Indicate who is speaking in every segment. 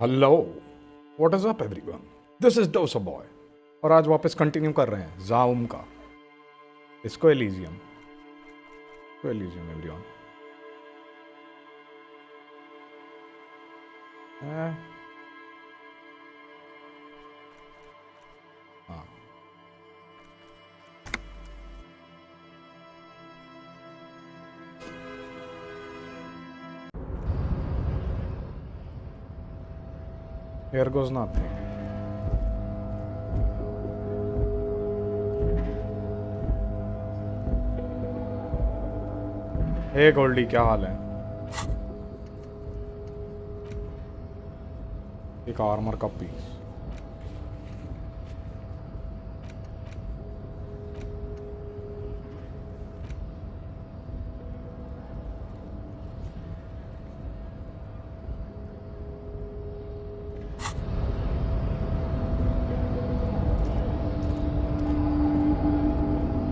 Speaker 1: Hello, what is up everyone, this is dosa boy और आज वापस कंटिन्यू कर रहे हैं जाउम का इसको एलिजियम एवरीवन। हाँ, here goes nothing. हे गोल्डी, क्या हाल है? एक आर्मर का पीस।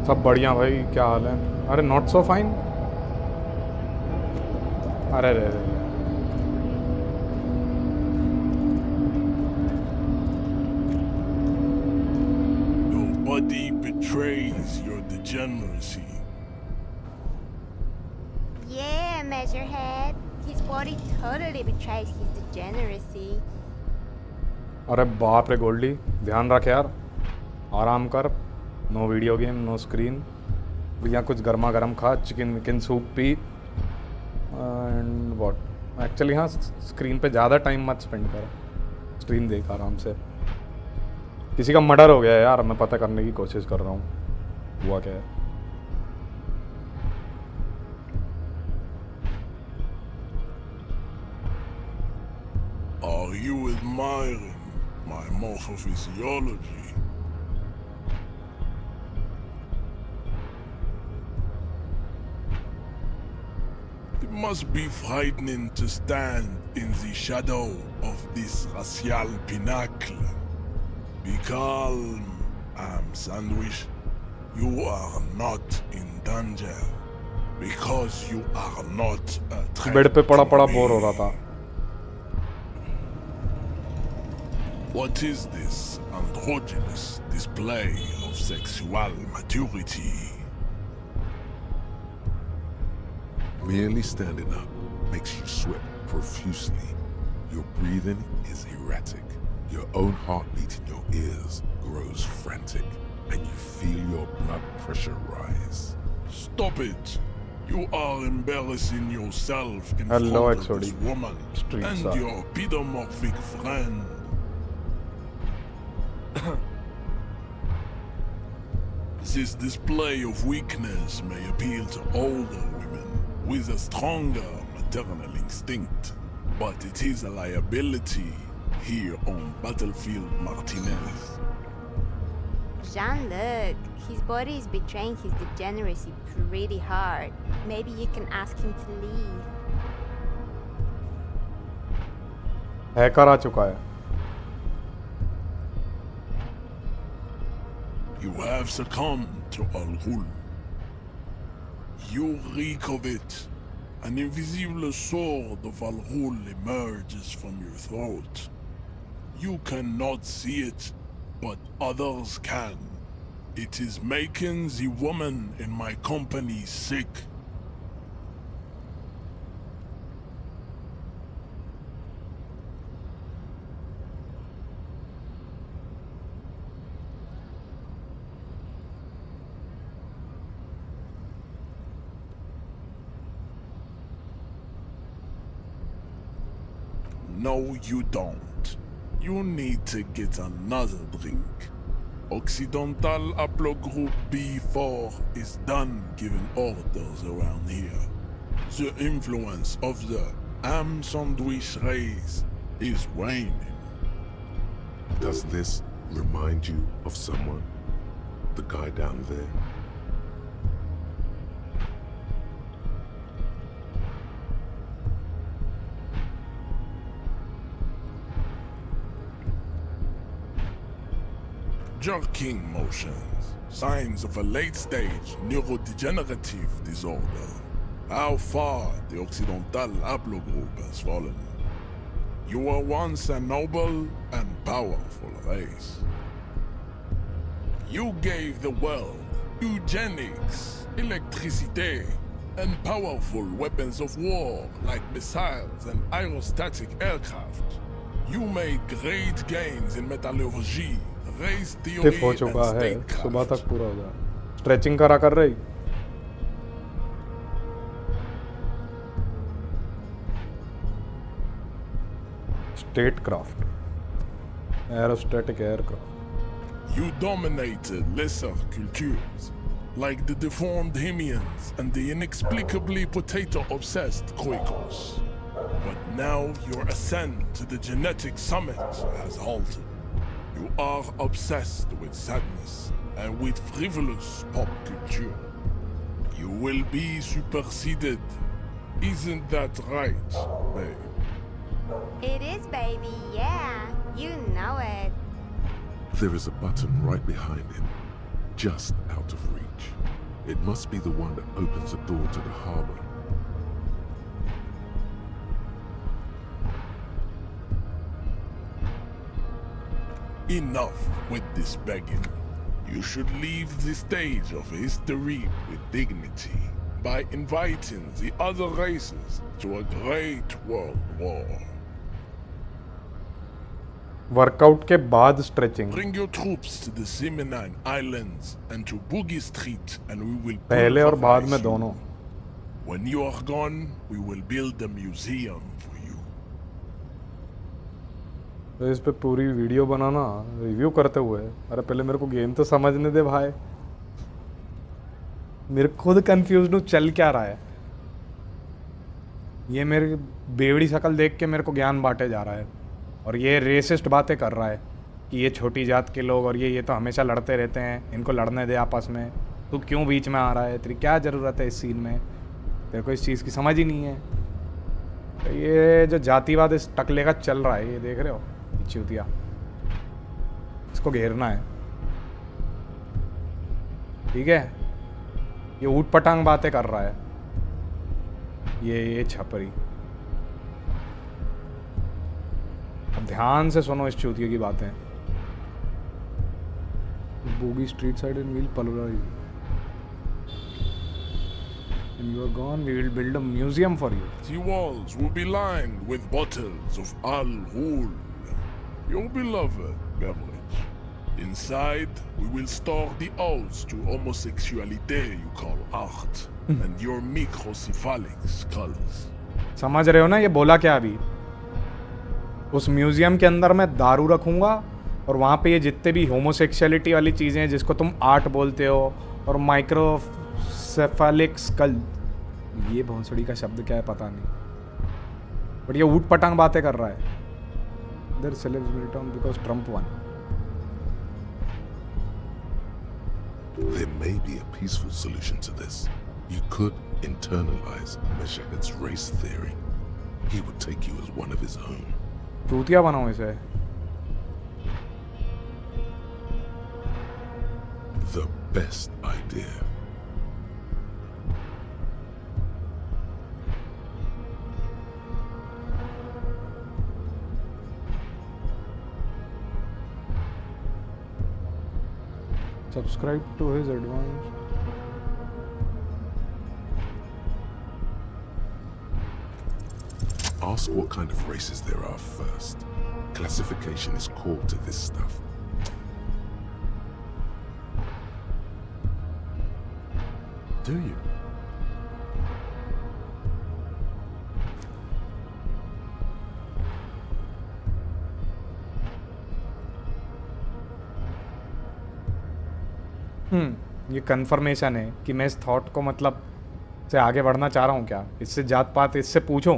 Speaker 1: सब बढ़िया भाई, क्या हाल है? अरे नॉट सो फाइन। अरे रे रे,
Speaker 2: Your body betrays your degeneracy.
Speaker 3: Yeah, Measurehead. His body totally betrays his degeneracy.
Speaker 1: अरे बाप रे गोल्डी, ध्यान रख यार, आराम कर। No video game, no screen. भैया कुछ गर्मा गर्म खा, चिकन विकन सूप पी एंड व्हाट। एक्चुअली हाँ, स्क्रीन पे ज़्यादा टाइम मत स्पेंड कर, स्ट्रीम देख आराम से। किसी का मर्डर हो गया है यार, मैं पता करने की कोशिश कर रहा हूँ हुआ क्या है।
Speaker 2: Are you admiring my morphophysiology? It must be frightening to stand in the shadow of this racial pinnacle. Be calm, Sandwich. You are not in danger because you are not a threat.
Speaker 1: Bed पे पड़ा पड़ा bore हो रहा था।
Speaker 2: What is this androgynous display of sexual maturity?
Speaker 4: Merely standing up makes you sweat profusely. Your breathing is erratic. Your own heartbeat in your ears grows frantic, and you feel your blood pressure rise.
Speaker 2: Stop it! You are embarrassing yourself in
Speaker 1: Hello,
Speaker 2: front of
Speaker 1: XOD.
Speaker 2: this woman
Speaker 1: Street
Speaker 2: and
Speaker 1: side.
Speaker 2: your pedomorphic friend. This display of weakness may appeal to older women with a stronger maternal instinct, but it is a liability here on Battlefield Martinez.
Speaker 3: Jean-Luc, his body is betraying his degeneracy pretty hard. Maybe you can ask him to leave.
Speaker 1: Hacker आ चुका है।
Speaker 2: You have succumbed to Al-Ghul. You reek of it. An invisible sword of Al-Ghul emerges from your throat. You cannot see it, but others can. It is making the woman in my company sick. No, you don't. You need to get another drink. Occidental Haplogroup B4 is done giving orders around here. The influence of the Am Sandwich race is waning.
Speaker 4: Does this remind you of someone? The guy down there?
Speaker 2: Jerking motions, signs of a late-stage neurodegenerative disorder. How far the Occidental Haplogroup has fallen. You were once a noble and powerful race. You gave the world eugenics, electricity, and powerful weapons of war like missiles and aerostatic aircraft. You made great gains in metallurgy, race theory,
Speaker 1: stiff हो
Speaker 2: and
Speaker 1: चुका है, सुबह
Speaker 2: statecraft.
Speaker 1: तक पूरा हो जाए। Stretching करा कर रही। Statecraft, aerostatic aircraft.
Speaker 2: You dominated lesser cultures, like the deformed Hemians and the inexplicably potato-obsessed Quakers. But now your ascent to the genetic summit has halted. You are obsessed with sadness and with frivolous pop culture. You will be superseded. Isn't that right, babe?
Speaker 3: It is, baby, yeah. You know it.
Speaker 4: There is a button right behind him, just out of reach. It must be the one that opens the door to the harbor.
Speaker 2: Enough with this begging. You should leave the stage of history with dignity by inviting the other races to a great world war.
Speaker 1: Workout के बाद stretching.
Speaker 2: Bring your troops to the Seminine Islands and to Boogie Street, and we will
Speaker 1: पहले और बाद
Speaker 2: pulverize
Speaker 1: में
Speaker 2: you.
Speaker 1: दोनों।
Speaker 2: When you are gone, we will build a museum for you.
Speaker 1: तो इस पे पूरी वीडियो बनाना रिव्यू करते हुए, अरे पहले मेरे को गेम तो समझने दे भाई। मेरे खुद कंफ्यूज हूँ चल क्या रहा है। ये मेरी बेवड़ी शक्ल देख के मेरे को ज्ञान बांटे जा रहा है, और ये रेसिस्ट बातें कर रहा है कि ये छोटी जात के लोग और ये तो हमेशा लड़ते रहते हैं, इनको लड़ने दे आपस में। तू क्यों बीच में आ रहा है? तेरी क्या ज़रूरत है इस सीन में? तेरे को इस चीज़ की समझ ही नहीं है। तो ये जो जातिवाद इस टकले का चल रहा है, ये देख रहे हो, ये चूतिया, इसको घेरना है, ठीक है? ये ऊट पटांग बातें कर रहा है, ये छपरी। अब ध्यान से सुनो इस चूतिया की बातें। Bogey street side and we'll pulverize and you are gone, we will build a museum for you.
Speaker 2: The walls will be lined with bottles of Al Ghul, your beloved beverage. Inside, we will store the odes to homosexuality you call art, and your microcephalic skulls.
Speaker 1: समझ रहे हो ना ये बोला क्या अभी? उस museum के अंदर मैं दारू रखूंगा और वहाँ पे ये जितने भी होमोसेक्सुअलिटी वाली चीज़ें हैं जिसको तुम आर्ट बोलते हो, और माइक्रोसेफेलिक स्कल, ये भोंसड़ी का शब्द क्या है पता नहीं, बट ये ऊट पटांग बातें कर रहा है। Their celebs will return because Trump won.
Speaker 4: There may be a peaceful solution to this. You could internalize Meshached's race theory. He would take you as one of his own.
Speaker 1: चूतिया बनाओ इसे।
Speaker 4: The best idea.
Speaker 1: Subscribe to his advance.
Speaker 4: Ask what kind of races there are first. Classification is core to this stuff.
Speaker 5: Do you?
Speaker 1: ये confirmation है कि मैं इस thought को मतलब से आगे बढ़ना चाह रहा हूँ क्या? इससे जात पात इससे पूछूं?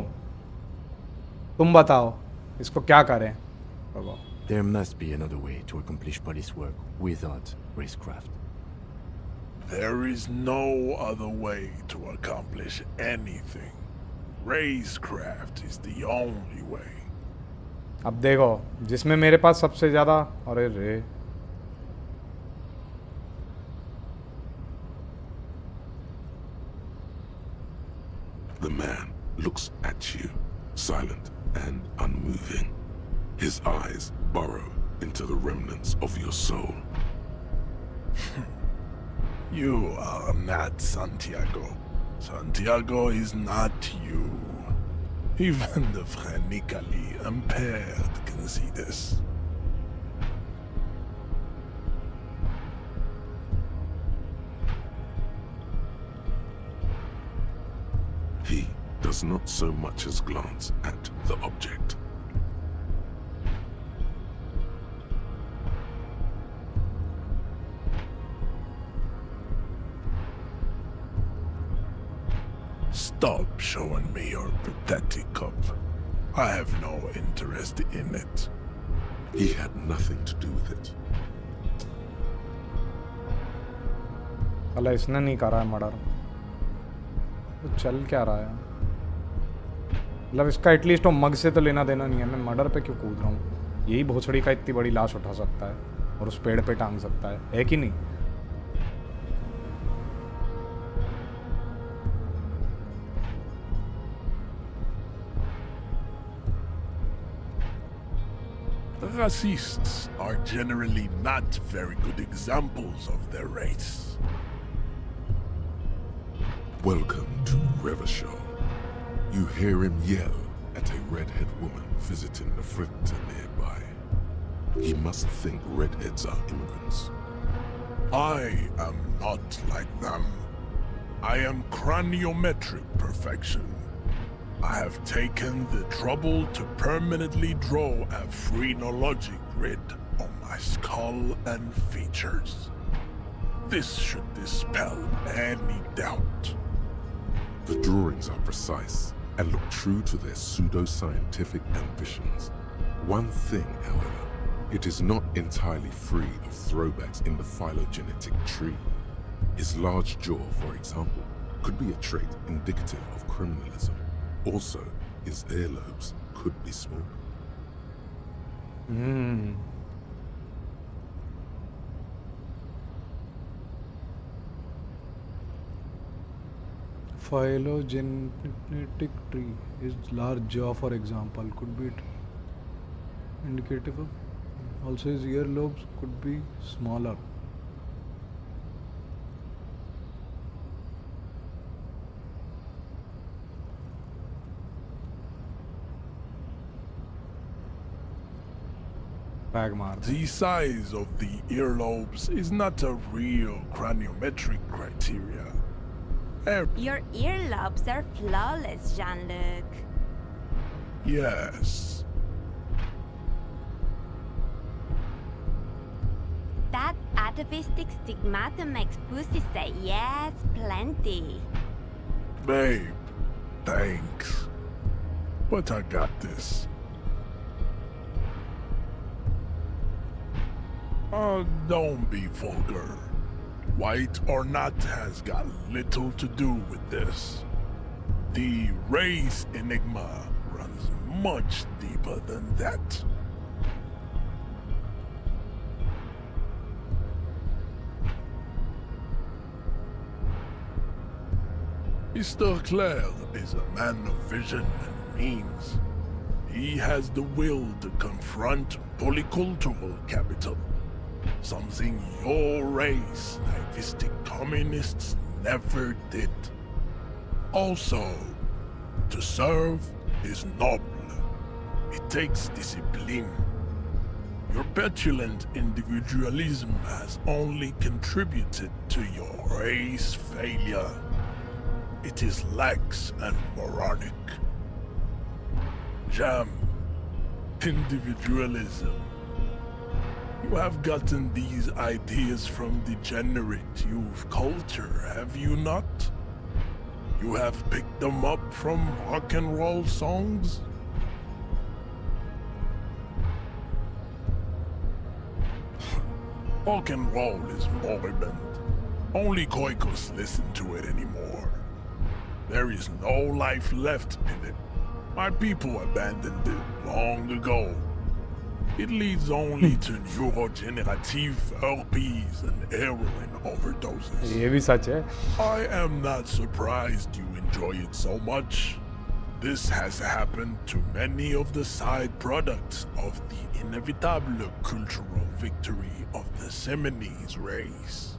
Speaker 1: तुम बताओ इसको क्या करें? बताओ।
Speaker 5: There must be another way to accomplish police work without racecraft.
Speaker 2: There is no other way to accomplish anything. Racecraft is the only way.
Speaker 1: अब देखो, जिसमें मेरे पास सबसे ज़्यादा, अरे रे,
Speaker 4: The man looks at you, silent, and unmoving. His eyes burrow into the remnants of your soul.
Speaker 2: You are not Santiago. Santiago is not you. Even the phrenically impaired can see this.
Speaker 4: He does not so much as glance at the object.
Speaker 2: Stop showing me your pathetic cup. I have no interest in it.
Speaker 4: He had nothing to do with it.
Speaker 1: अला इसने नहीं करा है murder, तो चल क्या रहा है? मतलब इसका एटलीस्ट तो मग से तो लेना देना नहीं है, मैं मर्डर पे क्यों कूद रहा हूँ? यही भोसड़ी का इतनी बड़ी लाश उठा सकता है और उस पेड़ पे टांग सकता है कि नहीं?
Speaker 2: Racists are generally not very good examples of their race.
Speaker 4: Welcome to Revachol. You hear him yell at a redhead woman visiting the fritter nearby. He must think redheads are immigrants.
Speaker 2: I am not like them. I am craniometric perfection. I have taken the trouble to permanently draw a phrenologic grid on my skull and features. This should dispel any doubt.
Speaker 4: The drawings are precise and look true to their pseudo-scientific ambitions. One thing, however, it is not entirely free of throwbacks in the phylogenetic tree. His large jaw, for example, could be a trait indicative of criminalism. Also, his earlobes could be small.
Speaker 1: Phylogenetic tree. His large jaw, for example, could be indicative of. Also, his earlobes could be smaller.
Speaker 2: The size of the earlobes is not a real craniometric criteria.
Speaker 3: Your earlobes are flawless, Jean-Luc.
Speaker 2: Yes.
Speaker 3: That atavistic stigmatum makes pussy say yes, plenty.
Speaker 2: Babe, thanks. But I got this. Don't be vulgar. White or not has got little to do with this. The race enigma runs much deeper than that. Mr. Clare is a man of vision and means. He has the will to confront polycultural capital. Something your race, naivistic communists, never did. Also, to serve is noble. It takes discipline. Your petulant individualism has only contributed to your race failure. It is lax and moronic. Jam, individualism. You have gotten these ideas from degenerate youth culture, have you not? You have picked them up from rock and roll songs? Rock and roll is moribund. Only Koikos listen to it anymore. There is no life left in it. My people abandoned it long ago. It leads only to neurodegenerative herpes and heroin overdoses.
Speaker 1: ये भी सच है.
Speaker 2: I am not surprised you enjoy it so much. This has happened to many of the side products of the inevitable cultural victory of the Seminoles race.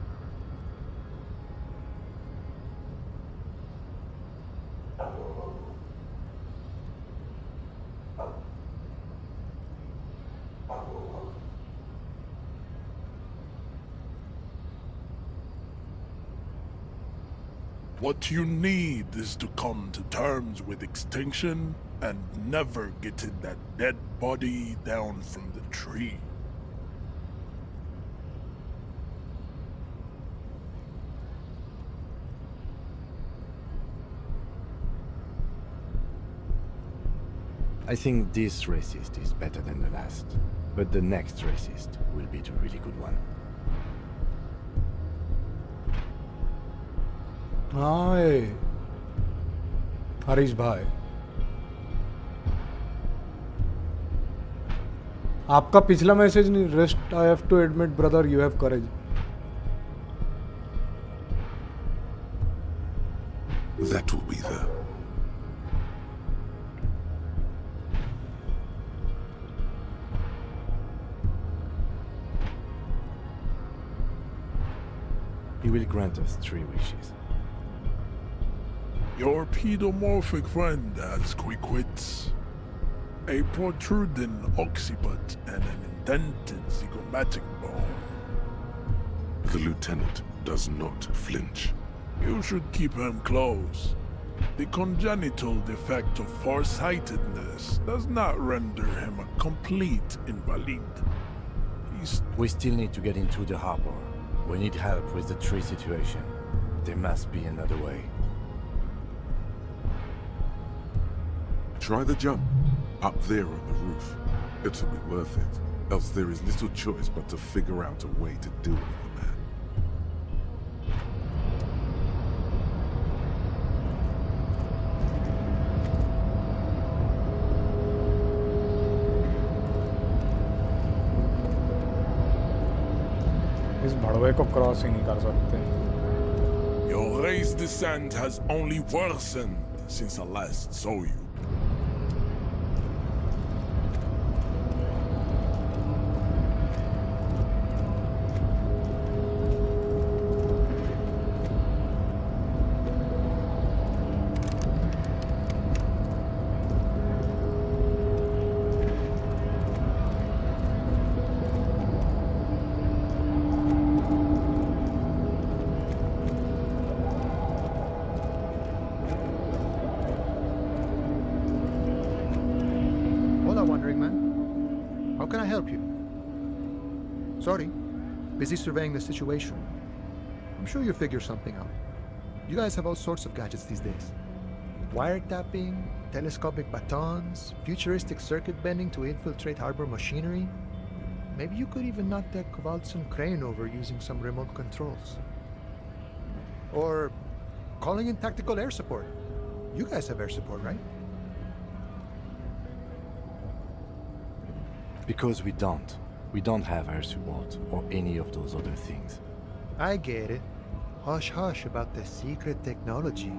Speaker 2: What you need is to come to terms with extinction and never getting that dead body down from the tree.
Speaker 5: I think this racist is better than the last, but the next racist will be the really good one.
Speaker 1: हाय हरीश भाई, आपका पिछला message नहीं, rest I have to admit brother you have courage.
Speaker 4: That will be there.
Speaker 5: He will grant us 3 wishes.
Speaker 2: Your pedomorphic friend has quick wits, a protruding occiput, and an indented zygomatic bone.
Speaker 4: The lieutenant does not flinch.
Speaker 2: You should keep him close. The congenital defect of farsightedness does not render him a complete invalid.
Speaker 5: We still need to get into the harbor. We need help with the tree situation. There must be another way.
Speaker 4: Try the jump up there on the roof. It'll be worth it. Else there is little choice but to figure out a way to deal with the man.
Speaker 1: इस भड़वे को cross ही नहीं कर सकते.
Speaker 2: Your race descent has only worsened since I last saw you.
Speaker 6: Sorry, busy surveying the situation. I'm sure you'll figure something out. You guys have all sorts of gadgets these days. Wiretapping, telescopic batons, futuristic circuit bending to infiltrate harbor machinery. Maybe you could even knock that Kowalson crane over using some remote controls. Or calling in tactical air support. You guys have air support, right?
Speaker 5: Because we don't. We don't have air support or any of those other things.
Speaker 6: I get it. Hush hush about the secret technology.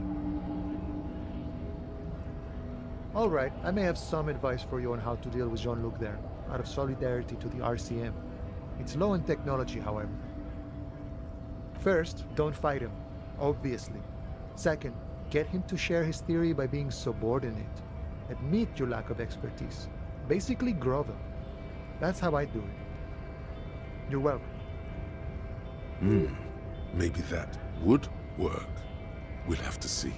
Speaker 6: Alright, I may have some advice for you on how to deal with Jean-Luc there, out of solidarity to the RCM. It's low in technology, however. First, don't fight him, obviously. Second, get him to share his theory by being subordinate. Admit your lack of expertise. Basically grovel. That's how I do it. You're welcome.
Speaker 4: Maybe that would work. We'll have to see.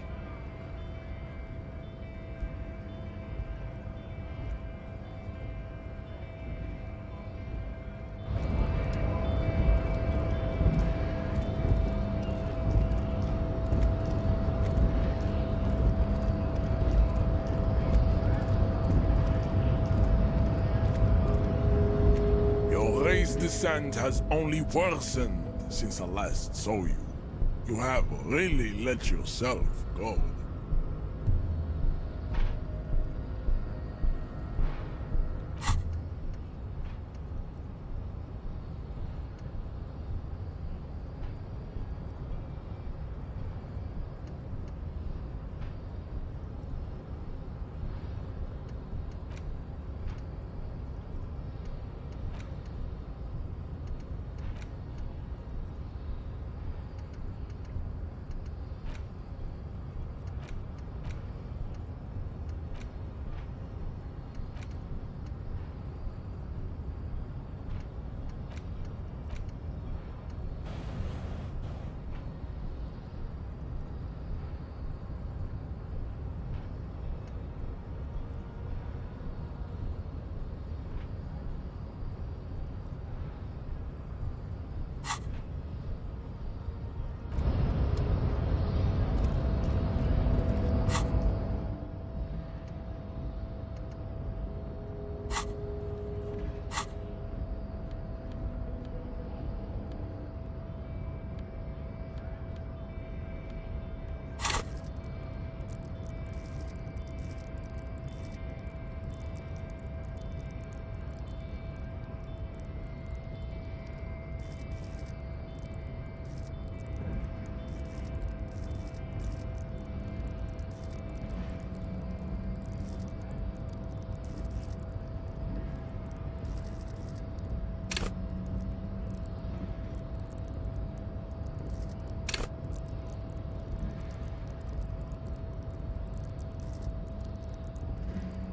Speaker 2: Descent has only worsened since I last saw you. You have really let yourself go.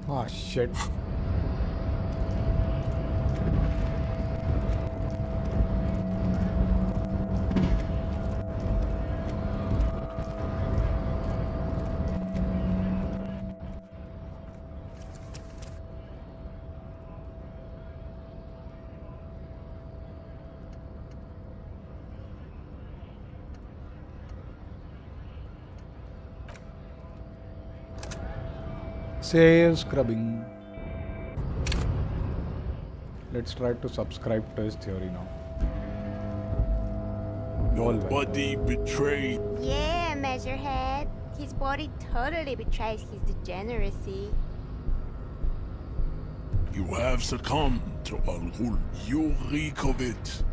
Speaker 1: Ah, shit. Save scrubbing. Let's try to subscribe to his theory now.
Speaker 2: Your
Speaker 1: All well.
Speaker 2: body betrayed.
Speaker 3: Yeah, Measurehead. His body totally betrays his degeneracy.
Speaker 2: You have succumbed to Al Ghul. You reek of it.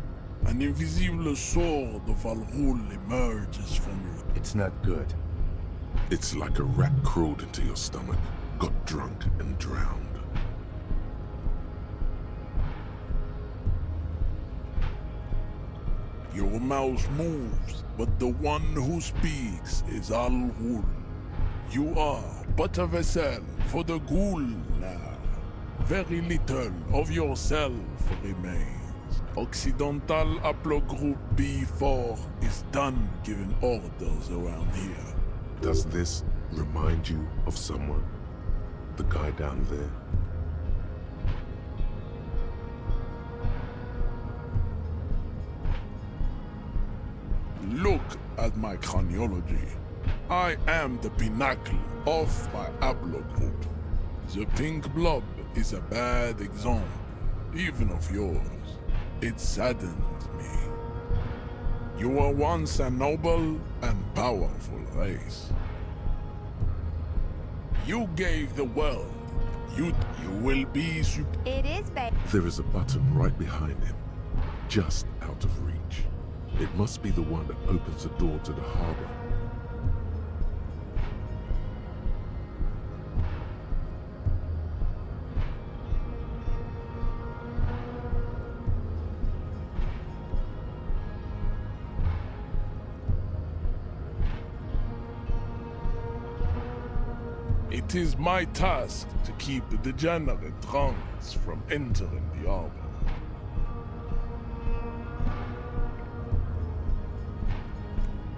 Speaker 2: An invisible sword of Al Ghul emerges from you.
Speaker 5: It's not good.
Speaker 4: It's like a rat crawled into your stomach, got drunk and drowned.
Speaker 2: Your mouth moves, but the one who speaks is Al Ghul. You are but a vessel for the Ghul now. Very little of yourself remains. Occidental Haplogroup B4 is done giving orders around here.
Speaker 4: Does this remind you of someone? The guy down there?
Speaker 2: Look at my craniology. I am the pinnacle of my haplogroup. The pink blob is a bad example, even of yours. It saddens me. You were once a noble and powerful race. You gave the world. You will be
Speaker 3: It is bad.
Speaker 4: There is a button right behind him, just out of reach. It must be the one that opens the door to the harbor.
Speaker 2: It is my task to keep the degenerate drunks from entering the harbor.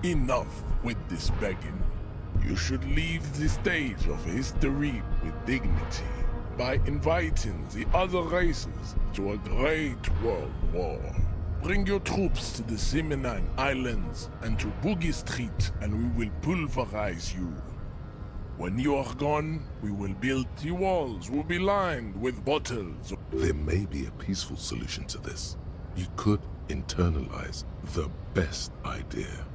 Speaker 2: Enough with this begging. You should leave the stage of history with dignity by inviting the other races to a great world war. Bring your troops to the Seminine Islands and to Boogie Street, and we will pulverize you. When you are gone, we will build the walls will be lined with bottles.
Speaker 4: There may be a peaceful solution to this. You could internalize the best idea.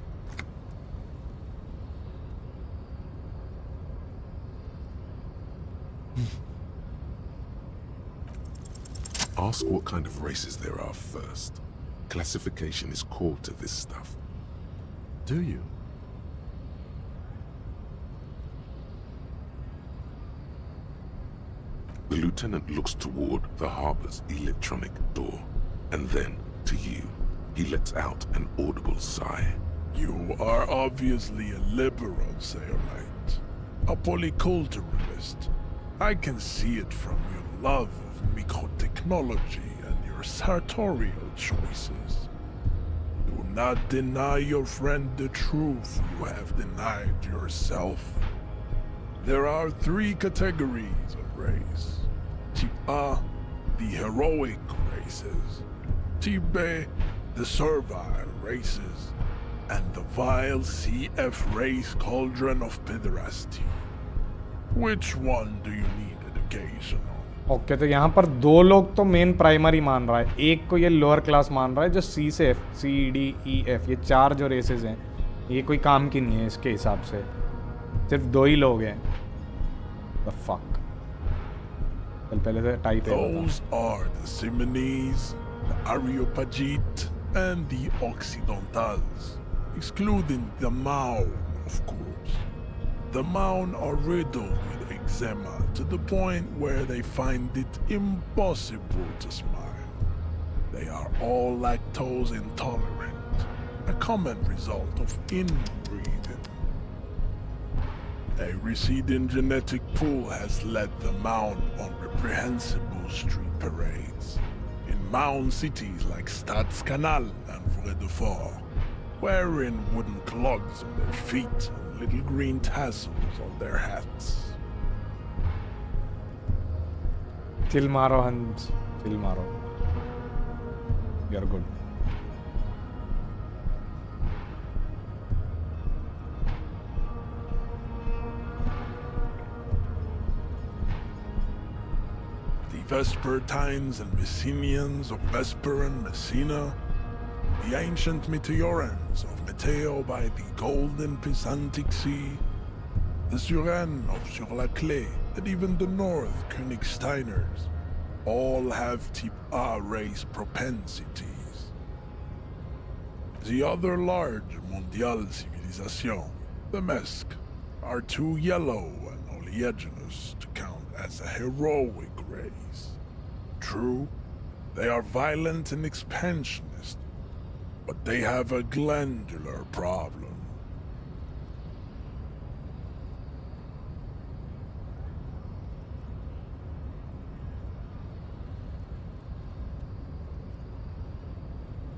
Speaker 4: Ask what kind of races there are first. Classification is core to this stuff.
Speaker 5: Do you?
Speaker 4: The lieutenant looks toward the harbor's electronic door, and then to you. He lets out an audible sigh.
Speaker 2: You are obviously a liberal, Sayerite. A polyculturalist. I can see it from your love of microtechnology and your sartorial choices. Do not deny your friend the truth you have denied yourself. There are 3 categories of race. Type A, the heroic races. Type B, the servile races. And the vile CF race cauldron of pederasty. Which one do you need education on?
Speaker 1: Okay तो यहाँ पर 2 लोग तो main primary मान रहा है, एक को ये लोअर क्लास मान रहा है जो सी से F, C D E F, ये 4 जो रेसेस हैं ये कोई काम की नहीं है इसके हिसाब से, सिर्फ 2 ही लोग हैं. The fuck. चल पहले से टाइप है.
Speaker 2: Those are the Simonese, the Areopagite, and the Occidentals, excluding the Maun, of course. The Maun are riddled with eczema to the point where they find it impossible to smile. They are all lactose intolerant, a common result of inbreeding. A receding genetic pool has led the Mound on reprehensible street parades. In Mound cities like Stadskanal and Vredefort, wearing wooden clogs on their feet and little green tassels on their hats.
Speaker 1: Chill maro, Hans. Chill maro. You're good.
Speaker 2: The Vespertines and Messenians of Vesper and Messina, the ancient Meteorans of Meteo by the golden Pisantic Sea, the Suren of Sur-la-Clé, and even the North Königsteiners, all have Type A race propensities. The other large mondial civilization, the Mesk, are too yellow and oleaginous to count as a heroic race. True, they are violent and expansionist, but they have a glandular problem.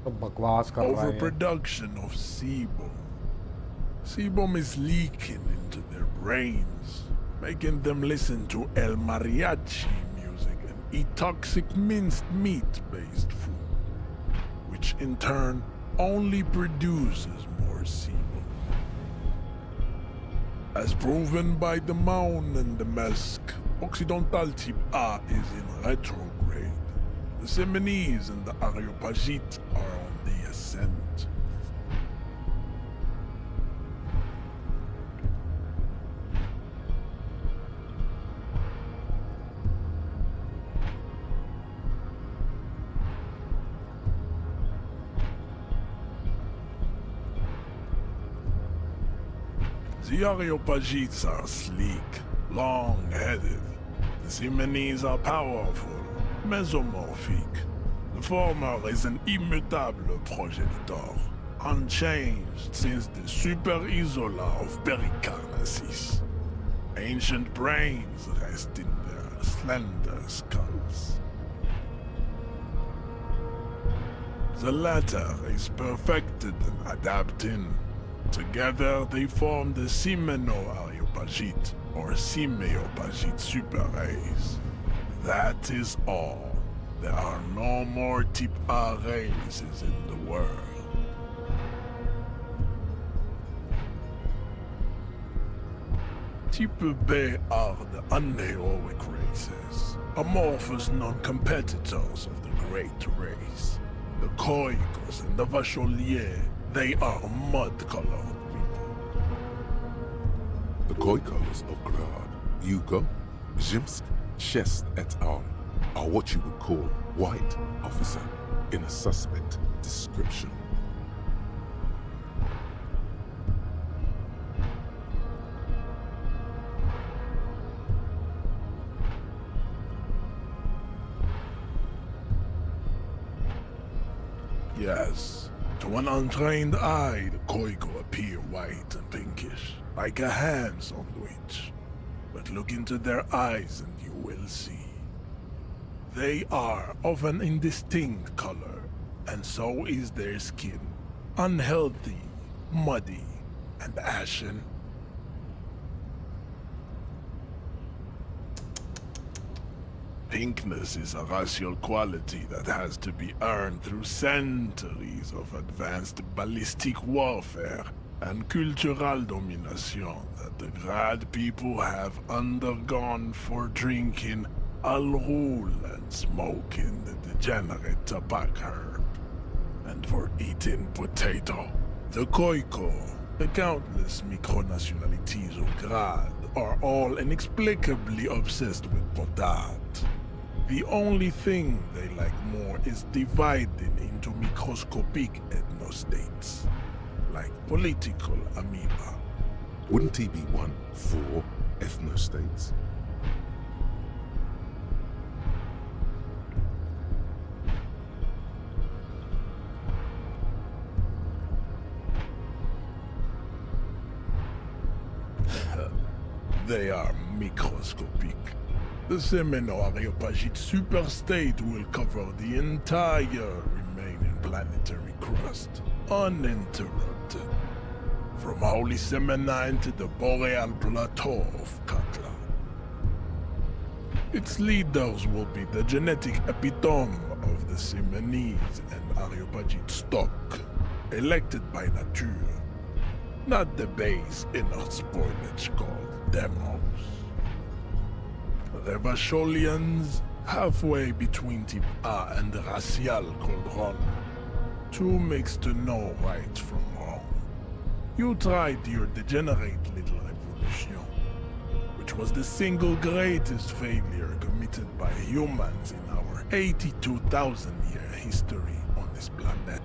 Speaker 1: तो बकवास कर रहा है ये।
Speaker 2: Overproduction of sebum. Sebum is leaking into their brains, making them listen to El Mariachi music and eat toxic minced meat-based food, which in turn only produces more sebum. As proven by the Maun and the Mesk, Occidental Type A is in retrograde. The Semenese and the Areopagite are on the ascent. The Areopagites are sleek, long-headed. The Semenese are powerful, mesomorphic. The former is an immutable progenitor, unchanged since the Super Isola of Pericarnassus. Ancient brains rest in their slender skulls. The latter is perfected and adapting. Together they form the Simeno-Areopagite or Simeopagite super race. That is all. There are no more Type A races in the world. Type B are the unheroic races, amorphous non-competitors of the great race. The Khoikos and the Vacholier, they are mud-colored people.
Speaker 4: The Khoikos of Grad, Yugo, Zhimsk, Shest et al. Are what you would call white officer in a suspect description.
Speaker 2: Yes, to an untrained eye, the Khoiko appear white and pinkish, like a ham sandwich. But look into their eyes and you will see. They are of an indistinct color, and so is their skin. Unhealthy, muddy, and ashen. Pinkness is a racial quality that has to be earned through centuries of advanced ballistic warfare and cultural domination that the Grad people have undergone for drinking Al-Ghul and smoking the degenerate tobacco herb, and for eating potato. The Khoiko, the countless micronationalities of Grad, are all inexplicably obsessed with potat. The only thing they like more is dividing into microscopic ethnostates, like political amoeba.
Speaker 4: Wouldn't he be one for ethnostates?
Speaker 2: they are microscopic. The Semeno-Areopagite superstate will cover the entire remaining planetary crust, uninterrupted, from Holy Semena to the Boreal Plateau of Katla. Its leaders will be the genetic epitome of the Semenese and Areopagite stock, elected by nature, not the base inner spoilage called demos. The Vacholians, halfway between Type A and the racial called Ron, two makes to know right from wrong. You tried your degenerate little revolution, which was the single greatest failure committed by humans in our 82,000-year history on this planet.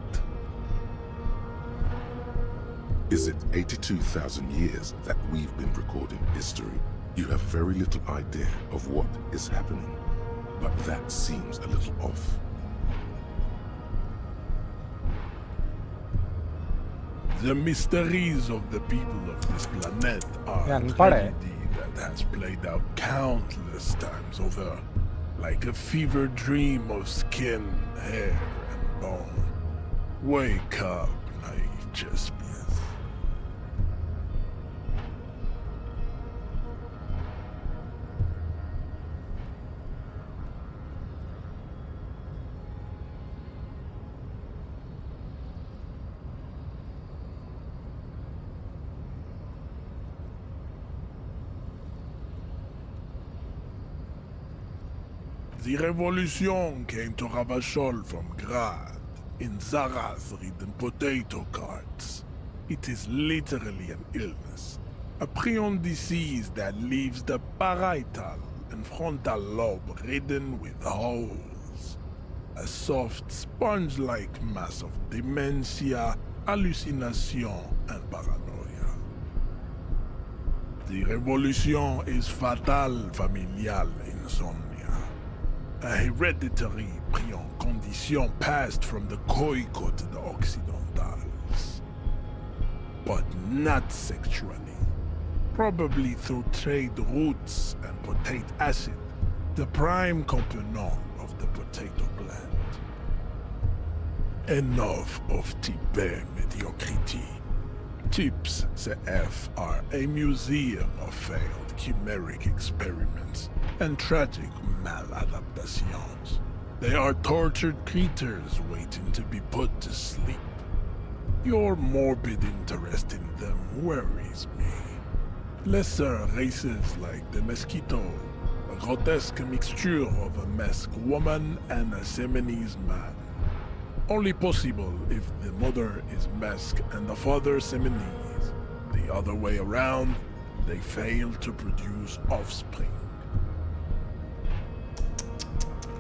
Speaker 4: Is it 82,000 years that we've been recording history? You have very little idea of what is happening, but that seems a little off.
Speaker 2: The mysteries of the people of this planet are
Speaker 1: Yeah,
Speaker 2: a
Speaker 1: unpad hai.
Speaker 2: tragedy that has played out countless times over, like a fever dream of skin, hair, and bone. Wake up, naive Chespius. The revolution came to Ravachol from Grad, in Zarath-ridden potato carts. It is literally an illness, a prion disease that leaves the parietal and frontal lobe ridden with holes. A soft, sponge-like mass of dementia, hallucination, and paranoia. The revolution is fatal familial insomnia. A hereditary prion condition passed from the Koiko to the Occidentals. But not sexually. Probably through trade roots and potate acid, the prime component of the potato plant. Enough of type mediocrity. Types CF are a museum of failed chimeric experiments and tragic maladaptations. They are tortured creatures waiting to be put to sleep. Your morbid interest in them worries me. Lesser races like the mosquito, a grotesque mixture of a masked woman and a Semenese man. Only possible if the mother is masked and the father Semenese. The other way around, they fail to produce offspring.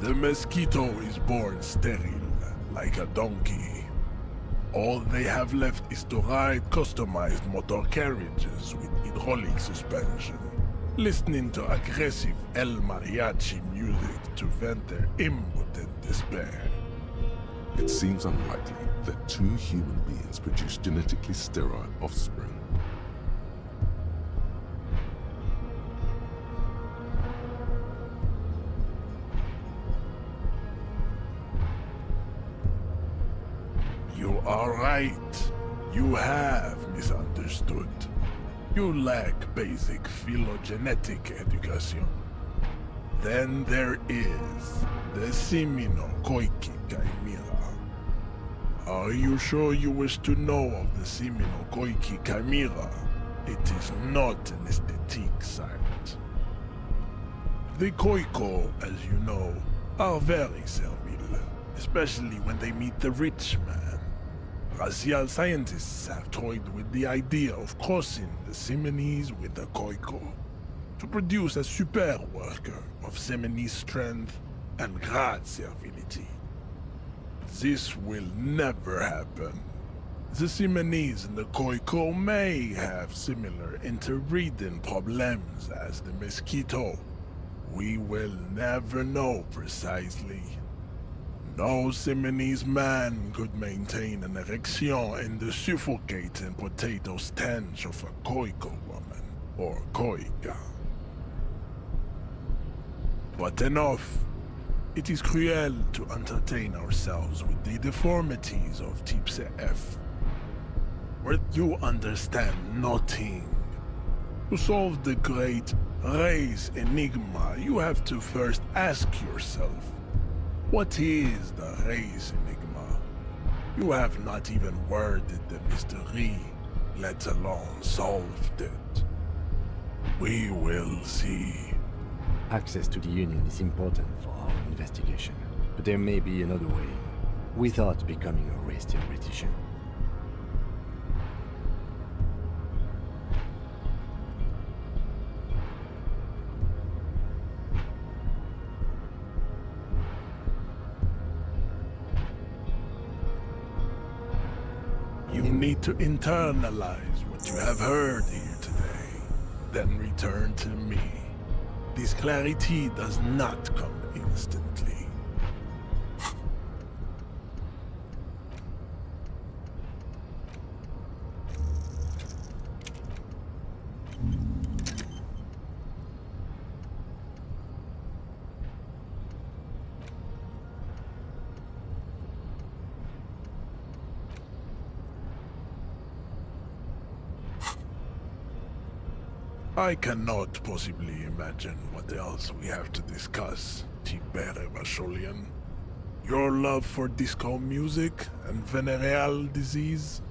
Speaker 2: The mosquito is born sterile, like a donkey. All they have left is to ride customized motor carriages with hydraulic suspension, listening to aggressive El Mariachi music to vent their impotent despair.
Speaker 4: It seems unlikely that two human beings produce genetically sterile offspring.
Speaker 2: You are right. You have misunderstood. You lack basic phylogenetic education. Then there is the Simino Koiki Chimera. Are you sure you wish to know of the Simino Koiki Chimera? It is not an aesthetic site. The Koiko, as you know, are very servile, especially when they meet the rich man. Racial scientists have toyed with the idea of crossing the Semenese with the Koiko to produce a super worker of Semenese strength and Grad servility. This will never happen. The Semenese and the Koiko may have similar interbreeding problems as the mosquito. We will never know precisely. No Semenese man could maintain an erection in the suffocating potato stench of a Koiko woman, or Koika. But enough. It is cruel to entertain ourselves with the deformities of Type F. Where you understand nothing. To solve the great race enigma, you have to first ask yourself, what is the race enigma? You have not even worded the mystery, let alone solved it. We will see.
Speaker 5: Access to the Union is important for our investigation, but there may be another way, without becoming a race theoretician.
Speaker 2: You need to internalize what you have heard here today, then return to me. This clarity does not come instantly. I cannot possibly imagine what else we have to discuss, Tibere Vasholian. Your love for disco music and venereal disease?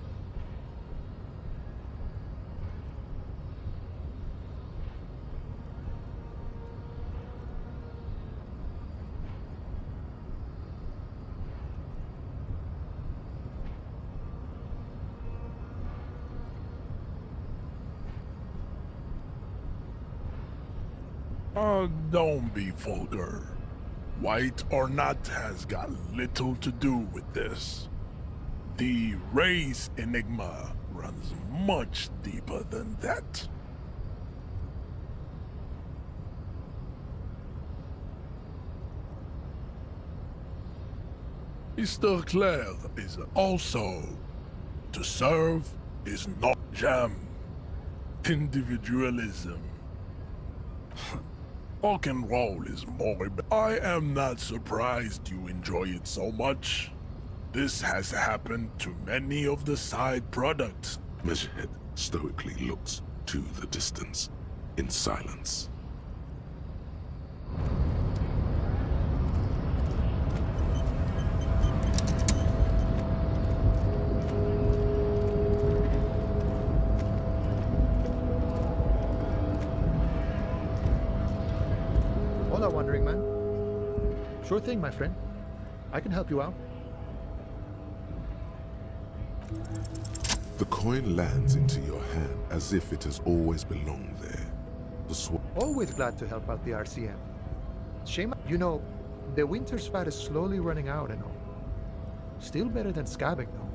Speaker 2: Don't be vulgar. White or not has got little to do with this. The race enigma runs much deeper than that. Mr. Claire is also to serve is not jam. Individualism. Rock and roll is more. I am not surprised you enjoy it so much. This has happened to many of the side products.
Speaker 4: Measurehead stoically looks to the distance in silence.
Speaker 6: Hola, Wandering Man. Sure thing, my friend. I can help you out.
Speaker 4: The coin lands into your hand as if it has always belonged there. The
Speaker 6: Always glad to help out the RCM. Shame, you know, the winter's fat is slowly running out and all. Still better than scabbing, though.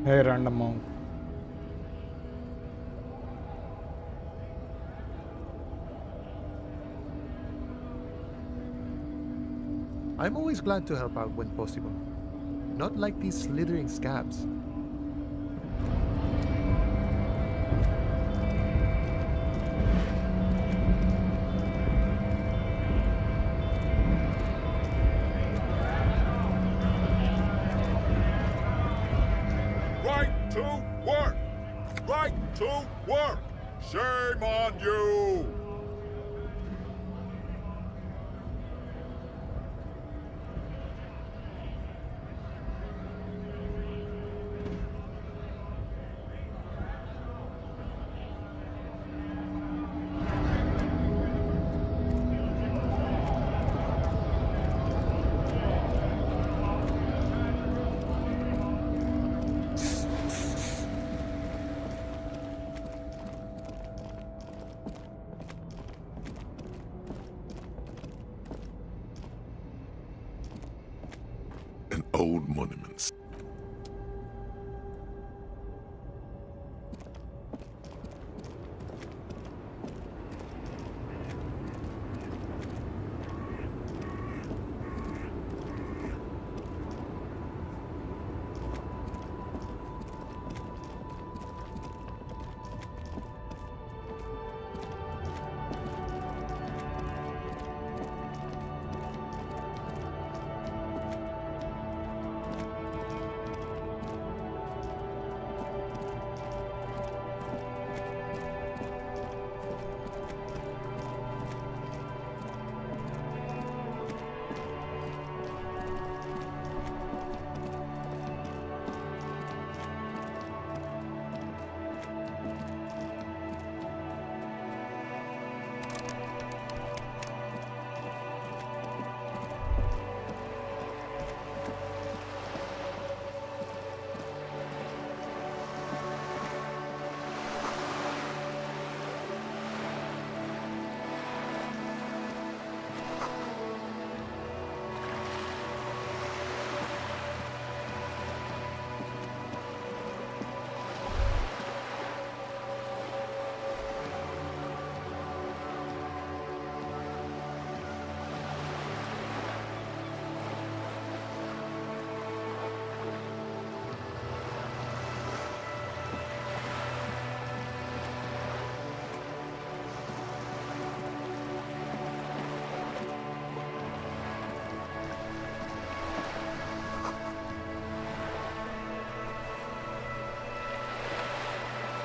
Speaker 1: Hey, random monk.
Speaker 6: I'm always glad to help out when possible. Not like these slithering scabs.
Speaker 7: Right to work! Right to work! Shame on you!
Speaker 4: and old monuments.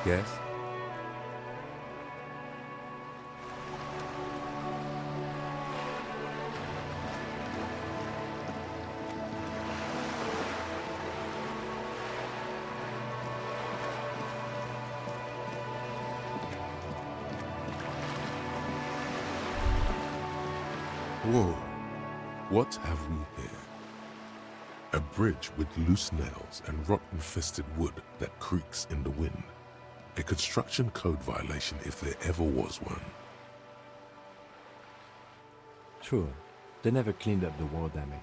Speaker 5: Yes?
Speaker 4: Whoa, what have we here? A bridge with loose nails and rotten-fisted wood that creaks in the wind. A construction code violation if there ever was one.
Speaker 5: True, they never cleaned up the war damage.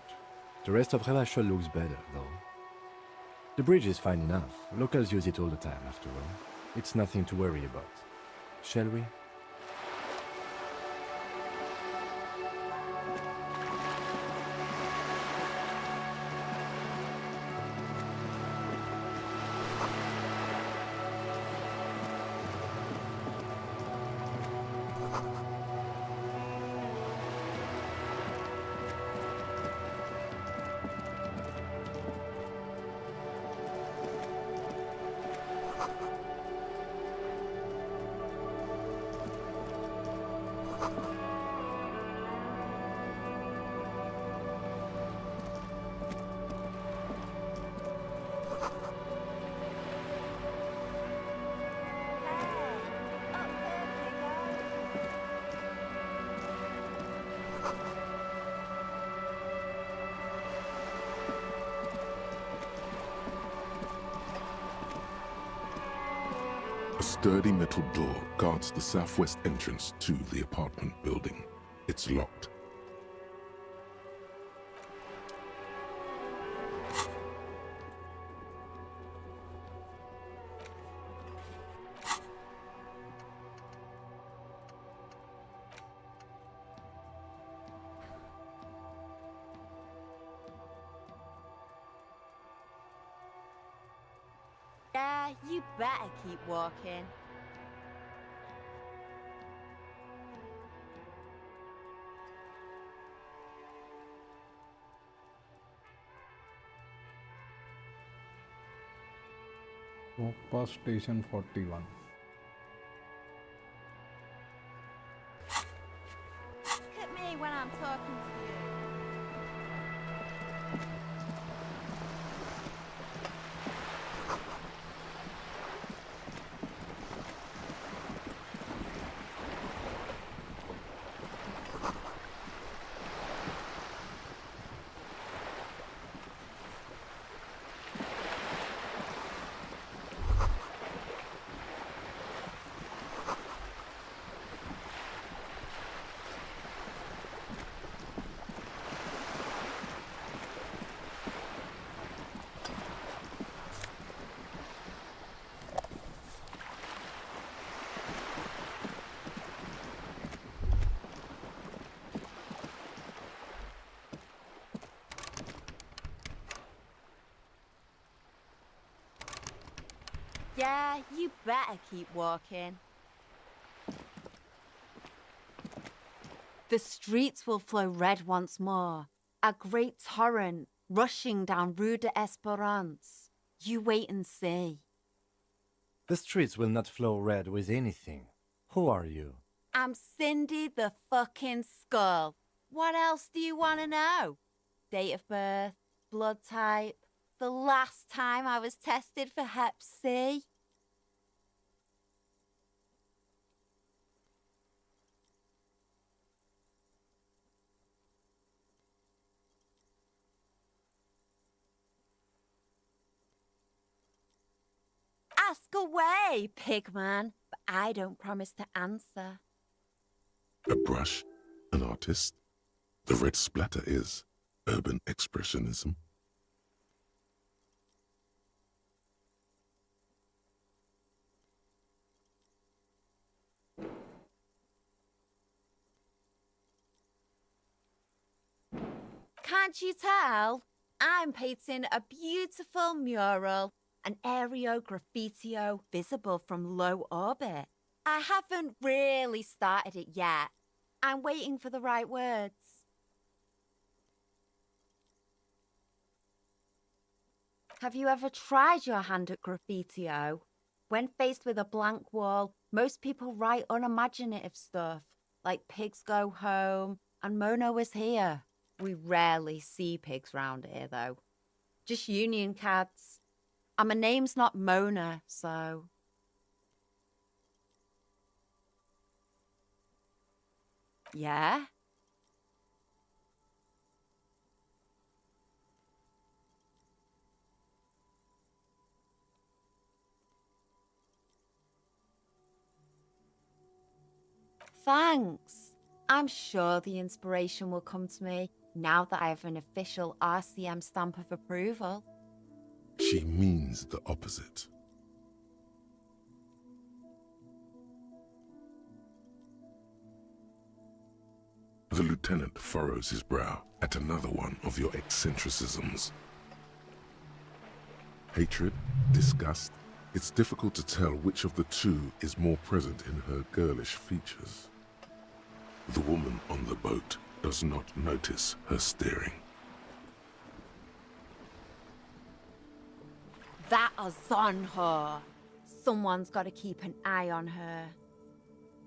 Speaker 5: The rest of Revachol looks better, though. The bridge is fine enough. Locals use it all the time, after all. It's nothing to worry about. Shall we?
Speaker 4: A sturdy metal door guards the southwest entrance to the apartment building. It's locked.
Speaker 3: Yeah, you better keep walking.
Speaker 1: Walk past station 41.
Speaker 3: Look at me when I'm talking to you. Yeah, you better keep walking. The streets will flow red once more. A great torrent rushing down Rue de Esperance. You wait and see.
Speaker 5: The streets will not flow red with anything. Who are you?
Speaker 3: I'm Cindy the fucking Skull. What else do you want to know? Date of birth, blood type, the last time I was tested for Hep C. Ask away, pigman, but I don't promise to answer.
Speaker 4: A brush, an artist. The red splatter is urban expressionism.
Speaker 3: Can't you tell? I'm painting a beautiful mural, an aereo graffitio visible from low orbit. I haven't really started it yet. I'm waiting for the right words. Have you ever tried your hand at graffitio? When faced with a blank wall, most people write unimaginative stuff, like pigs go home and Mono is here. We rarely see pigs round here, though. Just union cats. And my name's not Mona, so... Yeah? Thanks. I'm sure the inspiration will come to me now that I have an official RCM stamp of approval.
Speaker 4: She means the opposite. The lieutenant furrows his brow at another one of your eccentricisms. Hatred, disgust, it's difficult to tell which of the two is more present in her girlish features. The woman on the boat does not notice her staring.
Speaker 3: That is on her. Someone's got to keep an eye on her.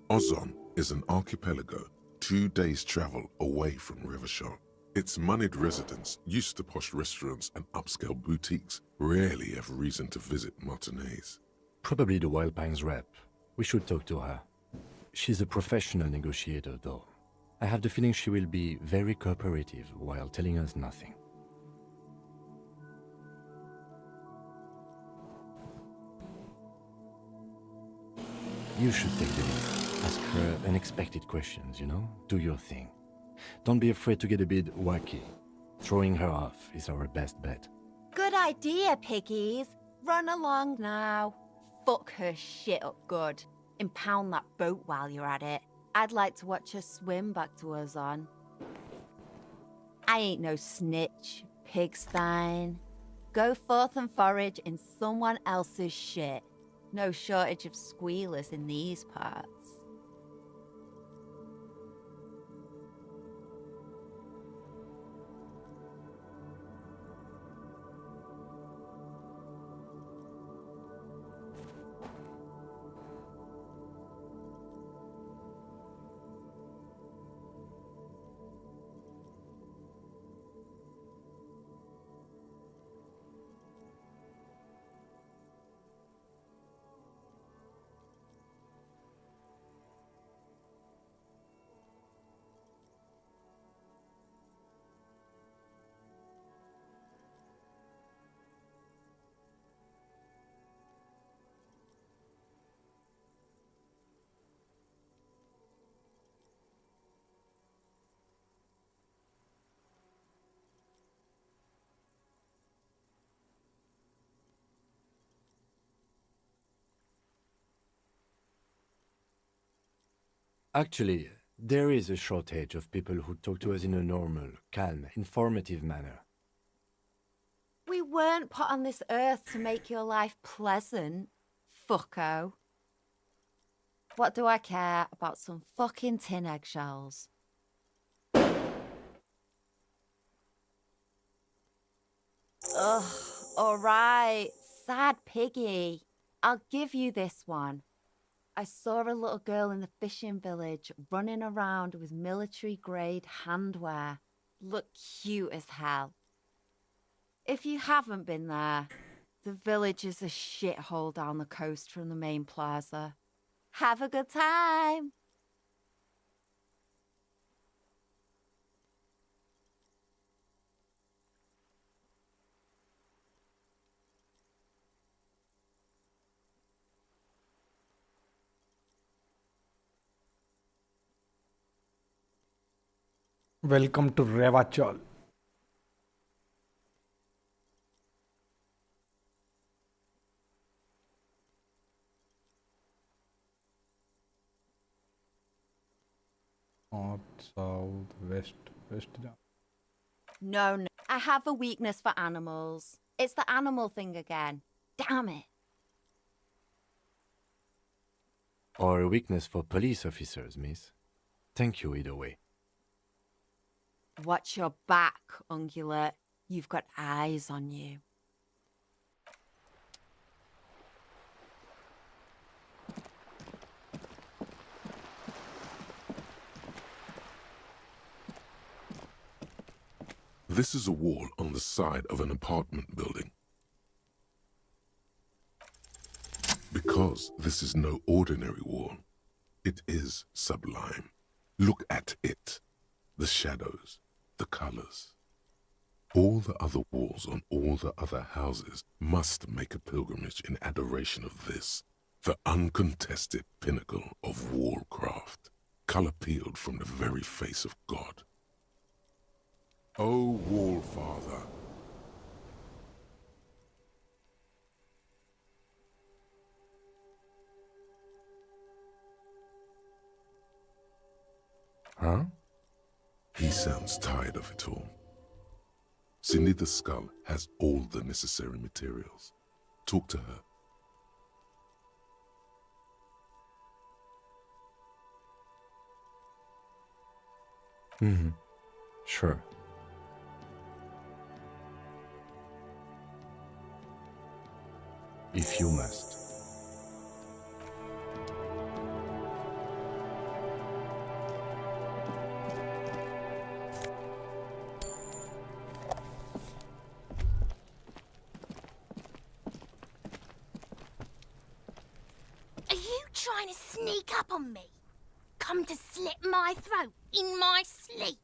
Speaker 4: Ozon is an archipelago 2 days' travel away from Rivershore. Its moneyed residents, used to posh restaurants and upscale boutiques, rarely have reason to visit Martinez.
Speaker 5: Probably the Wild Pines rep. We should talk to her. She's a professional negotiator, though. I have the feeling she will be very cooperative while telling us nothing. You should take the lead. Ask her unexpected questions, you know? Do your thing. Don't be afraid to get a bit wacky. Throwing her off is our best bet.
Speaker 3: Good idea, piggies. Run along now. Fuck her shit up good. Impound that boat while you're at it. I'd like to watch her swim back to Ozon. I ain't no snitch, pigstein. Go forth and forage in someone else's shit. No shortage of squealers in these parts.
Speaker 5: Actually, there is a shortage of people who talk to us in a normal, calm, informative manner.
Speaker 3: We weren't put on this earth to make your life pleasant, fucko. What do I care about some fucking tin eggshells? Ugh, alright, sad piggy. I'll give you this one. I saw a little girl in the fishing village running around with military-grade handwear. Looked cute as hell. If you haven't been there, the village is a shithole down the coast from the main plaza. Have a good time!
Speaker 1: Welcome to Revachol. North, south, west, west.
Speaker 3: No. I have a weakness for animals. It's the animal thing again. Damn it.
Speaker 5: Or a weakness for police officers, miss. Thank you either way.
Speaker 3: Watch your back, Ungulate. You've got eyes on you.
Speaker 4: This is a wall on the side of an apartment building. Because this is no ordinary wall, it is sublime. Look at it. The shadows, the colors. All the other walls on all the other houses must make a pilgrimage in adoration of this, the uncontested pinnacle of wallcraft, color peeled from the very face of God. O Wall Father,
Speaker 5: Huh?
Speaker 4: he sounds tired of it all. Cindy the Skull has all the necessary materials. Talk to her.
Speaker 5: Mm-hmm. Sure. If you must.
Speaker 8: Are you trying to sneak up on me? Come to slit my throat in my sleep?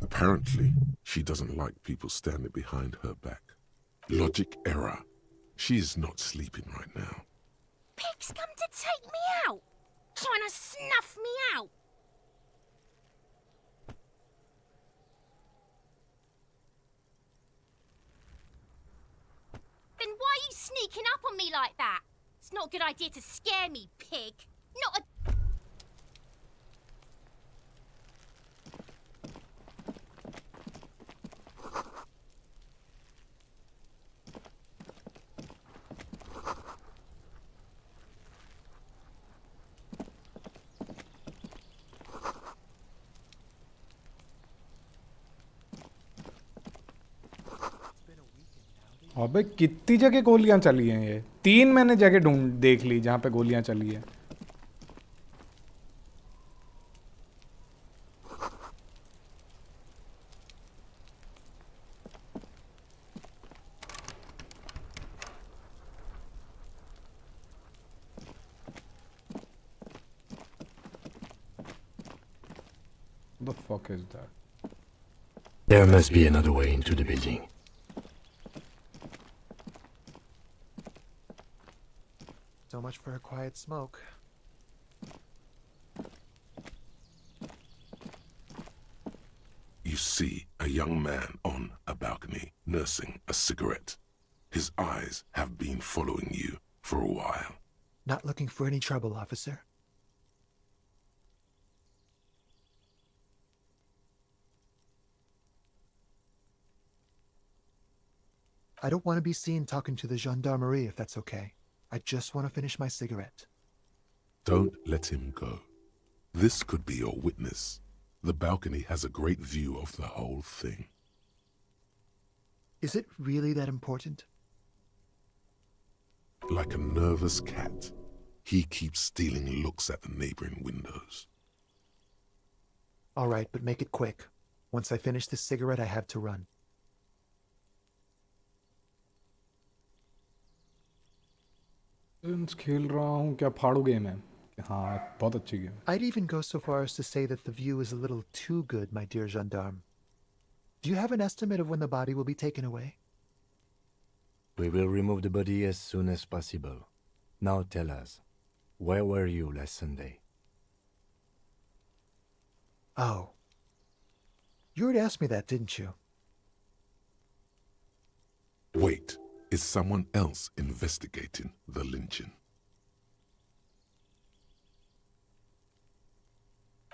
Speaker 4: Apparently, she doesn't like people standing behind her back. Logic error. She is not sleeping right now.
Speaker 8: Pigs come to take me out, trying to snuff me out. Then why are you sneaking up on me like that? It's not a good idea to scare me, pig. Not a...
Speaker 1: अबे कितनी जगह गोलियां चली हैं ये 3 मैंने जगह ढूंढ देख ली जहाँ पे गोलियां चली है What the fuck is that?
Speaker 5: There must be another way into the building.
Speaker 6: So much for a quiet smoke.
Speaker 4: You see a young man on a balcony nursing a cigarette. His eyes have been following you for a while.
Speaker 6: Not looking for any trouble, officer. I don't want to be seen talking to the gendarmerie, if that's okay. I just want to finish my cigarette.
Speaker 4: Don't let him go. This could be your witness. The balcony has a great view of the whole thing.
Speaker 6: Is it really that important?
Speaker 4: Like a nervous cat, he keeps stealing looks at the neighboring windows.
Speaker 6: All right, but make it quick. Once I finish this cigarette, I have to run.
Speaker 1: खेल रहा हूँ क्या फाड़ू game है हाँ बहुत अच्छी game
Speaker 6: I'd even go so far as to say that the view is a little too good, my dear gendarme. Do you have an estimate of when the body will be taken away?
Speaker 5: We will remove the body as soon as possible. Now tell us, where were you last Sunday?
Speaker 6: Oh. You already asked me that, didn't you?
Speaker 4: Wait, is someone else investigating the lynching?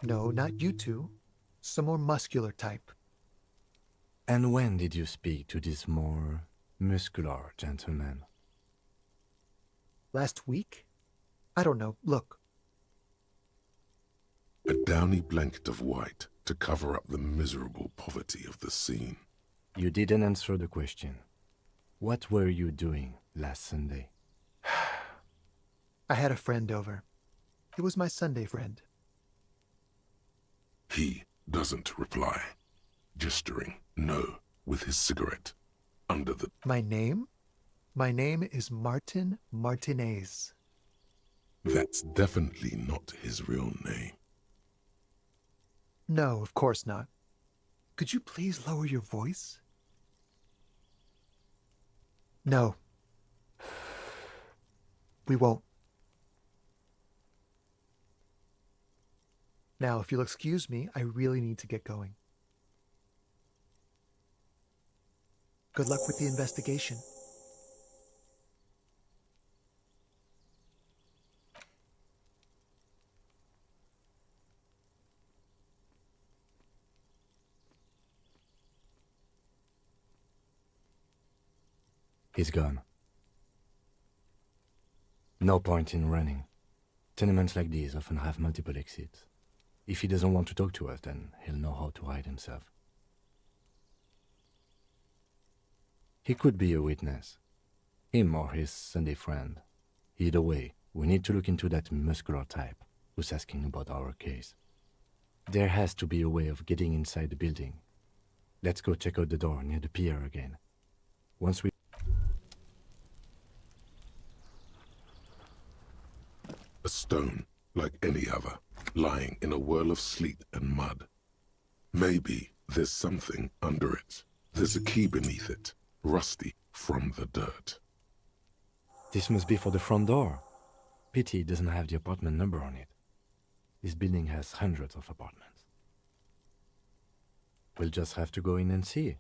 Speaker 6: No, not you two. Some more muscular type.
Speaker 5: And when did you speak to this more muscular gentleman?
Speaker 6: Last week? I don't know. Look.
Speaker 4: A downy blanket of white to cover up the miserable poverty of the scene.
Speaker 5: You didn't answer the question. What were you doing last Sunday?
Speaker 6: I had a friend over. It was my Sunday friend.
Speaker 4: He doesn't reply. gesturing no with his cigarette under the...
Speaker 6: My name? My name is Martin Martinez.
Speaker 4: That's definitely not his real name.
Speaker 6: No, of course not. Could you please lower your voice? No. We won't. Now, if you'll excuse me, I really need to get going. Good luck with the investigation.
Speaker 5: He's gone. No point in running. Tenements like these often have multiple exits. If he doesn't want to talk to us, then he'll know how to hide himself. He could be a witness. Him or his Sunday friend. Either way, we need to look into that muscular type who's asking about our case. There has to be a way of getting inside the building. Let's go check out the door near the pier again. Once we...
Speaker 4: A stone, like any other, lying in a whirl of sleet and mud. Maybe there's something under it. There's a key beneath it, rusty from the dirt.
Speaker 5: This must be for the front door. Pity it doesn't have the apartment number on it. This building has hundreds of apartments. We'll just have to go in and see.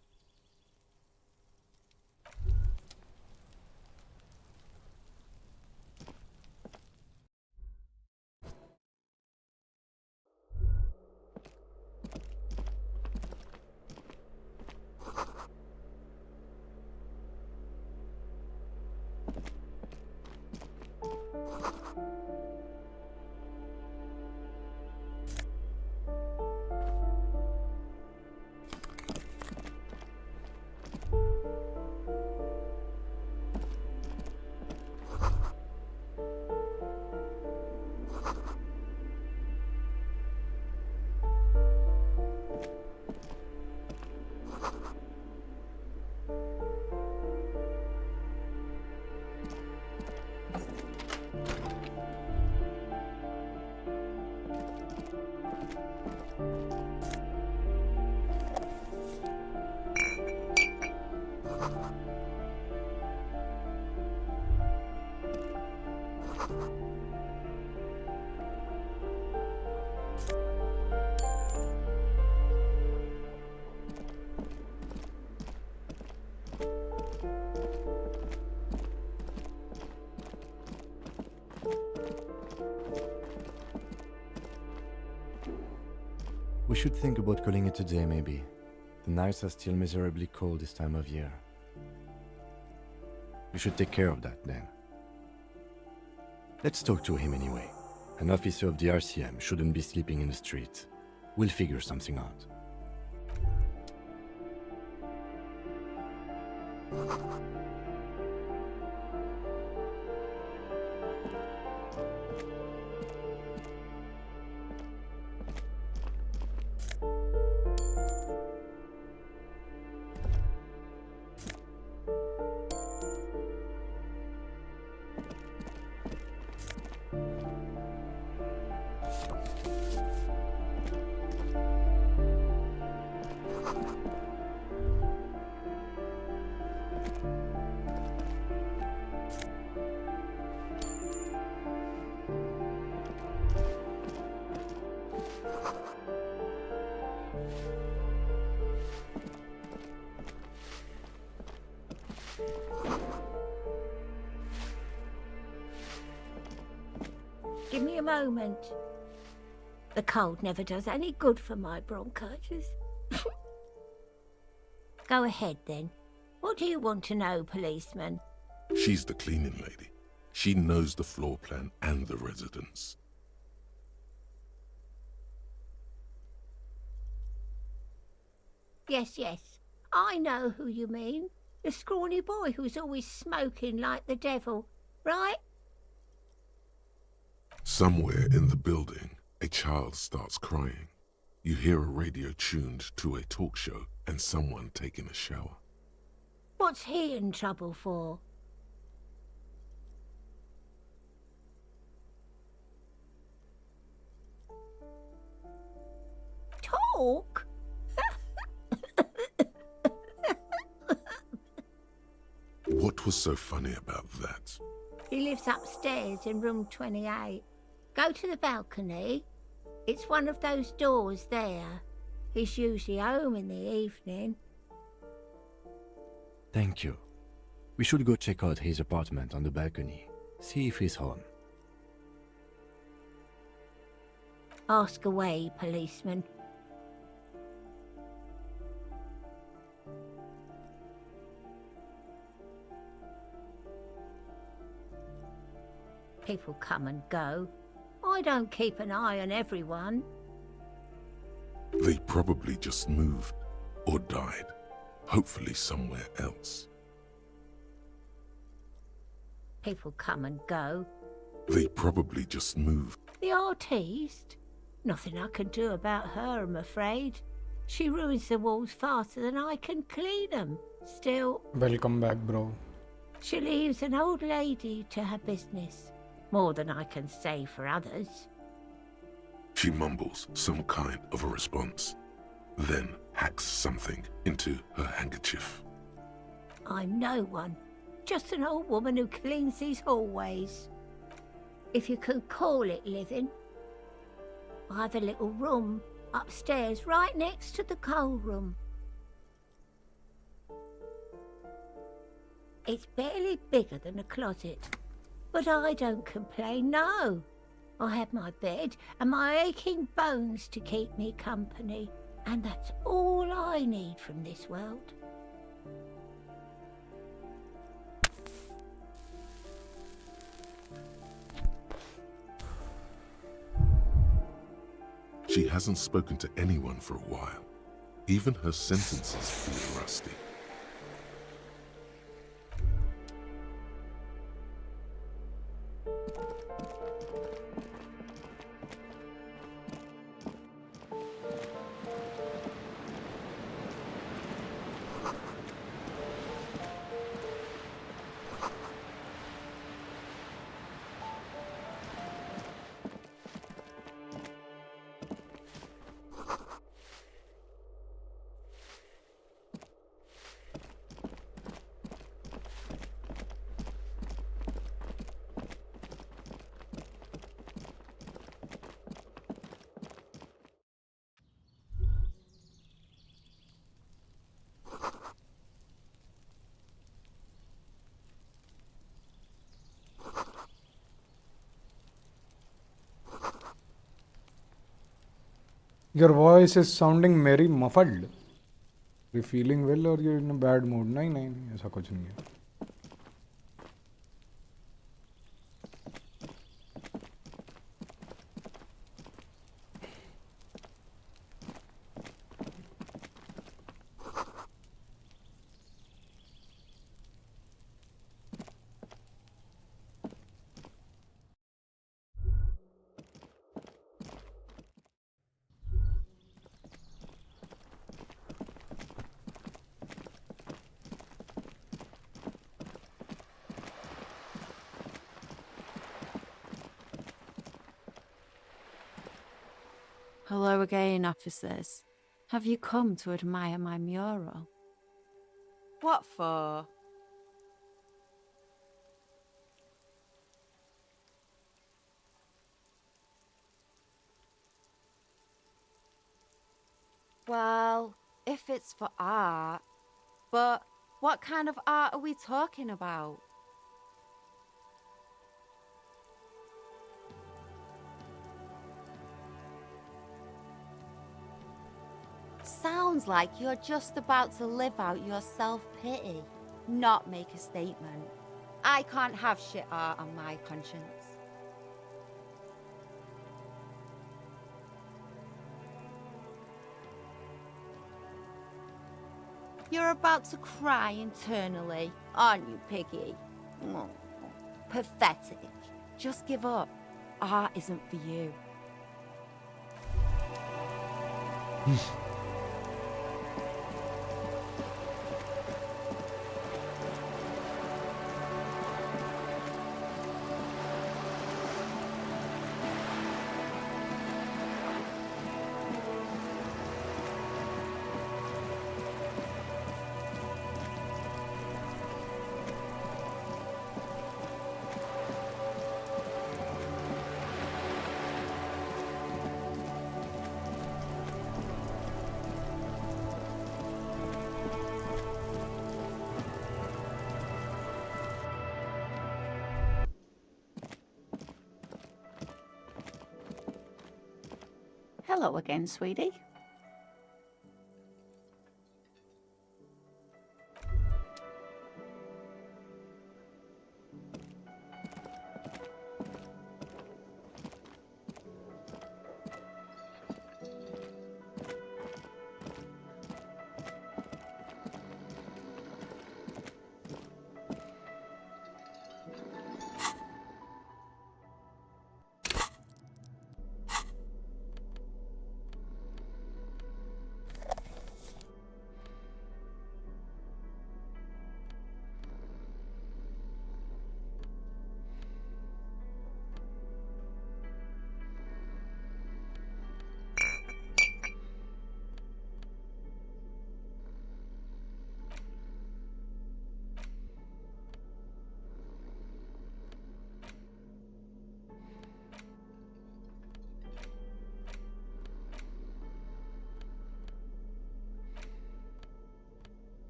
Speaker 5: We should think about calling it a day, maybe. The nights are still miserably cold this time of year. We should take care of that, then. Let's talk to him anyway. An officer of the RCM shouldn't be sleeping in the street. We'll figure something out.
Speaker 8: Give me a moment. The cold never does any good for my bronchitis. Go ahead, then. What do you want to know, policeman?
Speaker 4: She's the cleaning lady. She knows the floor plan and the residence.
Speaker 8: Yes, yes. I know who you mean. The scrawny boy who's always smoking like the devil, right?
Speaker 4: Somewhere in the building, a child starts crying. You hear a radio tuned to a talk show and someone taking a shower.
Speaker 9: What's he in trouble for? Talk?
Speaker 4: What was so funny about that?
Speaker 9: He lives upstairs in room 28. Go to the balcony. It's one of those doors there. He's usually home in the evening.
Speaker 5: Thank you. We should go check out his apartment on the balcony. See if he's home.
Speaker 9: Ask away, policeman. People come and go. I don't keep an eye on everyone.
Speaker 4: They probably just moved or died, hopefully somewhere else.
Speaker 9: People come and go.
Speaker 4: They probably just moved.
Speaker 9: The artiste? Nothing I can do about her, I'm afraid. She ruins the walls faster than I can clean them. Still,
Speaker 1: Welcome back, bro.
Speaker 9: she leaves an old lady to her business. More than I can say for others.
Speaker 4: She mumbles some kind of a response, then hacks something into her handkerchief.
Speaker 9: I'm no one. Just an old woman who cleans these hallways. If you could call it living. I have a little room upstairs right next to the coal room. It's barely bigger than a closet. But I don't complain, no. I have my bed and my aching bones to keep me company. And that's all I need from this world.
Speaker 4: She hasn't spoken to anyone for a while. Even her sentences feel rusty.
Speaker 1: Your voice is sounding very muffled. You feeling well or you're in a bad mood? नहीं नहीं नहीं ऐसा कुछ नहीं है.
Speaker 3: Hello again, officers. Have you come to admire my mural? What for? Well, if it's for art, but what kind of art are we talking about? Sounds like you're just about to live out your self-pity, not make a statement. I can't have shit art on my conscience. You're about to cry internally, aren't you, Piggy? Oh, pathetic. Just give up. Art isn't for you.
Speaker 10: Hello again, sweetie.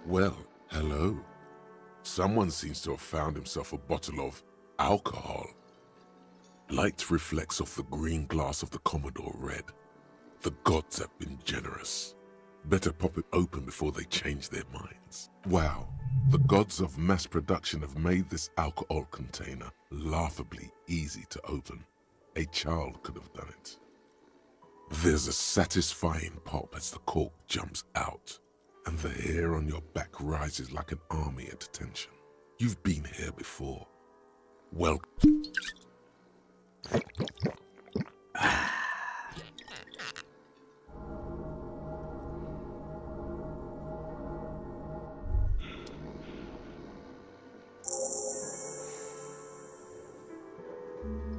Speaker 4: Well, hello. Someone seems to have found himself a bottle of alcohol. Light reflects off the green glass of the Commodore Red. The gods have been generous. Better pop it open before they change their minds. Wow, the gods of mass production have made this alcohol container laughably easy to open. A child could have done it. There's a satisfying pop as the cork jumps out, and the hair on your back rises like an army at attention. You've been here before. Well...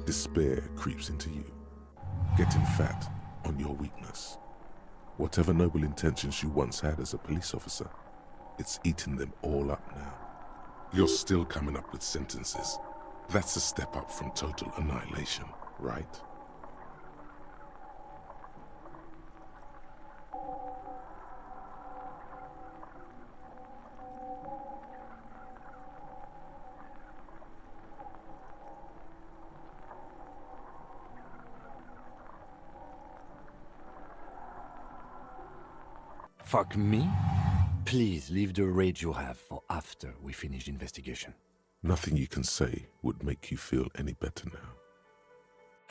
Speaker 4: Despair creeps into you, getting fat on your weakness. Whatever noble intentions you once had as a police officer, it's eaten them all up now. You're still coming up with sentences. That's a step up from total annihilation, right?
Speaker 5: Fuck me? Please leave the rage you have for after we finish the investigation.
Speaker 4: Nothing you can say would make you feel any better now.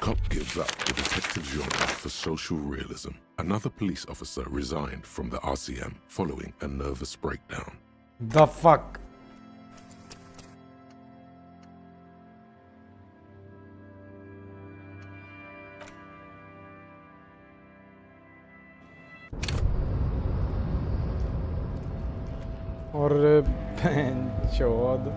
Speaker 4: Cop gives up the detective genre for social realism. Another police officer resigned from the RCM following a nervous breakdown.
Speaker 1: The fuck? और चौद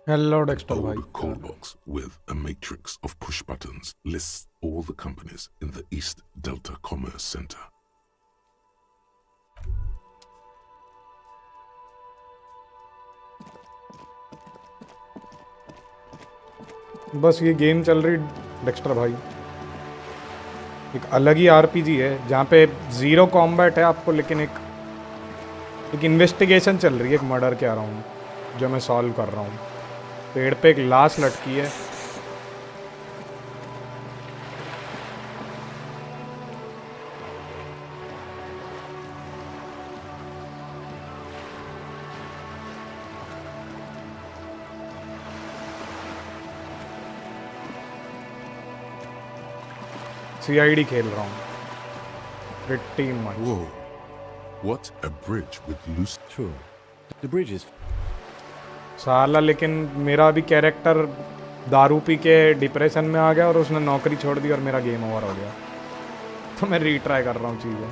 Speaker 1: hello Dexter
Speaker 4: Old
Speaker 1: भाई.
Speaker 4: call box with a matrix of push buttons lists all the companies in the East Delta Commerce Center.
Speaker 1: बस ये game चल रही Dexter भाई. एक अलग ही RPG है जहाँ पे जीरो कॉम्बैट है आपको, लेकिन एक इन्वेस्टिगेशन चल रही है, एक मर्डर के अराउंड जो मैं सॉल्व कर रहा हूँ. पेड़ पे एक लाश लटकी है. सीआईडी खेल रहा हूँ. Pretty much.
Speaker 4: Whoa. What a bridge with loose...
Speaker 5: True. The bridge is...
Speaker 1: साला लेकिन मेरा अभी कैरेक्टर दारू पी के डिप्रेशन में आ गया और उसने नौकरी छोड़ दी और मेरा गेम ओवर हो गया. तो मैं रीट्राई कर रहा हूँ चीज़ें.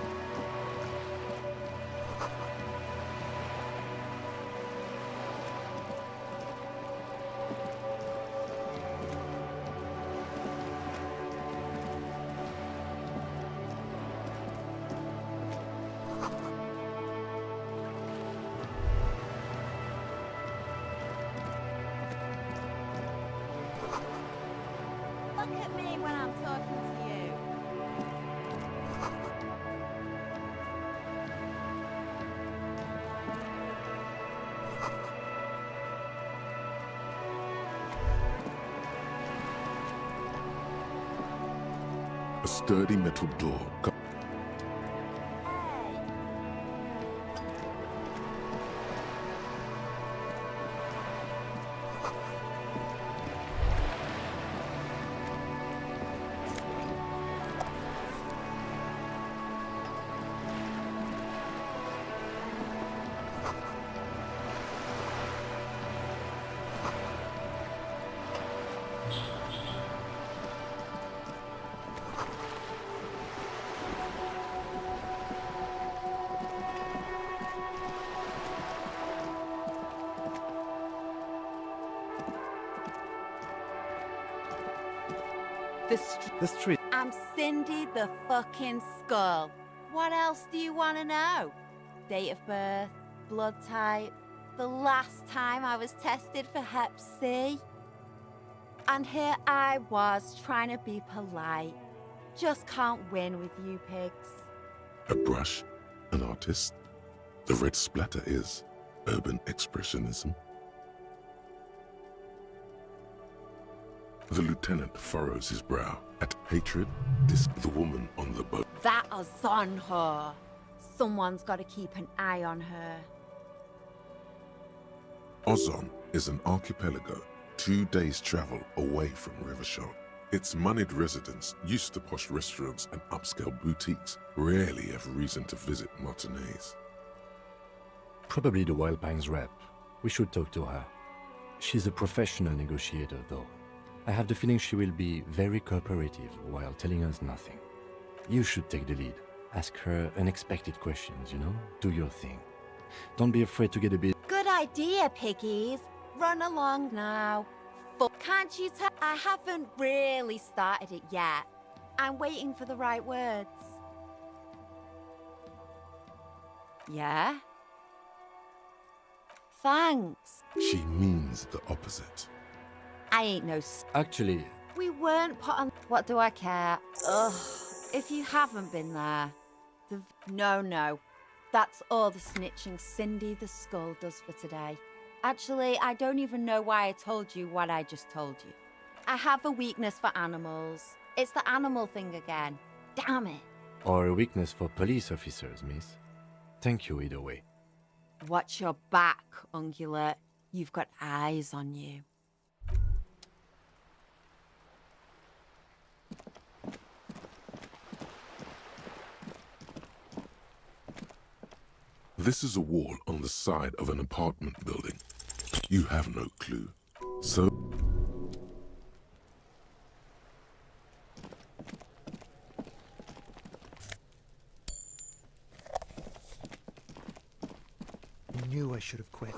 Speaker 3: Look at me when I'm talking to you.
Speaker 4: A sturdy metal door.
Speaker 5: The street.
Speaker 3: I'm Cindy the fucking Skull. What else do you want to know? Date of birth, blood type, the last time I was tested for Hep C. And here I was trying to be polite. Just can't win with you pigs.
Speaker 4: A brush, an artist. The red splatter is urban expressionism. The lieutenant furrows his brow at hatred. The woman on the boat.
Speaker 3: That is on her. Someone's got to keep an eye on her.
Speaker 4: Ozon is an archipelago 2 days' travel away from Rivershore. Its moneyed residents, used to posh restaurants and upscale boutiques, rarely have reason to visit Martinez.
Speaker 5: Probably the Wild Pines rep. We should talk to her. She's a professional negotiator, though. I have the feeling she will be very cooperative while telling us nothing. You should take the lead. Ask her unexpected questions, you know? Do your thing. Don't be afraid to get a bit...
Speaker 3: Good idea, piggies. Run along now. Can't you tell I haven't really started it yet? I'm waiting for the right words. Yeah? Thanks.
Speaker 4: She means the opposite.
Speaker 3: I ain't no
Speaker 5: Actually,
Speaker 3: We weren't put on... What do I care? Ugh. If you haven't been there... No. That's all the snitching Cindy the Skull does for today. Actually, I don't even know why I told you what I just told you. I have a weakness for animals. It's the animal thing again. Damn it.
Speaker 5: or a weakness for police officers, miss. Thank you either way.
Speaker 3: Watch your back, Ungulate. You've got eyes on you.
Speaker 4: This is a wall on the side of an apartment building. You have no clue. So...
Speaker 6: I knew I should have quit.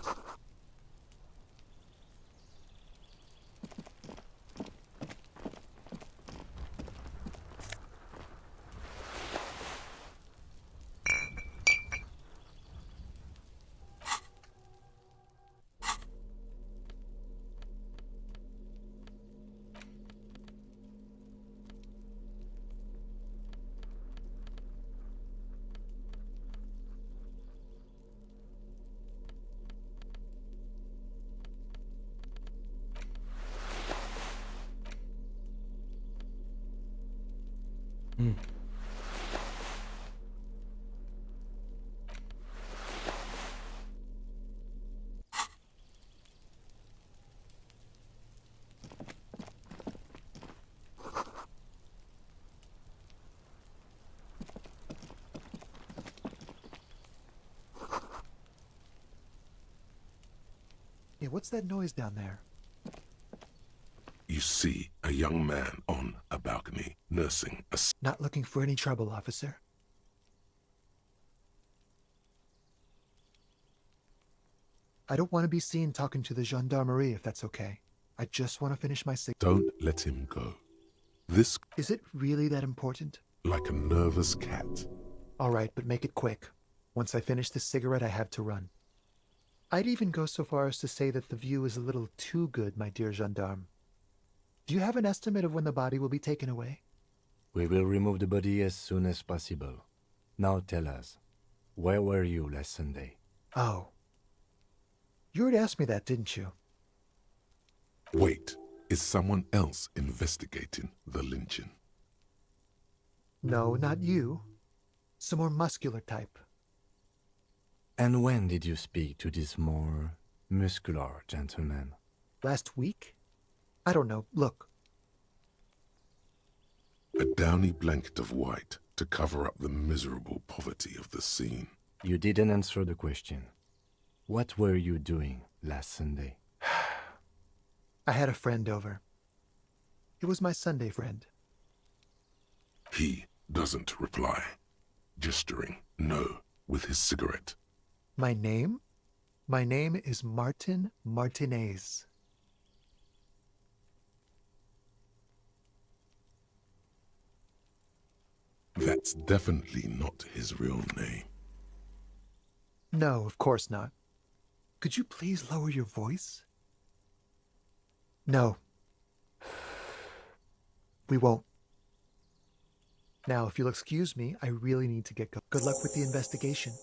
Speaker 6: Yeah, what's that noise down there?
Speaker 4: You see a young man on a balcony nursing a...
Speaker 6: Not looking for any trouble, officer. I don't want to be seen talking to the gendarmerie, if that's okay. I just want to finish my cigarette.
Speaker 4: Don't let him go. This...
Speaker 6: Is it really that important?
Speaker 4: like a nervous cat.
Speaker 6: All right, but make it quick. Once I finish this cigarette, I have to run. I'd even go so far as to say that the view is a little too good, my dear gendarme. Do you have an estimate of when the body will be taken away?
Speaker 5: We will remove the body as soon as possible. Now tell us, where were you last Sunday?
Speaker 6: Oh. You already asked me that, didn't you?
Speaker 4: Wait, is someone else investigating the lynching?
Speaker 6: No, not you. Some more muscular type.
Speaker 5: And when did you speak to this more muscular gentleman?
Speaker 6: Last week? I don't know. Look.
Speaker 4: A downy blanket of white to cover up the miserable poverty of the scene.
Speaker 5: You didn't answer the question. What were you doing last Sunday?
Speaker 6: I had a friend over. It was my Sunday friend.
Speaker 4: He doesn't reply, gesturing no with his cigarette.
Speaker 6: My name? My name is Martin Martinez.
Speaker 4: That's definitely not his real name.
Speaker 6: No, of course not. Could you please lower your voice? No. We won't. Now, if you'll excuse me, I really need to get going. Good luck with the investigation.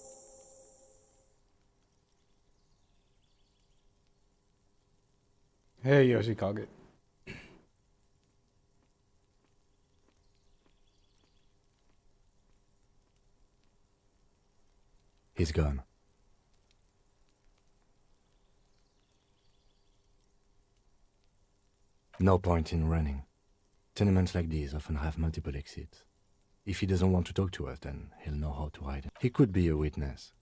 Speaker 1: Hey, Yoshikage.
Speaker 5: He's gone. No point in running. Tenements like these often have multiple exits. If he doesn't want to talk to us, then he'll know how to hide it. He could be a witness.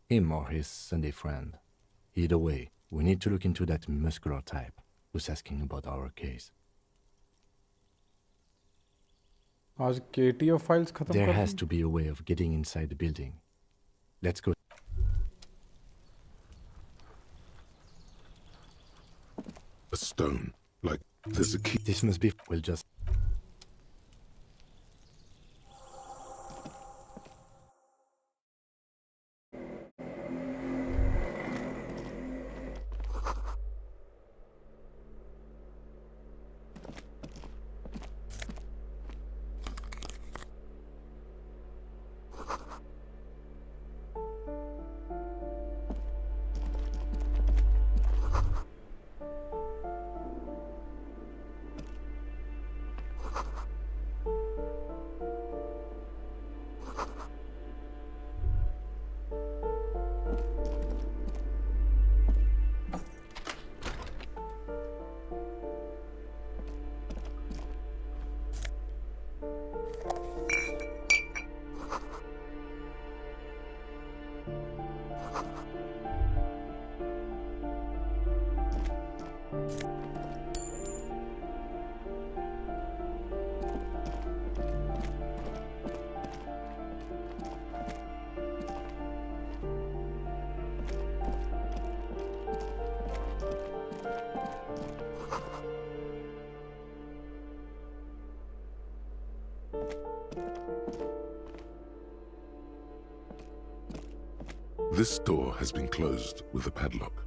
Speaker 5: Him or his Sunday friend. Either way, we need to look into that muscular type who's asking about our case.
Speaker 1: आज KTO files खत्म
Speaker 5: There
Speaker 1: कर
Speaker 5: has
Speaker 1: the?
Speaker 5: to be a way of getting inside the building. Let's go.
Speaker 4: A stone, like there's a key.
Speaker 5: This must be... We'll just...
Speaker 4: This door has been closed with a padlock.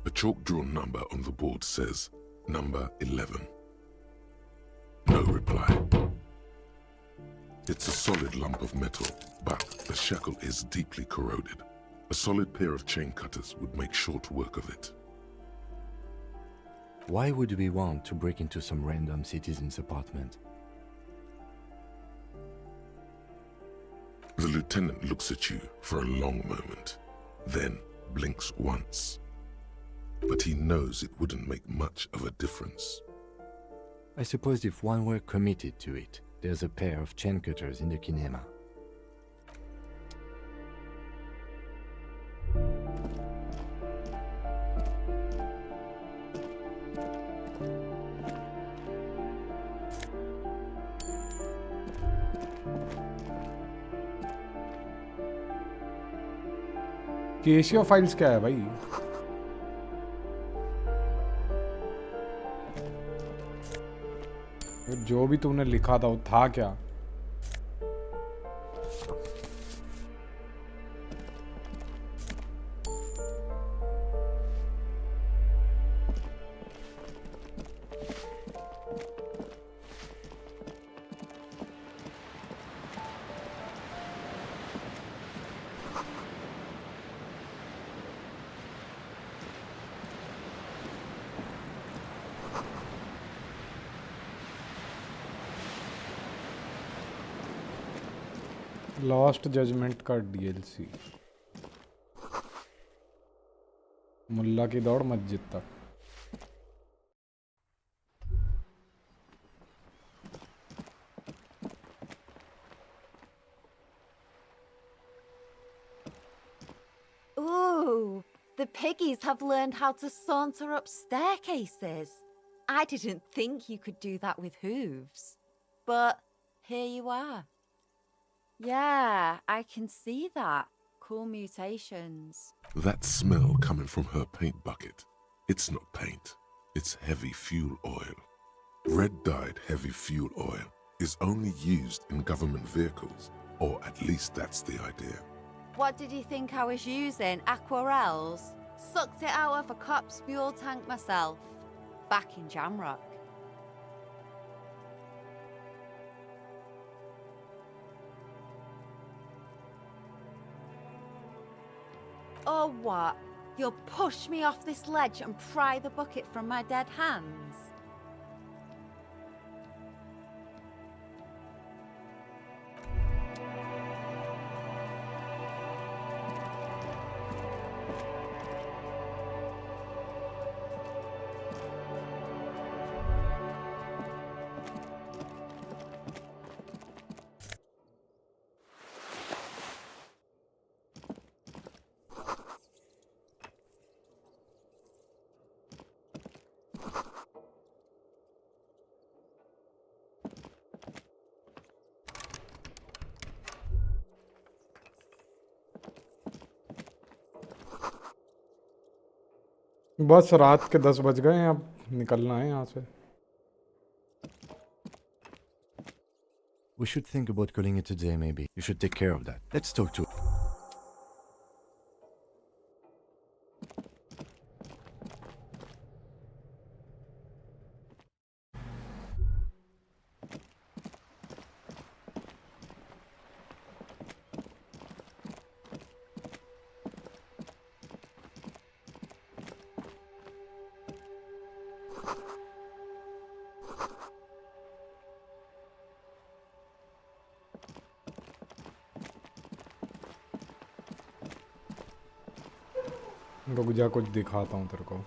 Speaker 4: A chalk-drawn number on the board says, number 11. No reply. It's a solid lump of metal, but the shackle is deeply corroded. A solid pair of chain cutters would make short work of it.
Speaker 5: Why would we want to break into some random citizen's apartment?
Speaker 4: The lieutenant looks at you for a long moment, then blinks once. But he knows it wouldn't make much of a difference.
Speaker 5: I suppose if one were committed to it, there's a pair of chain cutters in the kinema.
Speaker 1: Cashew files क्या है भाई? जो भी तूने लिखा था वो था क्या? लॉस्ट जजमेंट का DLC, मुल्ला की दौड़ मस्जिद तक।
Speaker 3: Ooh, the piggies have learned how to saunter up staircases. I didn't think you could do that with hooves. But here you are. Yeah, I can see that. Cool mutations.
Speaker 4: That smell coming from her paint bucket. It's not paint. It's heavy fuel oil. Red-dyed heavy fuel oil is only used in government vehicles, or at least that's the idea.
Speaker 3: What did you think I was using? Aquarels? Sucked it out of a cop's fuel tank myself. Back in Jamrock. Oh, what? You'll push me off this ledge and pry the bucket from my dead hands?
Speaker 1: बस रात के 10 बज गए हैं, अब निकलना है यहाँ से।
Speaker 5: We should think about calling it a day, maybe. You should take care of that. Let's talk to...
Speaker 1: रुक जा, कुछ दिखाता हूँ तेरे को।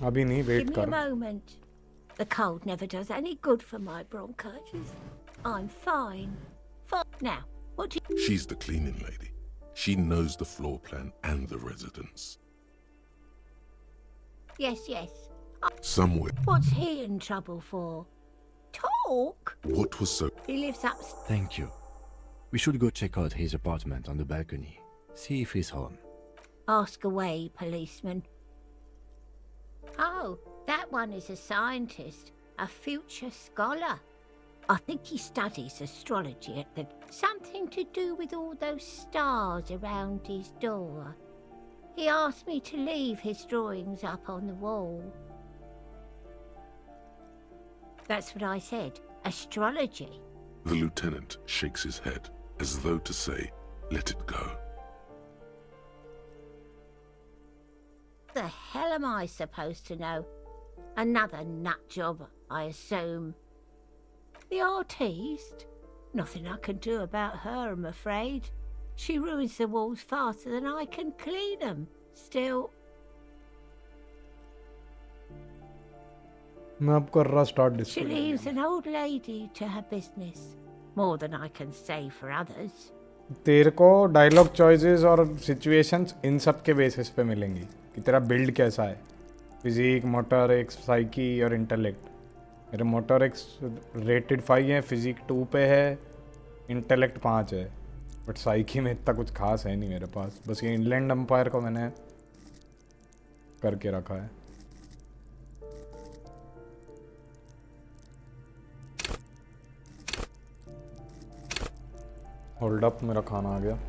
Speaker 1: अभी नहीं, वेट
Speaker 9: Give me
Speaker 1: कर।
Speaker 9: a moment. The cold never does any good for my bronchitis. I'm fine. Now, what do you...
Speaker 4: She's the cleaning lady. She knows the floor plan and the residence.
Speaker 9: Yes, yes.
Speaker 4: Somewhere.
Speaker 9: What's he in trouble for? Talk?
Speaker 4: What was so...
Speaker 9: He lives up...
Speaker 5: Thank you. We should go check out his apartment on the balcony. See if he's home.
Speaker 9: Ask away, policeman. Oh, that one is a scientist, a future scholar. I think he studies astrology at the... Something to do with all those stars around his door. He asked me to leave his drawings up on the wall. That's what I said. Astrology.
Speaker 4: The lieutenant shakes his head, as though to say, let it go.
Speaker 9: The hell am I supposed to know? Another nut job, I assume. The artiste? Nothing I can do about her, I'm afraid. She ruins the walls faster than I can clean them. Still...
Speaker 1: मैं अब कर रहा start
Speaker 9: She
Speaker 1: display.
Speaker 9: leaves an old lady to her business. More than I can say for others.
Speaker 1: तेरे को dialogue choices और situations in सब के basis पे मिलेंगी कि तेरा बिल्ड कैसा है, फिजिक, मोटर, एक साइकी और इंटेलेक्ट। मेरे मोटोरिक्स रेटेड 5 है, फिजिक 2 पे है, इंटेलेक्ट 5 है, बट साइकी में इतना कुछ खास है नहीं मेरे पास। बस ये इनलैंड एम्पायर को मैंने करके रखा है। होल्ड अप, मेरा खाना आ गया।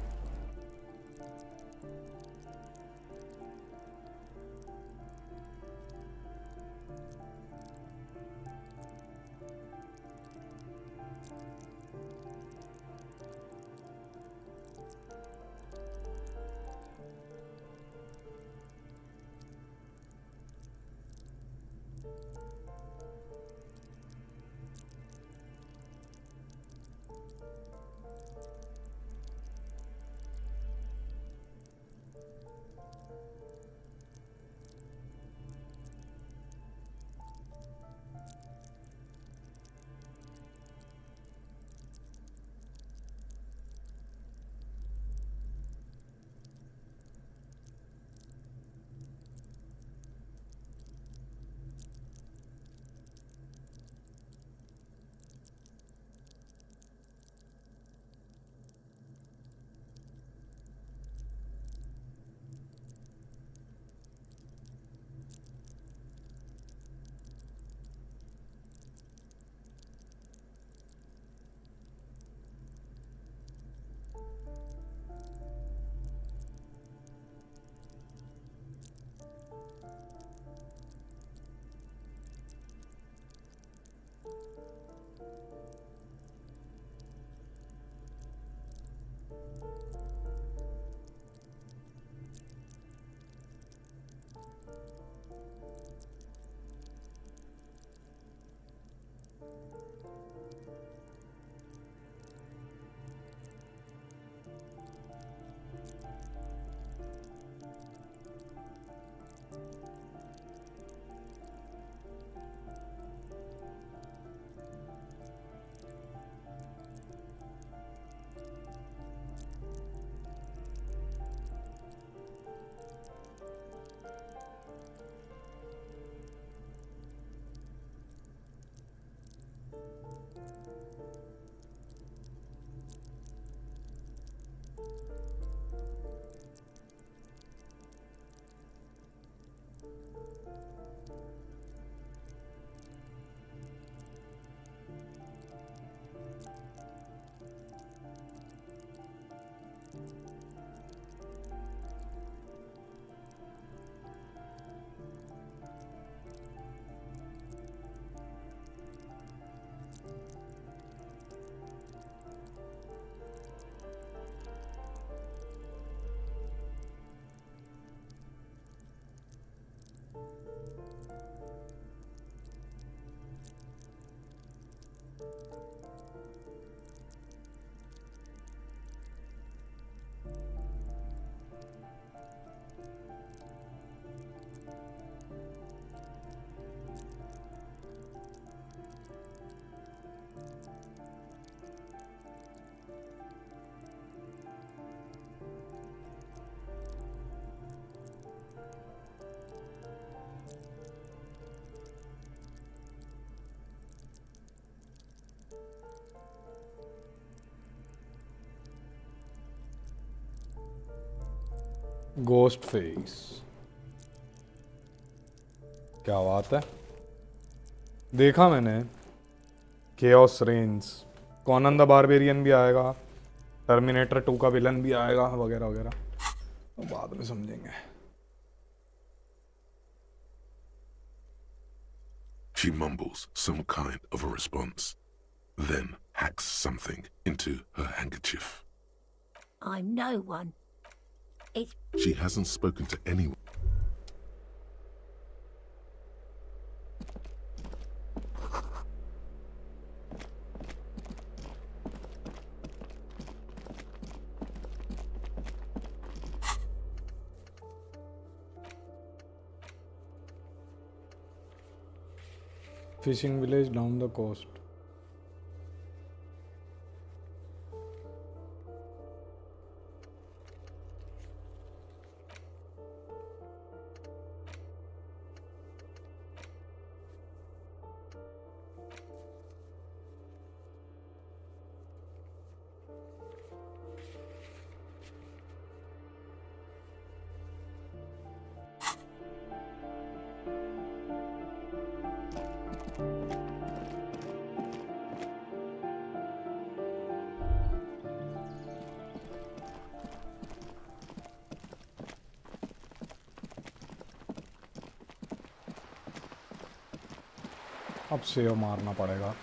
Speaker 1: गोस्ट फेस, क्या बात है। देखा मैंने chaos range, Conan the barbarian भी आएगा, टर्मिनेटर 2 का विलन भी आएगा, वगैरह वगैरह, तो बाद में समझेंगे।
Speaker 4: She mumbles some kind of a response, then hacks something into her handkerchief.
Speaker 9: I'm no one. It's...
Speaker 4: She hasn't spoken to anyone.
Speaker 1: Fishing village down the coast. अब सेव मारना पड़ेगा.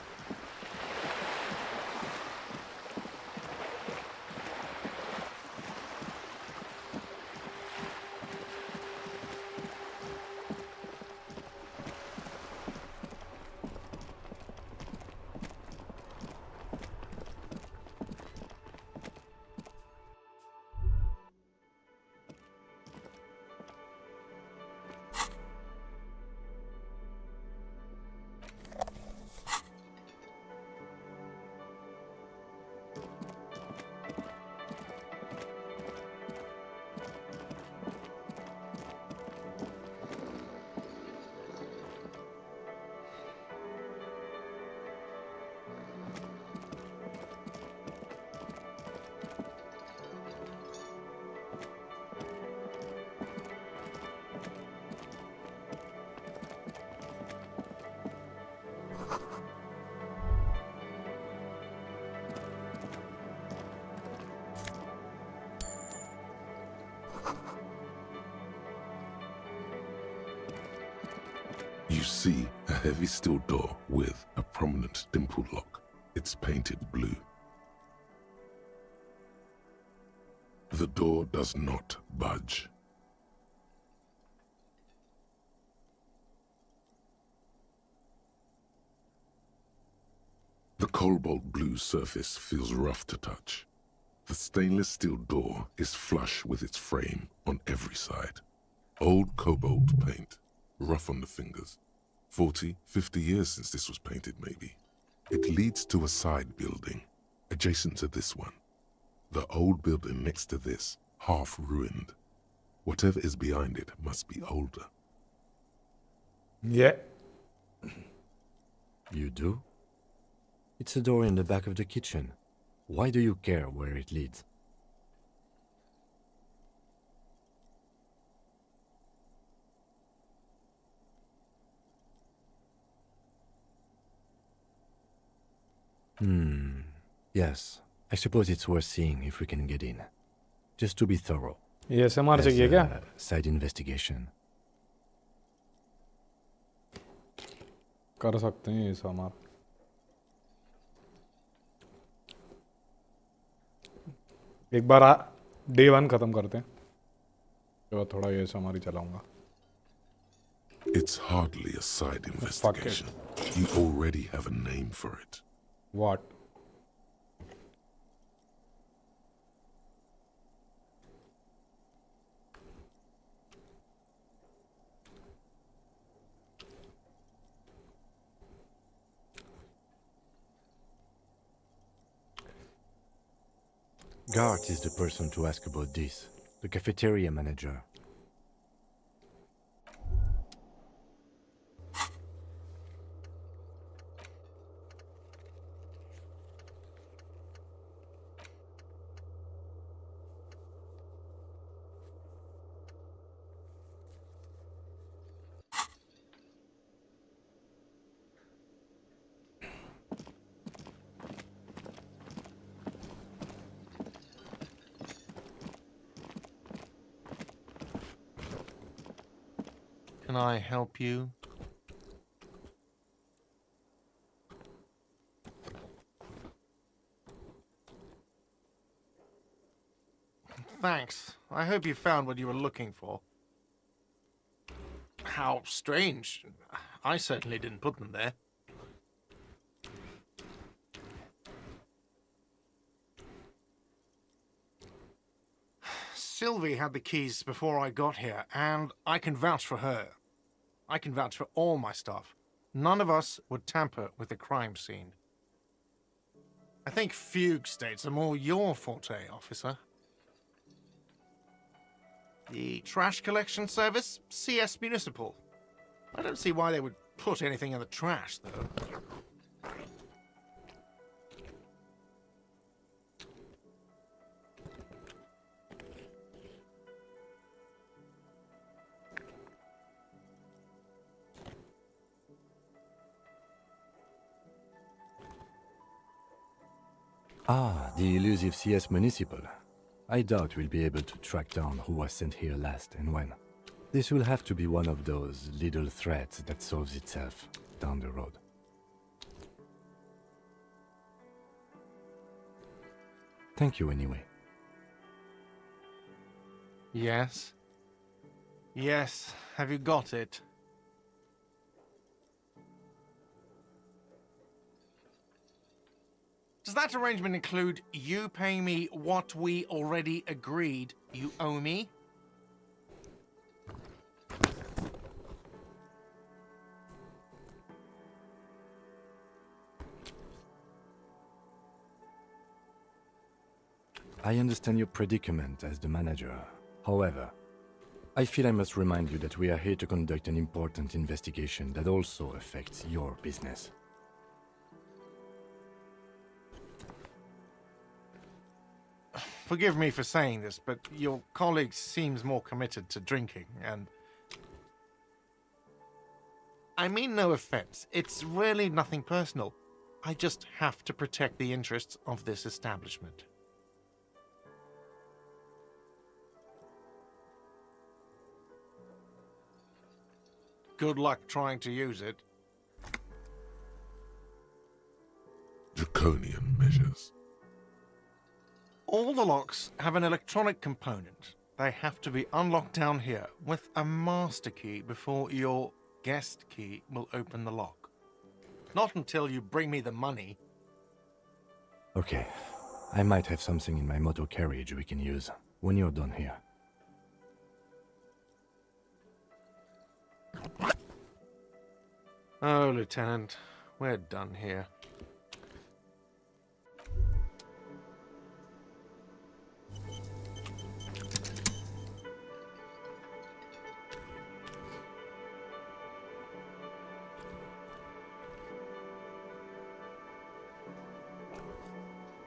Speaker 4: You see a heavy steel door with a prominent dimple lock. It's painted blue. The door does not budge. The cobalt blue surface feels rough to touch. The stainless steel door is flush with its frame on every side. Old cobalt paint, rough on the fingers. 40, 50 years since this was painted, maybe. It leads to a side building, adjacent to this one. The old building next to this, half ruined. Whatever is behind it must be older.
Speaker 1: Yeah.
Speaker 5: You do? It's a door in the back of the kitchen. Why do you care where it leads? Yes. I suppose it's worth seeing if we can get in. Just to be thorough.
Speaker 1: ये SMR
Speaker 5: As
Speaker 1: चाहिए क्या?
Speaker 5: a side investigation.
Speaker 1: कर सकते हैं ये SMR. एक बार day 1 खत्म करते हैं. तो थोड़ा ये SMR ही चलाऊंगा.
Speaker 4: It's hardly a side investigation. You already have a name for it.
Speaker 1: What?
Speaker 5: Gart is the person to ask about this. The cafeteria manager.
Speaker 11: Can I help you? Thanks. I hope you found what you were looking for. How strange. I certainly didn't put them there. Sylvie had the keys before I got here, and I can vouch for her. I can vouch for all my staff. None of us would tamper with the crime scene. I think fugue states are more your forte, officer. The trash collection service, CS Municipal. I don't see why they would put anything in the trash, though.
Speaker 5: Ah, the elusive CS Municipal. I doubt we'll be able to track down who was sent here last and when. This will have to be one of those little threats that solves itself down the road. Thank you anyway.
Speaker 11: Yes? Yes, have you got it? Does that arrangement include you paying me what we already agreed you owe me?
Speaker 5: I understand your predicament as the manager. However, I feel I must remind you that we are here to conduct an important investigation that also affects your business.
Speaker 11: Forgive me for saying this, but your colleague seems more committed to drinking, and... I mean no offense. It's really nothing personal. I just have to protect the interests of this establishment. Good luck trying to use it.
Speaker 4: Draconian measures.
Speaker 11: All the locks have an electronic component. They have to be unlocked down here with a master key before your guest key will open the lock. Not until you bring me the money.
Speaker 5: Okay, I might have something in my motor carriage we can use when you're done here.
Speaker 11: Oh, Lieutenant, we're done here.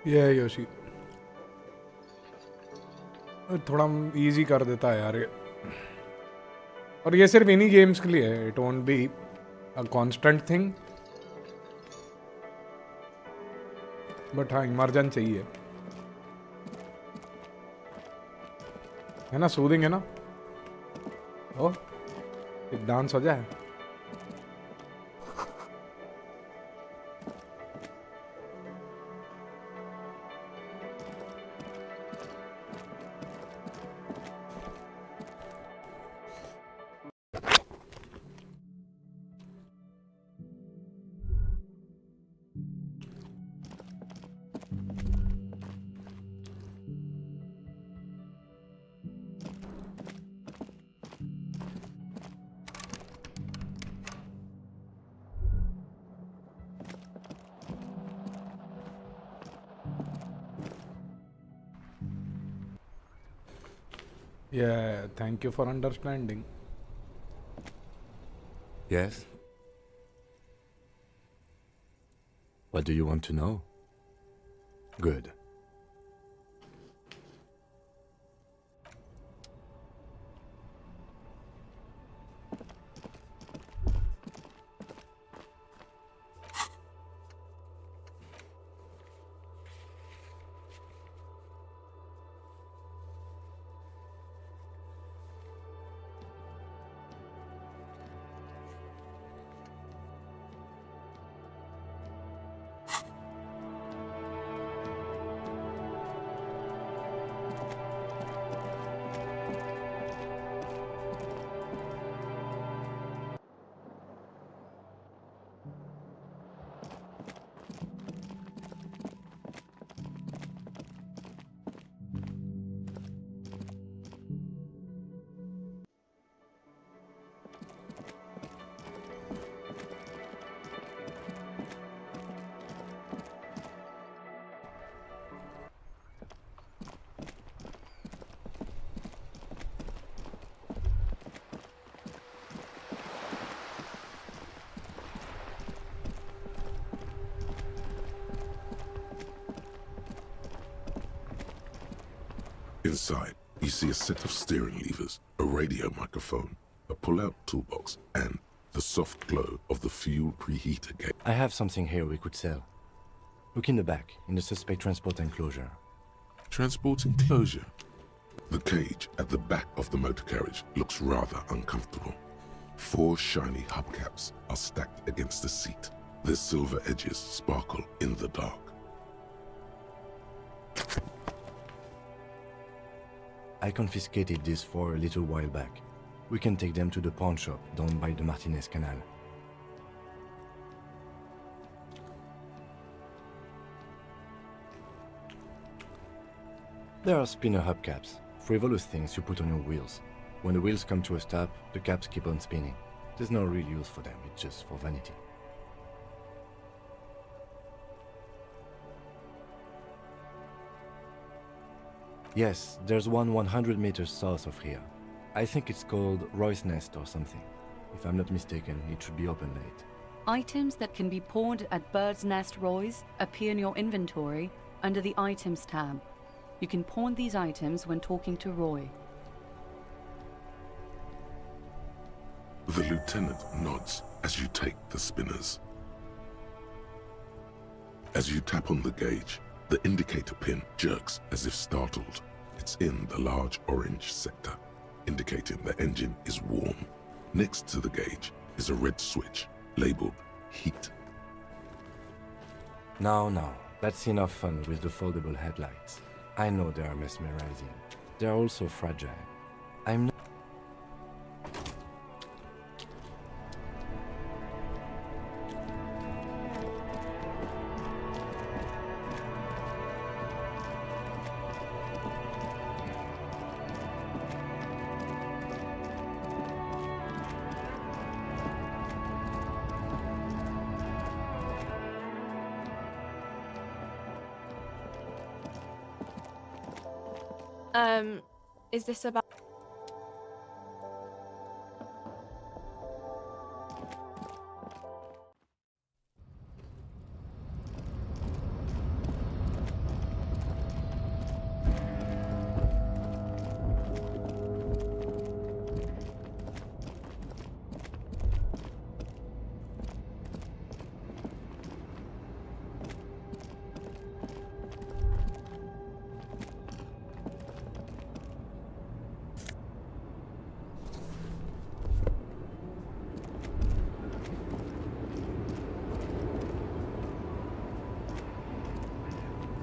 Speaker 1: ये है Yoshi थोड़ा easy कर देता है यार ये और ये सिर्फ इन्हीं गेम्स के लिए है it won't be a constant thing but हाँ इमर्जन चाहिए है ना सूदिंग है ना ओ एक डांस हो जाए Yeah, thank you for understanding.
Speaker 5: Yes? What do you want to know? Good.
Speaker 4: Inside, you see a set of steering levers, a radio microphone, a pull-out toolbox, and the soft glow of the fuel preheater gate.
Speaker 5: I have something here we could sell. Look in the back, in the suspect transport enclosure.
Speaker 4: Transport enclosure? The cage at the back of the motor carriage looks rather uncomfortable. 4 shiny hubcaps are stacked against the seat. Their silver edges sparkle in the dark.
Speaker 5: I confiscated these 4 a little while back. We can take them to the pawn shop down by the Martinez Canal. There are spinner hubcaps, frivolous things you put on your wheels. When the wheels come to a stop, the caps keep on spinning. There's no real use for them, it's just for vanity. Yes, there's one 100 meters south of here. I think it's called Roy's Nest or something. If I'm not mistaken, it should be open late.
Speaker 10: Items that can be pawned at Bird's Nest Roy's appear in your inventory under the Items tab. You can pawn these items when talking to Roy.
Speaker 4: The lieutenant nods as you take the spinners. As you tap on the gauge, the indicator pin jerks as if startled. It's in the large orange sector, indicating the engine is warm. Next to the gauge is a red switch labeled heat.
Speaker 5: Now, that's enough fun with the foldable headlights. I know they are mesmerizing. They're also fragile. I'm not...
Speaker 12: Is this about...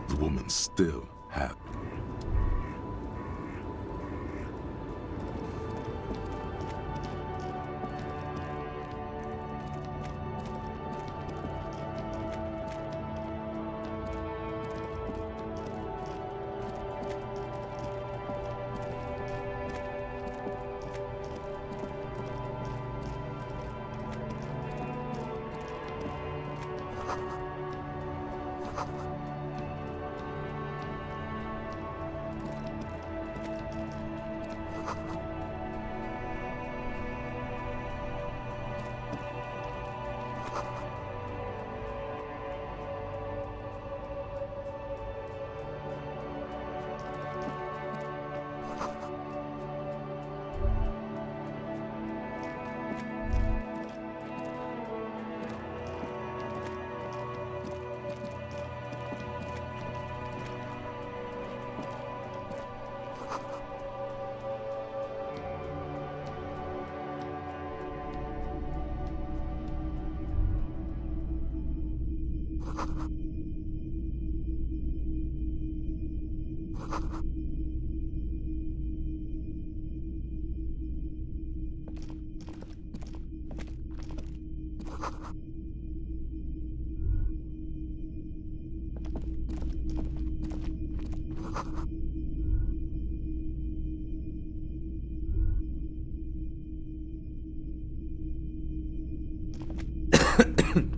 Speaker 4: The woman still had.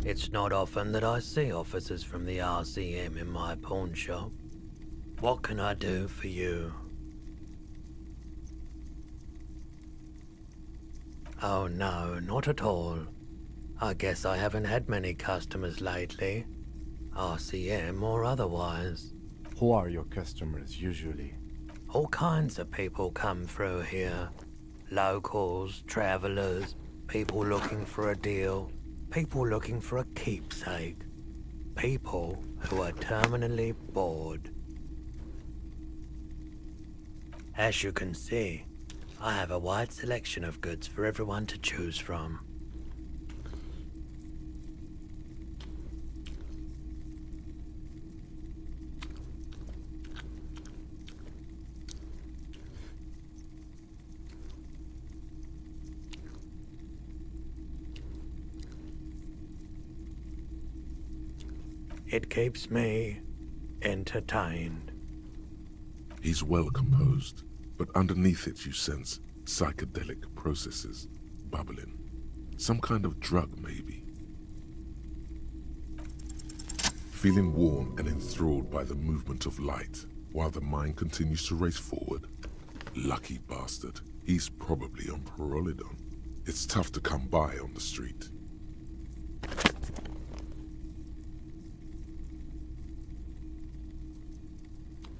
Speaker 13: It's not often that I see officers from the RCM in my pawn shop. What can I do for you? Oh no, not at all. I guess I haven't had many customers lately, RCM or otherwise.
Speaker 5: Who are your customers usually?
Speaker 13: All kinds of people come through here. Locals, travelers, people looking for a deal, people looking for a keepsake, people who are terminally bored. As you can see, I have a wide selection of goods for everyone to choose from. It keeps me entertained.
Speaker 4: He's well composed, but underneath it you sense psychedelic processes bubbling. Some kind of drug, maybe. Feeling warm and enthralled by the movement of light, while the mind continues to race forward. Lucky bastard. He's probably on Parolidon. It's tough to come by on the street.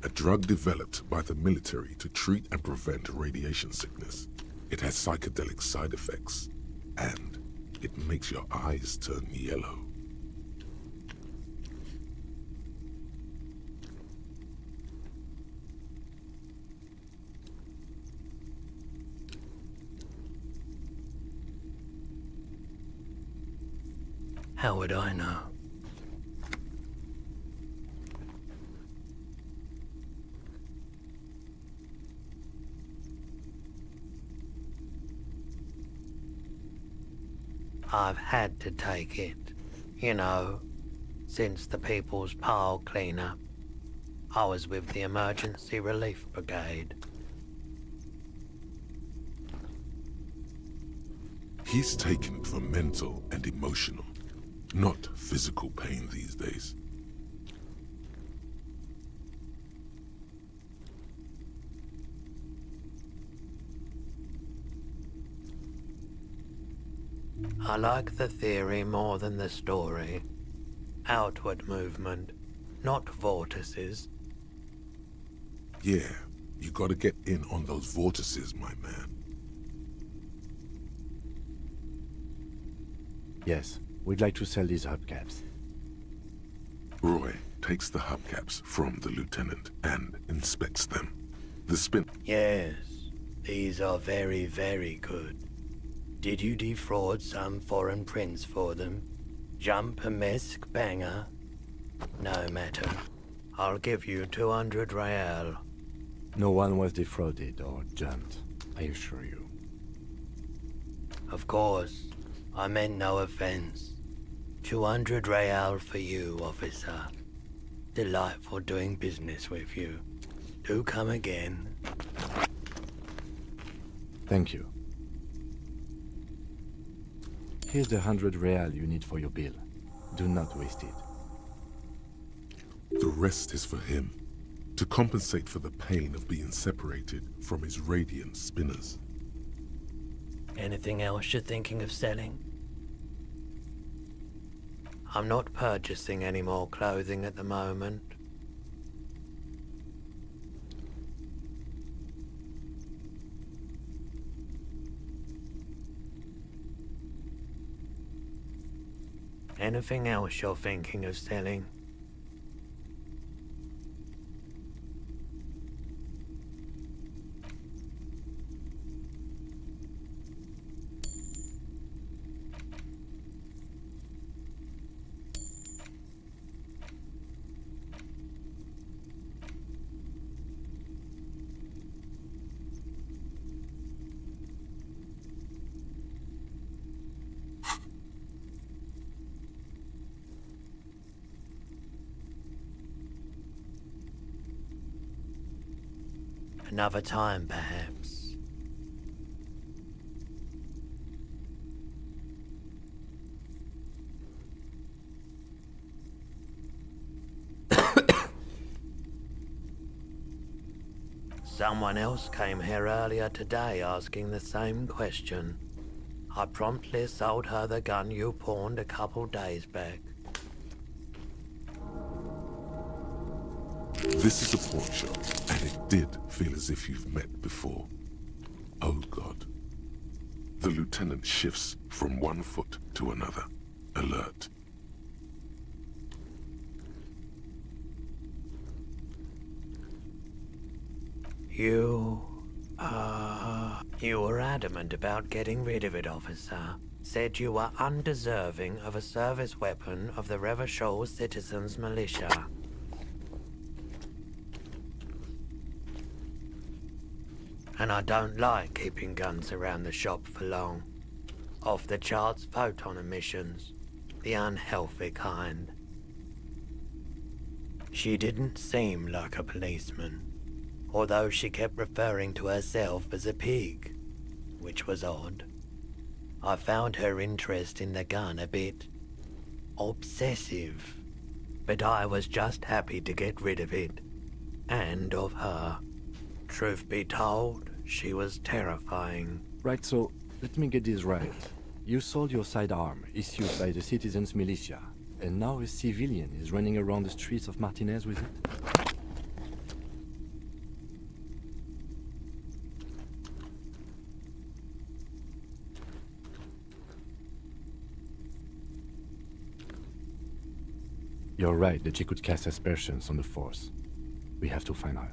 Speaker 4: A drug developed by the military to treat and prevent radiation sickness. It has psychedelic side effects, and it makes your eyes turn yellow.
Speaker 13: How would I know? I've had to take it, you know, since the People's Pile cleanup. I was with the Emergency Relief Brigade.
Speaker 4: He's taken it for mental and emotional, not physical pain these days.
Speaker 13: I like the theory more than the story. Outward movement, not vortices.
Speaker 4: Yeah, you gotta get in on those vortices, my man.
Speaker 5: Yes, we'd like to sell these hubcaps.
Speaker 4: Roy takes the hubcaps from the lieutenant and inspects them. The spin...
Speaker 13: Yes, these are very, very good. Did you defraud some foreign prince for them? Jump a mesk banger? No matter. I'll give you 200 real.
Speaker 5: No one was defrauded or jumped, I assure you.
Speaker 13: Of course. I meant no offense. 200 real for you, officer. Delightful doing business with you. Do come again.
Speaker 5: Thank you. Here's the 100 real you need for your bill. Do not waste it.
Speaker 4: The rest is for him, to compensate for the pain of being separated from his radiant spinners.
Speaker 13: Anything else you're thinking of selling? I'm not purchasing any more clothing at the moment. Anything else you're thinking of selling? Another time, perhaps. Someone else came here earlier today asking the same question. I promptly sold her the gun you pawned a couple days back.
Speaker 4: This is a pawn shop, and it did feel as if you've met before. Oh God. The lieutenant shifts from one foot to another, alert.
Speaker 13: You were adamant about getting rid of it, officer. Said you were undeserving of a service weapon of the Revachol Citizens Militia. And I don't like keeping guns around the shop for long. Off the charts photon emissions. The unhealthy kind. She didn't seem like a policeman, although she kept referring to herself as a pig, which was odd. I found her interest in the gun a bit obsessive, but I was just happy to get rid of it, and of her. Truth be told, she was terrifying.
Speaker 5: Right, so let me get this right. You sold your sidearm, issued by the citizens' militia, and now a civilian is running around the streets of Martinez with it? You're right that she could cast aspersions on the force. We have to find her.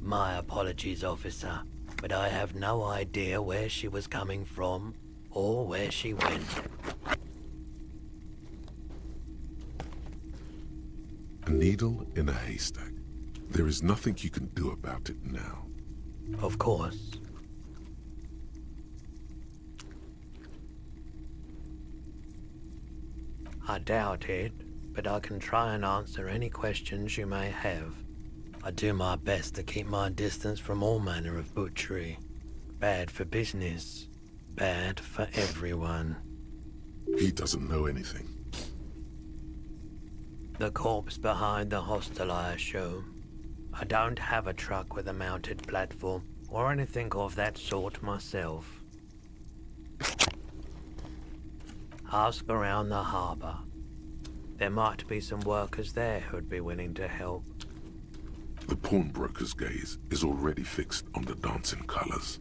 Speaker 13: My apologies, officer, but I have no idea where she was coming from or where she went.
Speaker 4: A needle in a haystack. There is nothing you can do about it now.
Speaker 13: Of course. I doubt it, but I can try and answer any questions you may have. I do my best to keep my distance from all manner of butchery. Bad for business. Bad for everyone.
Speaker 4: He doesn't know anything.
Speaker 13: The corpse behind the hostel, I assume. I don't have a truck with a mounted platform or anything of that sort myself. Ask around the harbour. There might be some workers there who'd be willing to help.
Speaker 4: The pawnbroker's gaze is already fixed on the dancing colors.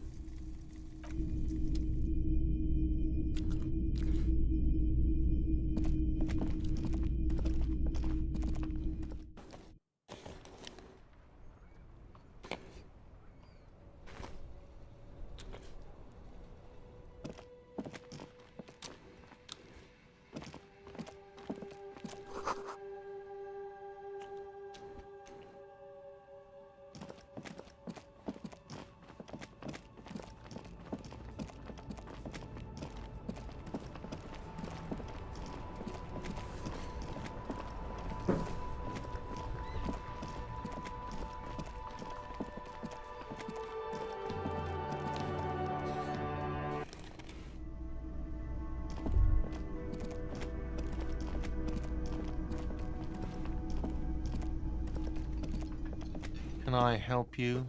Speaker 11: Can I help you?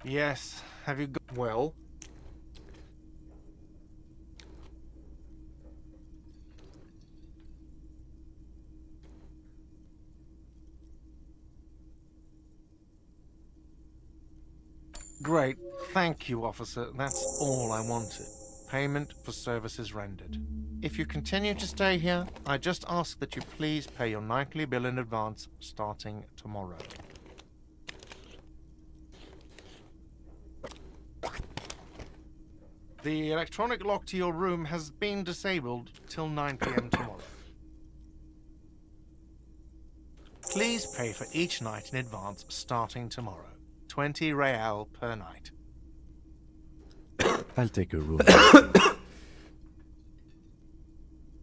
Speaker 11: Yes. Have you got... Well? Great. Thank you, officer. That's all I wanted. Payment for services rendered. If you continue to stay here, I just ask that you please pay your nightly bill in advance starting tomorrow. The electronic lock to your room has been disabled till 9 p.m. tomorrow. Please pay for each night in advance starting tomorrow. 20 real per night.
Speaker 5: I'll take a room.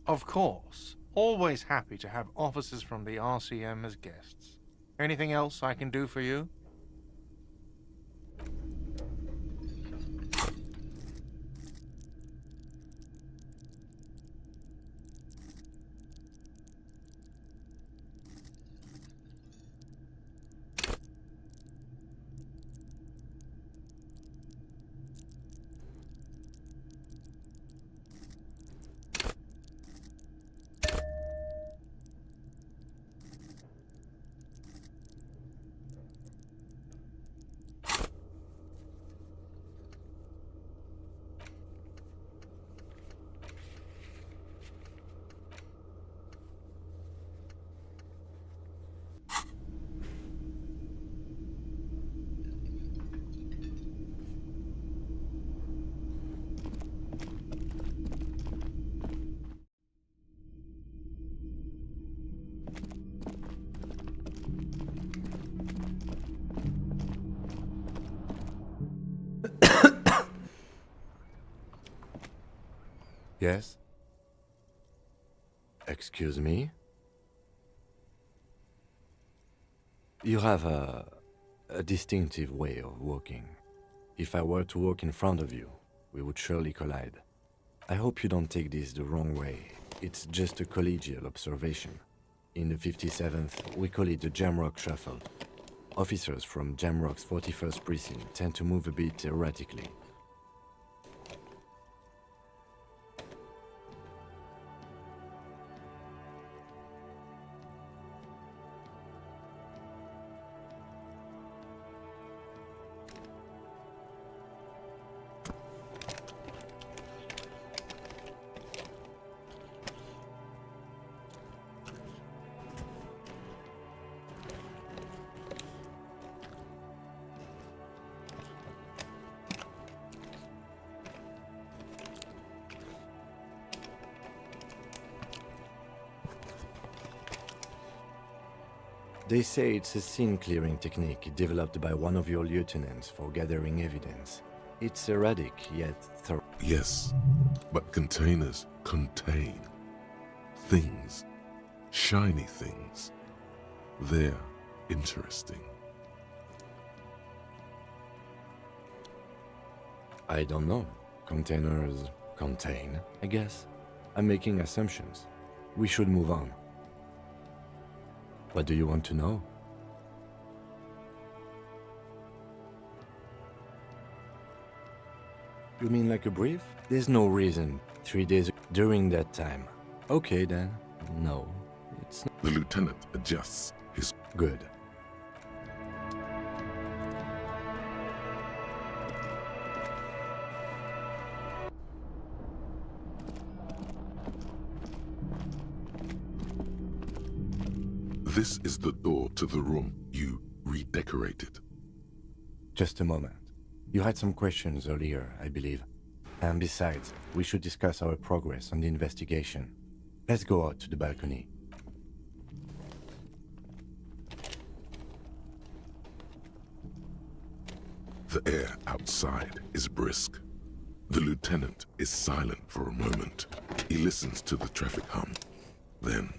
Speaker 11: Of course. Always happy to have officers from the RCM as guests. Anything else I can do for you?
Speaker 5: Yes? Excuse me? You have a distinctive way of walking. If I were to walk in front of you, we would surely collide. I hope you don't take this the wrong way. It's just a collegial observation. In the 57th, we call it the Jamrock Shuffle. Officers from Jamrock's 41st Precinct tend to move a bit erratically. They say it's a scene-clearing technique developed by one of your lieutenants for gathering evidence. It's erratic, yet thorough.
Speaker 4: Yes, but containers contain things, shiny things. They're interesting.
Speaker 5: I don't know. Containers contain, I guess. I'm making assumptions. We should move on. What do you want to know? You mean like a brief? There's no reason. 3 days during that time. Okay then. No, it's not.
Speaker 4: The lieutenant adjusts his...
Speaker 5: Good.
Speaker 4: This is the door to the room you redecorated.
Speaker 5: Just a moment. You had some questions earlier, I believe. And besides, we should discuss our progress on the investigation. Let's go out to the balcony.
Speaker 4: The air outside is brisk. The lieutenant is silent for a moment. He listens to the traffic hum. Then...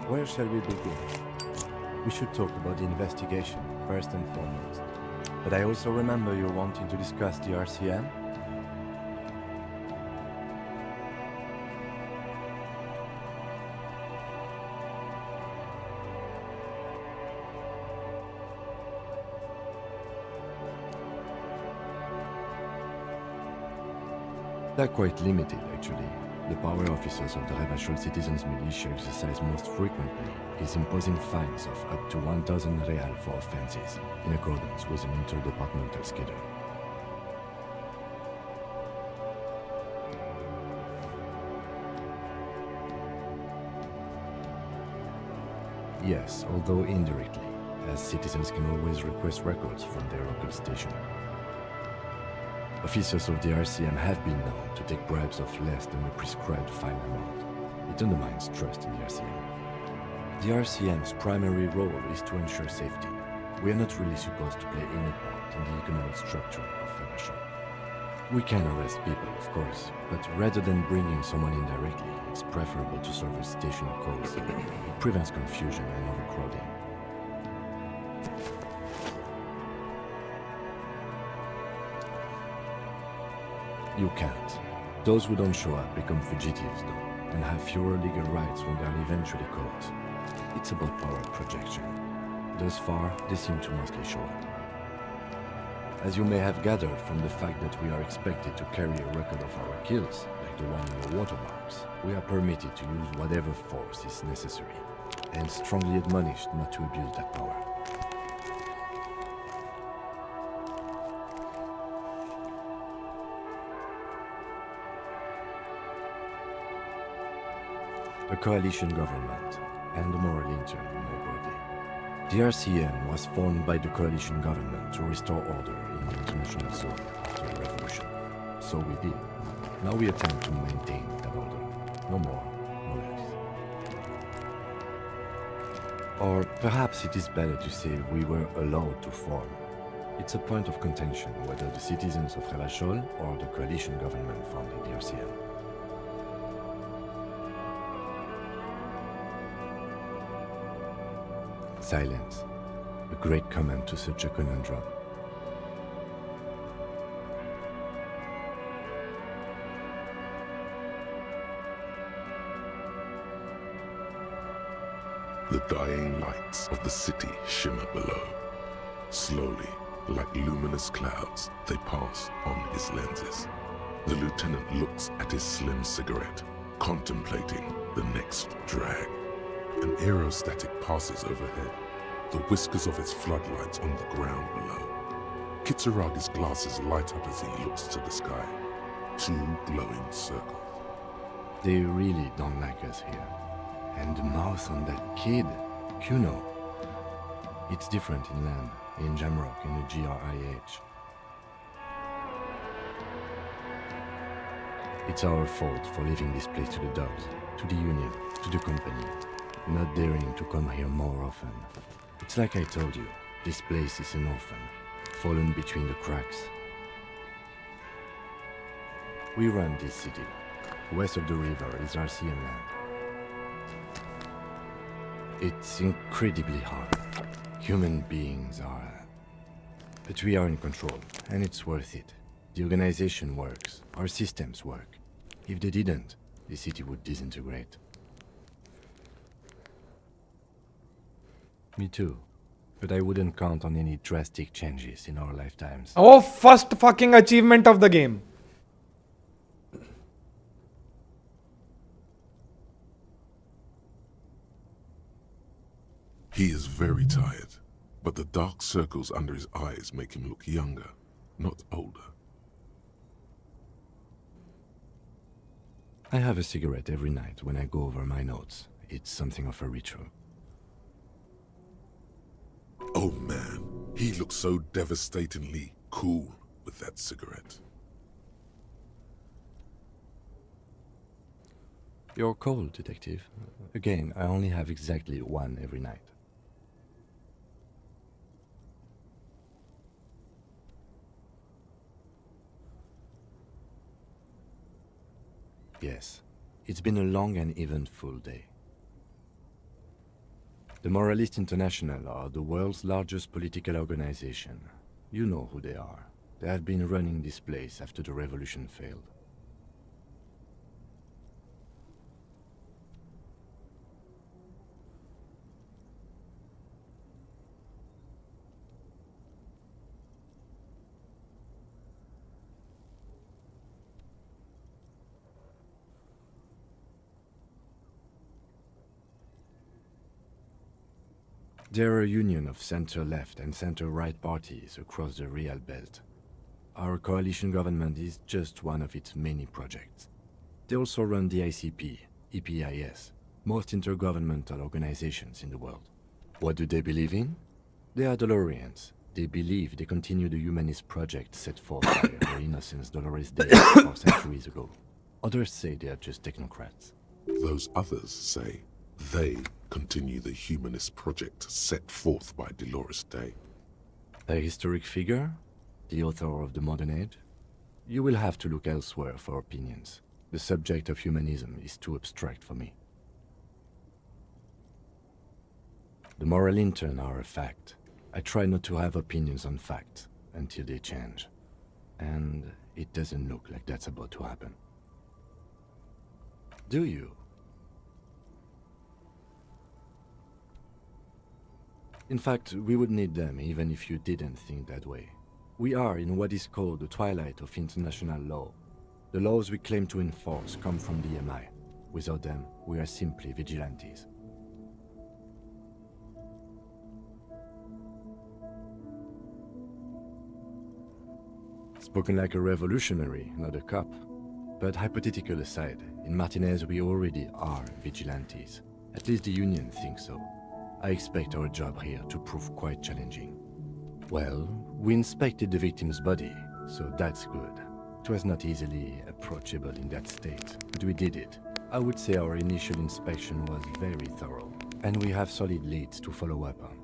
Speaker 5: Where shall we begin? We should talk about the investigation, first and foremost. But I also remember you wanting to discuss the RCM? They're quite limited, actually. The power officers of the Ravachol Citizens Militia exercise most frequently is imposing fines of up to 1,000 real for offenses, in accordance with an interdepartmental schedule. Yes, although indirectly, as citizens can always request records from their local station. Officers of the RCM have been known to take bribes of less than the prescribed fine amount. It undermines trust in the RCM. The RCM's primary role is to ensure safety. We are not really supposed to play any part in the economic structure of Ravachol. We can arrest people, of course, but rather than bringing someone in directly, it's preferable to serve as station calls. It prevents confusion and overcrowding. You can't. Those who don't show up become fugitives, though, and have fewer legal rights when they are eventually caught. It's about power projection. Thus far, they seem to mostly show up. As you may have gathered from the fact that we are expected to carry a record of our kills, like the one in your watermarks, we are permitted to use whatever force is necessary. and strongly admonished not to abuse that power. The coalition government and the moral intern more broadly. The RCM was formed by the coalition government to restore order in the international zone after the revolution. So we did. Now we attempt to maintain that order. No more, no less. Or perhaps it is better to say we were allowed to form. It's a point of contention whether the citizens of Revachol or the coalition government founded the RCM. Silence. A great comment to such a conundrum.
Speaker 4: The dying lights of the city shimmer below. Slowly, like luminous clouds, they pass on his lenses. The lieutenant looks at his slim cigarette, contemplating the next drag. An aerostatic passes overhead, the whiskers of its floodlights on the ground below. Kitsuragi's glasses light up as he looks to the sky. Two glowing circles.
Speaker 5: They really don't like us here. And the mouth on that kid, Kuno. It's different in land, in Jamrock, in the GRIH. It's our fault for leaving this place to the dogs, to the Union, to the company, not daring to come here more often. It's like I told you, this place is an orphan, fallen between the cracks. We run this city. West of the river is RCM land. It's incredibly hard. Human beings are... But we are in control, and it's worth it. The organization works. Our systems work. If they didn't, the city would disintegrate. Me too. But I wouldn't count on any drastic changes in our lifetimes.
Speaker 1: Oh, first fucking achievement of the game.
Speaker 4: He is very tired, but the dark circles under his eyes make him look younger, not older.
Speaker 5: I have a cigarette every night when I go over my notes. It's something of a ritual.
Speaker 4: Oh man, he looks so devastatingly cool with that cigarette.
Speaker 5: You're cold, detective. Again, I only have exactly one every night. Yes, it's been a long and eventful day. The Moralist International are the world's largest political organization. You know who they are. They have been running this place after the revolution failed. There are a union of center-left and center-right parties across the Real Belt. Our coalition government is just one of its many projects. They also run the ICP, EPIS, most intergovernmental organizations in the world. What do they believe in? They are Dolorians. They believe they continue the humanist project set forth by our innocents Dolores Day 4 centuries ago. Others say they are just technocrats.
Speaker 4: Those others say they continue the humanist project set forth by Dolores Day.
Speaker 5: A historic figure? The author of the modern age? You will have to look elsewhere for opinions. The subject of humanism is too abstract for me. The moral intern are a fact. I try not to have opinions on facts until they change. And it doesn't look like that's about to happen. Do you? In fact, we would need them even if you didn't think that way. We are in what is called the twilight of international law. The laws we claim to enforce come from the MI. Without them, we are simply vigilantes. Spoken like a revolutionary, not a cop. But hypothetical aside, in Martinez we already are vigilantes. At least the Union thinks so. I expect our job here to prove quite challenging. Well, we inspected the victim's body, so that's good. It was not easily approachable in that state, but we did it. I would say our initial inspection was very thorough, and we have solid leads to follow up on.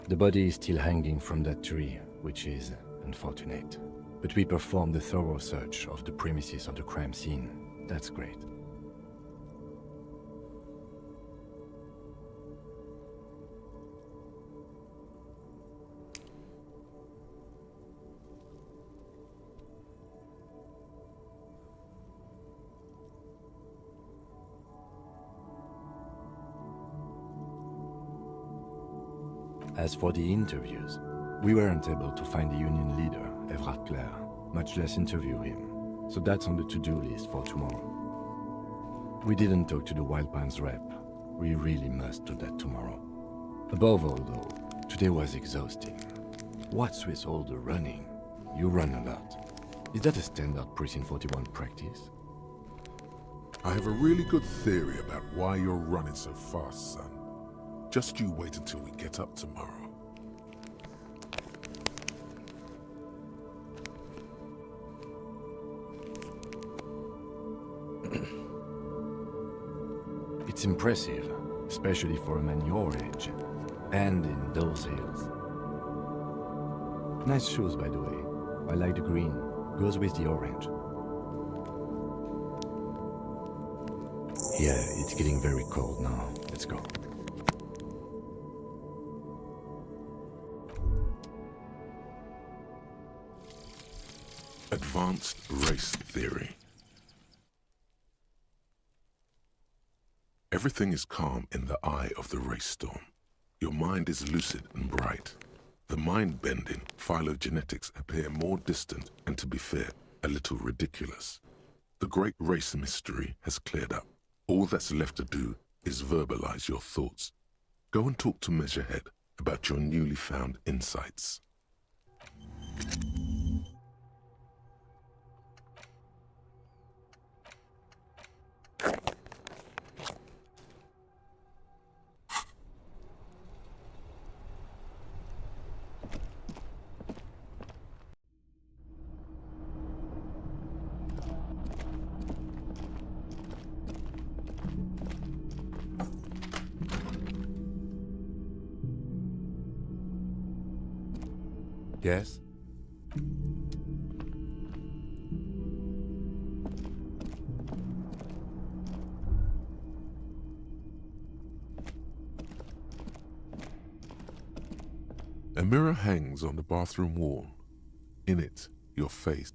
Speaker 5: The body is still hanging from that tree, which is unfortunate. But we performed a thorough search of the premises of the crime scene. That's great. As for the interviews, we weren't able to find the Union leader, Everard Clare, much less interview him, so that's on the to-do list for tomorrow. We didn't talk to the Wild Pines rep. We really must do that tomorrow. Above all, though, today was exhausting. What's with all the running? You run a lot. Is that a standard Precinct 41 practice?
Speaker 4: I have a really good theory about why you're running so fast, son. Just you wait until we get up tomorrow.
Speaker 5: It's impressive, especially for a man your age, and in those hills. Nice shoes, by the way. I like the green. Goes with the orange. Yeah, it's getting very cold now. Let's go.
Speaker 4: Advanced race theory. Everything is calm in the eye of the race storm. Your mind is lucid and bright. The mind-bending phylogenetics appear more distant and, to be fair, a little ridiculous. The great race mystery has cleared up. All that's left to do is verbalize your thoughts. Go and talk to Measurehead about your newly found insights.
Speaker 5: Yes?
Speaker 4: A mirror hangs on the bathroom wall. In it, your face.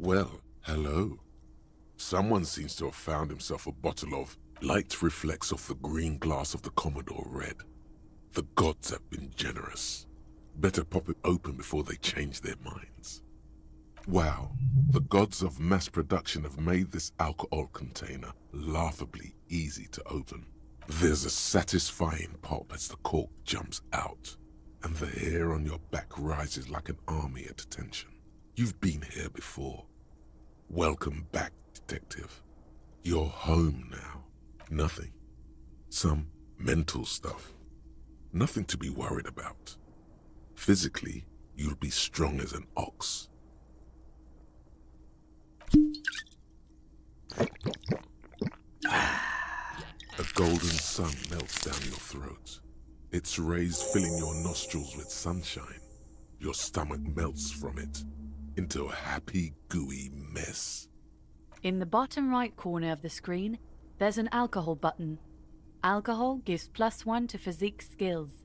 Speaker 4: Well, hello. Someone seems to have found himself a bottle of light reflects off the green glass of the Commodore Red. The gods have been generous. Better pop it open before they change their minds. Wow, the gods of mass production have made this alcohol container laughably easy to open. There's a satisfying pop as the cork jumps out, and the hair on your back rises like an army at attention. You've been here before. Welcome back, detective. You're home now. Nothing. Some mental stuff. Nothing to be worried about. Physically, you'll be strong as an ox. A golden sun melts down your throat. Its rays filling your nostrils with sunshine. Your stomach melts from it into a happy, gooey mess.
Speaker 10: In the bottom right corner of the screen, there's an alcohol button. Alcohol gives +1 to physique skills.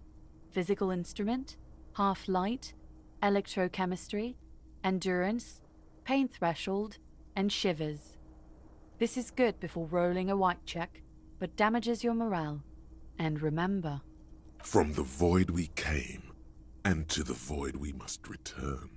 Speaker 10: physical instrument, half light, electrochemistry, endurance, pain threshold, and shivers. This is good before rolling a white check, but damages your morale. And remember,
Speaker 4: From the void we came, and to the void we must return.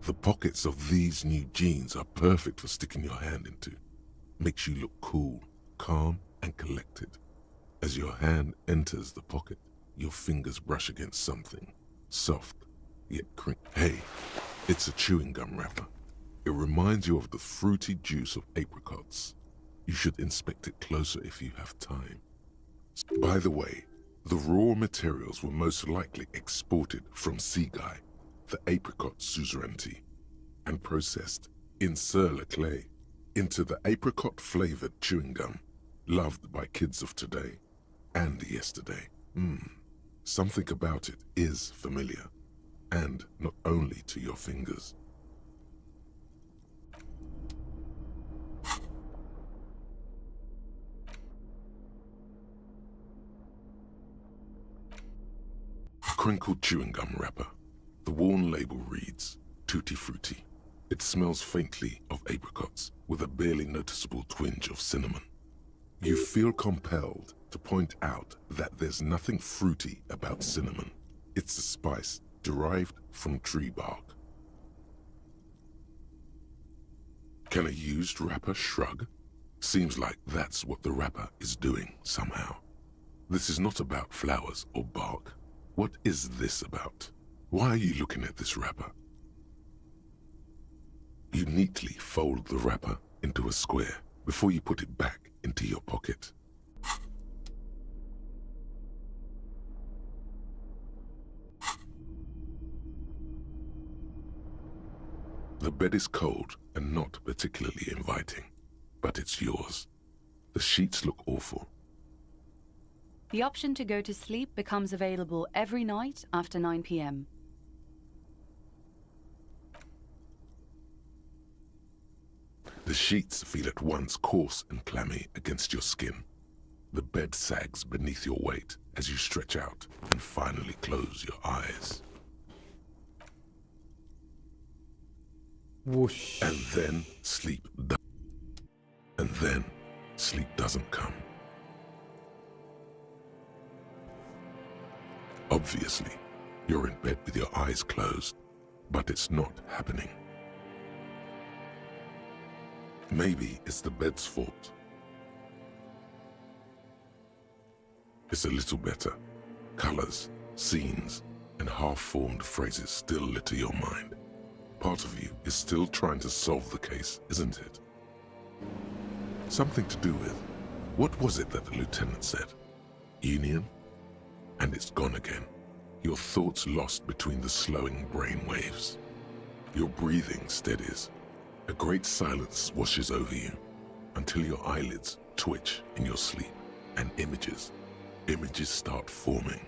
Speaker 4: The pockets of these new jeans are perfect for sticking your hand into. Makes you look cool, calm, and collected. As your hand enters the pocket, your fingers brush against something, soft, yet crinkly. Hey, it's a chewing gum wrapper. It reminds you of the fruity juice of apricots. You should inspect it closer if you have time. By the way, the raw materials were most likely exported from Seaguy, the apricot suzerainty, and processed in Sur-le-Clay into the apricot-flavored chewing gum loved by kids of today and yesterday. Something about it is familiar, and not only to your fingers. Crinkled chewing gum wrapper. The worn label reads, Tutti Frutti. It smells faintly of apricots with a barely noticeable twinge of cinnamon. You feel compelled to point out that there's nothing fruity about cinnamon. It's a spice derived from tree bark. Can a used wrapper shrug? Seems like that's what the wrapper is doing somehow. This is not about flowers or bark. What is this about? Why are you looking at this wrapper? You neatly fold the wrapper into a square before you put it back into your pocket. The bed is cold and not particularly inviting, but it's yours. The sheets look awful.
Speaker 10: the option to go to sleep becomes available every night after 9 p.m.
Speaker 4: The sheets feel at once coarse and clammy against your skin. The bed sags beneath your weight as you stretch out and finally close your eyes.
Speaker 1: Whoosh.
Speaker 4: And then sleep doesn't come. Obviously, you're in bed with your eyes closed, but it's not happening. Maybe it's the bed's fault. It's a little better. Colors, scenes, and half-formed phrases still litter your mind. Part of you is still trying to solve the case, isn't it? Something to do with, what was it that the lieutenant said? Union? And it's gone again. Your thoughts lost between the slowing brain waves. Your breathing steadies. A great silence washes over you until your eyelids twitch in your sleep and images start forming.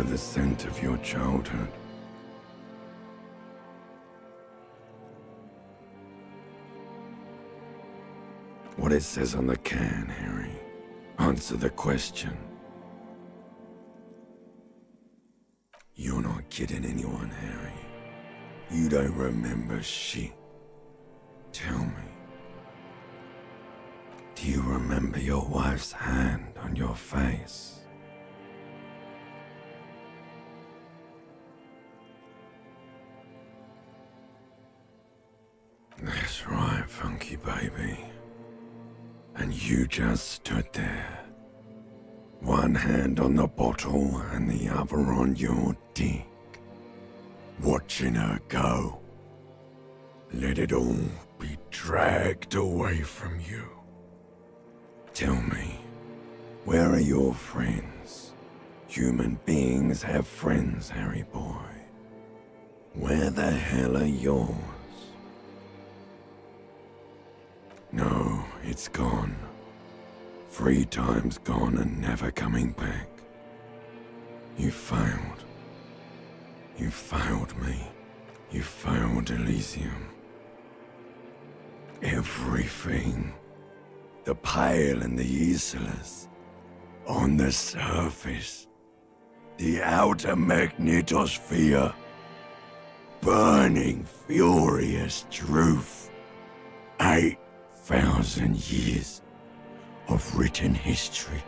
Speaker 12: remember the scent of your childhood? What it says on the can, Harry. Answer the question. You're not kidding anyone, Harry. You don't remember shit. Tell me. Do you remember your wife's hand on your face? That's right, funky baby. And you just stood there. One hand on the bottle and the other on your dick. Watching her go. Let it all be dragged away from you. Tell me, where are your friends? Human beings have friends, Harry boy. Where the hell are yours? No, it's gone. 3 times gone and never coming back. You failed. You failed me. You failed Elysium. Everything. The Pale and the Isolas. On the surface. The outer magnetosphere. Burning, furious truth. 8,000 years of written history.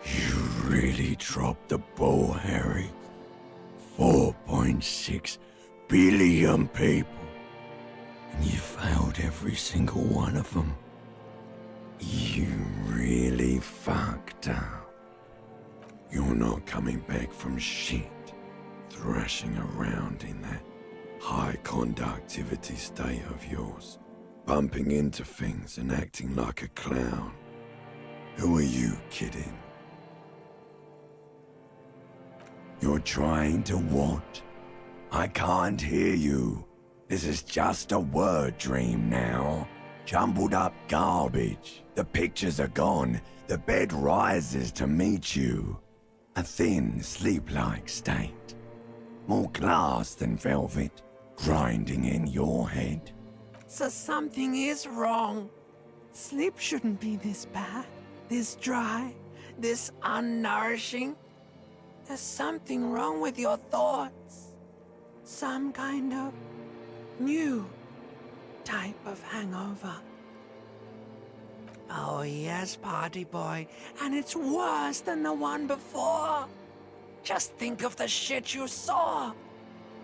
Speaker 12: You really dropped the ball, Harry. 4.6 billion people. And you failed every single one of them. You really fucked up. You're not coming back from shit, thrashing around in that high conductivity state of yours, bumping into things and acting like a clown. Who are you kidding? You're trying to what? I can't hear you. This is just a word dream now. Jumbled up garbage. The pictures are gone. The bed rises to meet you. A thin, sleep-like state. More glass than velvet, grinding in your head.
Speaker 13: So something is wrong. Sleep shouldn't be this bad, this dry, this unnourishing. There's something wrong with your thoughts. Some kind of new type of hangover. Oh yes, party boy, and it's worse than the one before. Just think of the shit you saw.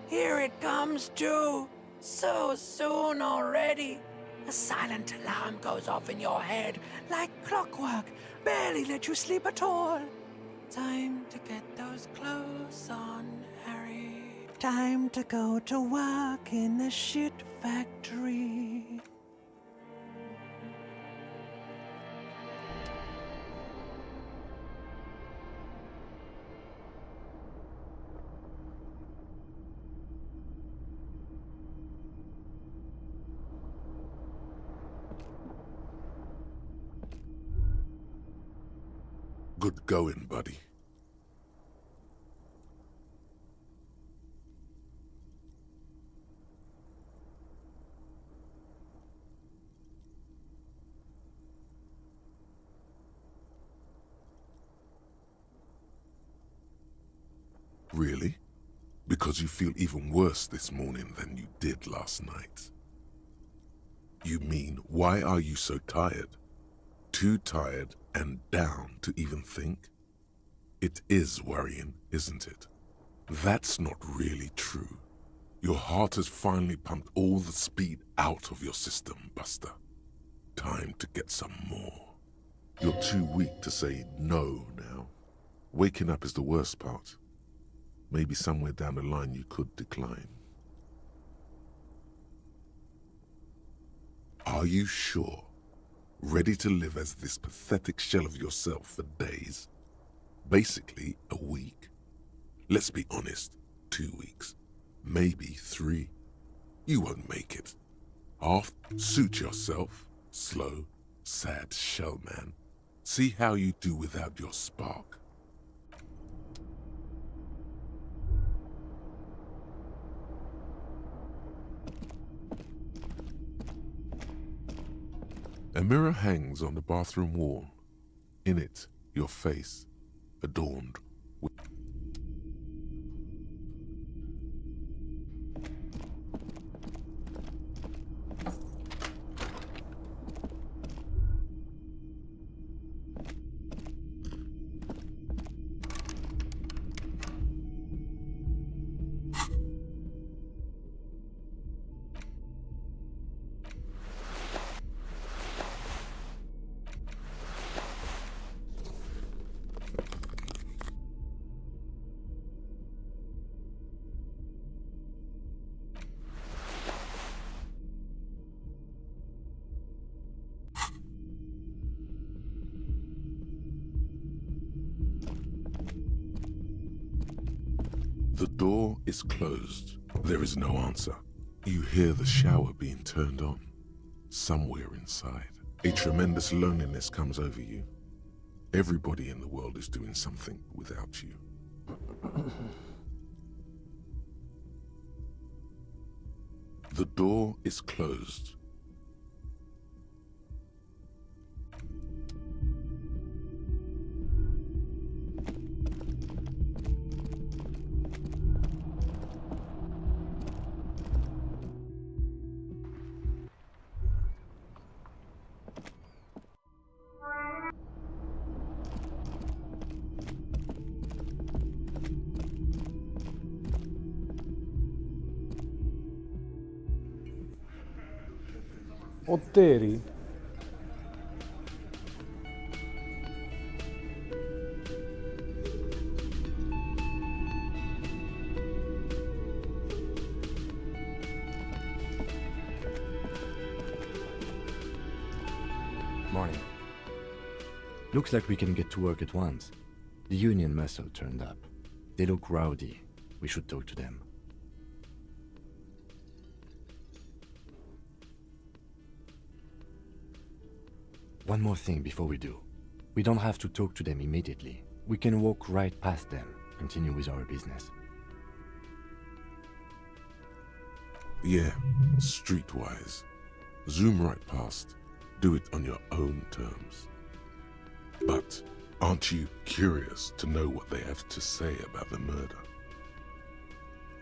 Speaker 13: Here it comes too. So soon already. A silent alarm goes off in your head like clockwork. Barely let you sleep at all. Time to get those clothes on, Harry. Time to go to work in the shit factory.
Speaker 4: Good going, buddy. Really? Because you feel even worse this morning than you did last night? You mean, why are you so tired? Too tired and down to even think? It is worrying, isn't it? That's not really true. Your heart has finally pumped all the speed out of your system, Buster. Time to get some more. You're too weak to say no now. Waking up is the worst part. Maybe somewhere down the line you could decline. Are you sure? Ready to live as this pathetic shell of yourself for days? Basically, a week? Let's be honest, 2 weeks. Maybe 3. You won't make it. Suit yourself. Slow, sad shell man. See how you do without your spark. A mirror hangs on the bathroom wall. In it, your face, adorned with... The door is closed. There is no answer. You hear the shower being turned on. Somewhere inside, a tremendous loneliness comes over you. Everybody in the world is doing something without you. The door is closed.
Speaker 1: ओ तेरी
Speaker 5: Morning. Looks like we can get to work at once. The union must have turned up. They look rowdy. We should talk to them. One more thing before we do. We don't have to talk to them immediately. We can walk right past them, continue with our business.
Speaker 4: Yeah, streetwise. Zoom right past. Do it on your own terms. But aren't you curious to know what they have to say about the murder?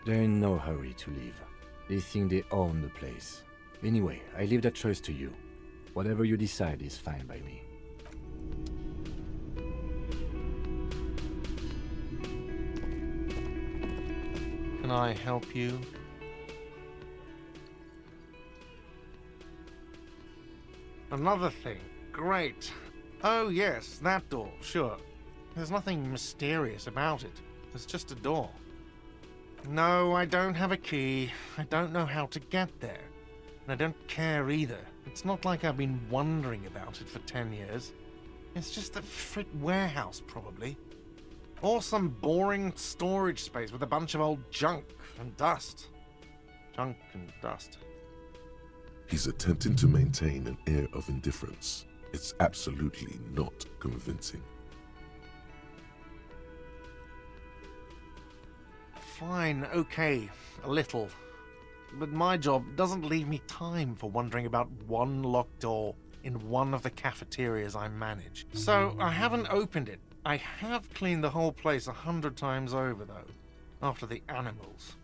Speaker 5: They're in no hurry to leave. They think they own the place. Anyway, I leave that choice to you. Whatever you decide is fine by me.
Speaker 11: Can I help you? Another thing. Great. Oh yes, that door, sure. There's nothing mysterious about it. It's just a door. No, I don't have a key. I don't know how to get there. And I don't care either. It's not like I've been wondering about it for 10 years. It's just a frit warehouse, probably. Or some boring storage space with a bunch of old junk and dust. Junk and dust.
Speaker 4: He's attempting to maintain an air of indifference. It's absolutely not convincing.
Speaker 11: Fine, okay, a little. But my job doesn't leave me time for wondering about one locked door in one of the cafeterias I manage. So I haven't opened it. I have cleaned the whole place 100 times over, though, after the animals.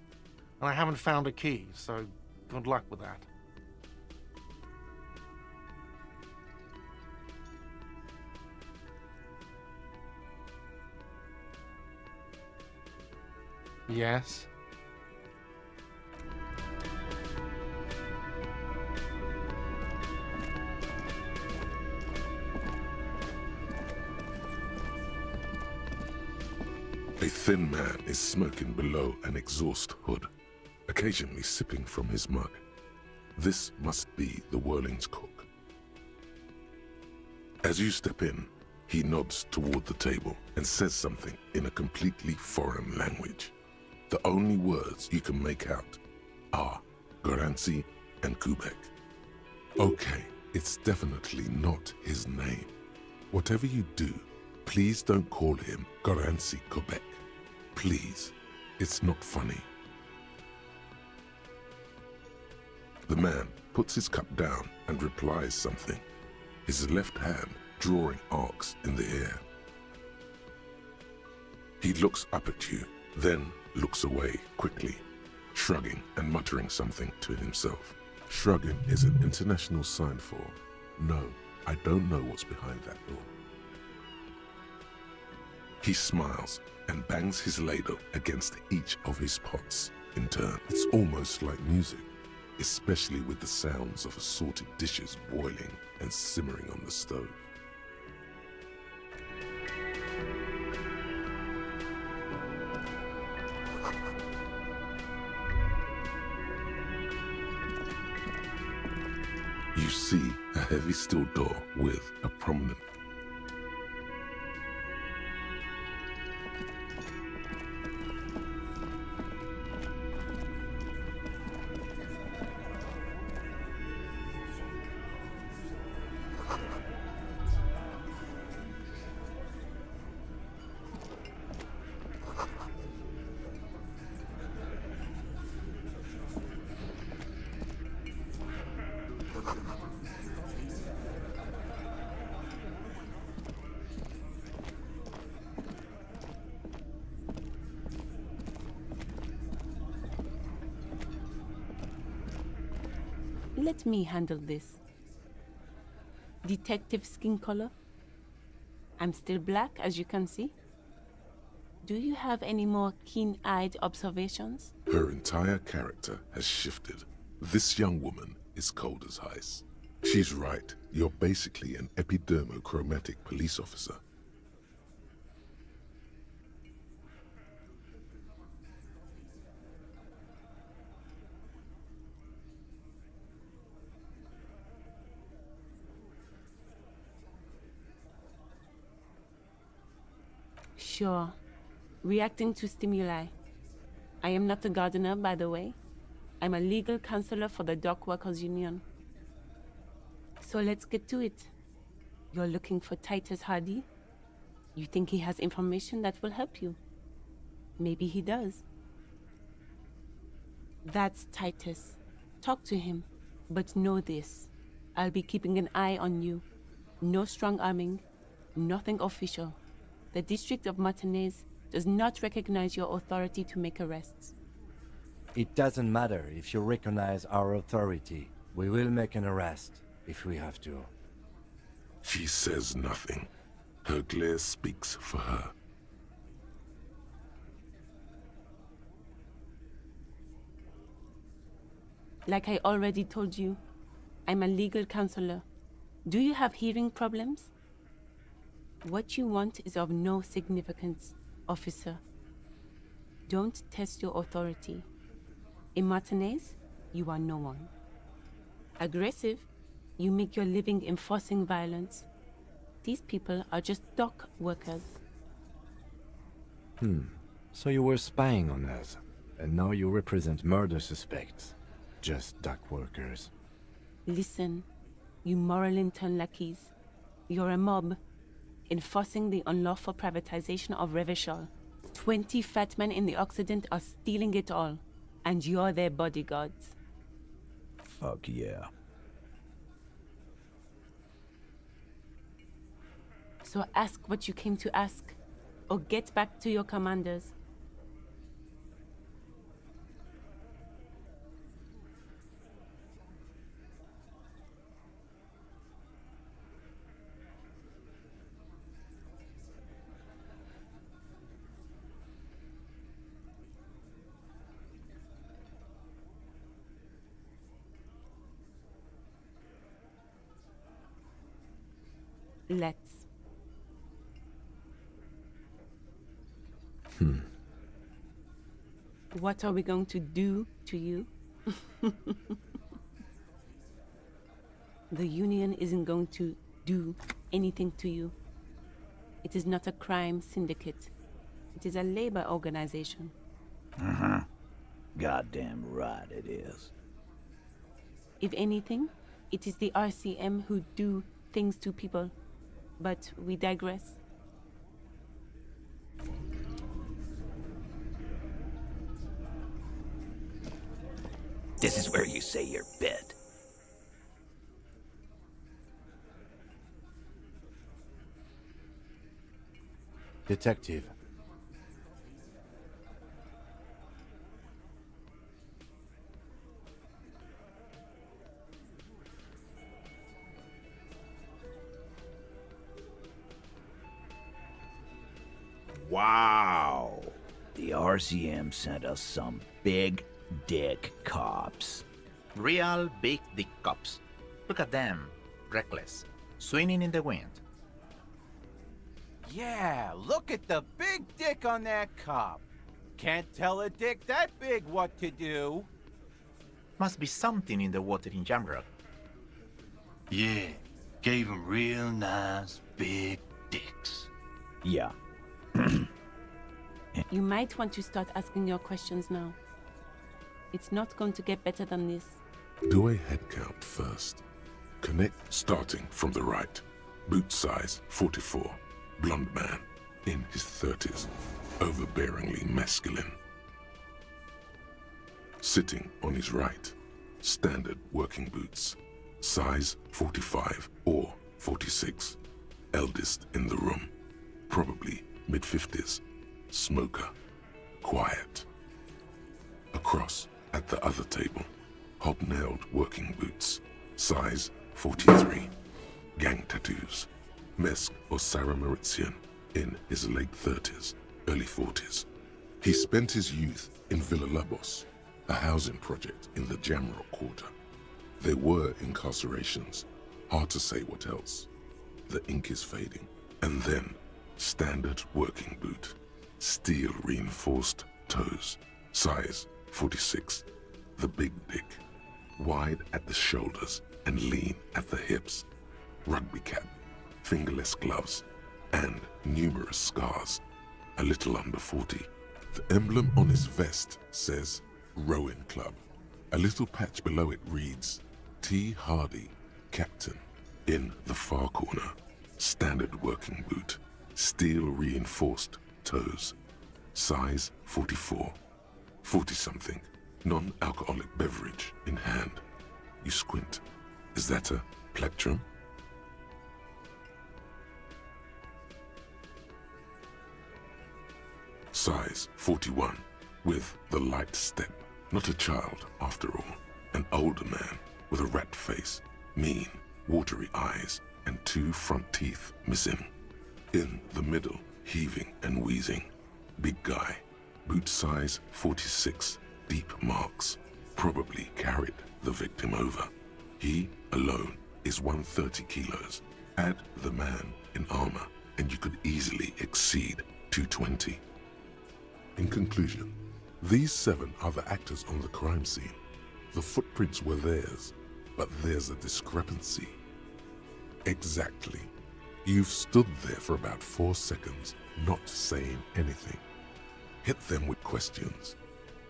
Speaker 11: And I haven't found a key, so good luck with that. Yes?
Speaker 4: A thin man is smoking below an exhaust hood, occasionally sipping from his mug. This must be the Whirling's cook. As you step in, he nods toward the table and says something in a completely foreign language. The only words you can make out are Garancy and Kubek. Okay, it's definitely not his name. Whatever you do, please don't call him Garancy Kubek. Please, it's not funny. The man puts his cup down and replies something. his left hand drawing arcs in the air. He looks up at you, then looks away quickly, shrugging and muttering something to himself. Shrugging is an international sign for, no, I don't know what's behind that door. He smiles and bangs his ladle against each of his pots in turn. It's almost like music, especially with the sounds of assorted dishes boiling and simmering on the stove. You see a heavy steel door with a prominent
Speaker 14: Let me handle this. Detective skin color. I'm still black, as you can see. Do you have any more keen-eyed observations?
Speaker 4: Her entire character has shifted. This young woman is cold as ice. She's right. You're basically an epidermochromatic police officer.
Speaker 14: Sure. Reacting to stimuli. I am not a gardener, by the way. I'm a legal counselor for the Dock Workers Union. So let's get to it. You're looking for Titus Hardy? You think he has information that will help you? Maybe he does. That's Titus. Talk to him. But know this. I'll be keeping an eye on you. No strong arming. Nothing official. The District of Martinez does not recognize your authority to make arrests.
Speaker 5: It doesn't matter if you recognize our authority. We will make an arrest, if we have to.
Speaker 4: She says nothing. Her glare speaks for her.
Speaker 14: Like I already told you, I'm a legal counselor. Do you have hearing problems? What you want is of no significance, officer. Don't test your authority. In Martinez, you are no one. Aggressive, you make your living enforcing violence. These people are just dock workers.
Speaker 5: So you were spying on us, and now you represent murder suspects. Just dock workers.
Speaker 14: Listen, you moral intern lackeys. You're a mob, enforcing the unlawful privatization of Revachol. 20 fat men in the Occident are stealing it all, and you're their bodyguards.
Speaker 15: Fuck yeah.
Speaker 14: So ask what you came to ask, or get back to your commanders. Let's. What are we going to do to you? The Union isn't going to do anything to you. It is not a crime syndicate. It is a labor organization.
Speaker 15: Goddamn right it is.
Speaker 14: If anything, it is the RCM who do things to people. But we digress.
Speaker 15: This is where you say your bit.
Speaker 5: Detective.
Speaker 15: Wow. The RCM sent us some big dick cops.
Speaker 16: Real big dick cops. Look at them. Reckless. Swinging in the wind.
Speaker 17: Yeah, look at the big dick on that cop. Can't tell a dick that big what to do.
Speaker 16: Must be something in the water in Jamrock.
Speaker 18: Yeah, gave them real nice big dicks.
Speaker 15: Yeah.
Speaker 14: You might want to start asking your questions now. It's not going to get better than this.
Speaker 4: Do a head count first. Connect starting from the right. Boot size 44. Blonde man in his 30s. Overbearingly masculine. Sitting on his right. Standard working boots. Size 45 or 46. Eldest in the room. Probably mid-50s. Smoker. Quiet. Across at the other table. Hobnailed working boots. Size 43. Gang tattoos. Mesk or Sarah Mauritian in his late 30s, early 40s. He spent his youth in Villa Labos, a housing project in the Jamrock quarter. There were incarcerations. Hard to say what else. The ink is fading. And then, standard working boot. Steel reinforced toes. Size 46. The big dick. Wide at the shoulders and lean at the hips. Rugby cap. Fingerless gloves. And numerous scars. A little under 40. The emblem on his vest says Rowing Club. A little patch below it reads T. Hardy, Captain. In the far corner, standard working boot. Steel reinforced toes. Size 44. 40-something. Non-alcoholic beverage in hand. You squint. Is that a plectrum? Size 41, with the light step. Not a child, after all. An older man with a rat face, mean, watery eyes, and 2 front teeth missing. In the middle, heaving and wheezing. Big guy, boot size 46, deep marks. Probably carried the victim over. He, alone, is 130 kilos. Add the man in armor, and you could easily exceed 220. In conclusion, these 7 are the actors on the crime scene. The footprints were theirs, but there's a discrepancy. Exactly. You've stood there for about 4 seconds, not saying anything. Hit them with questions.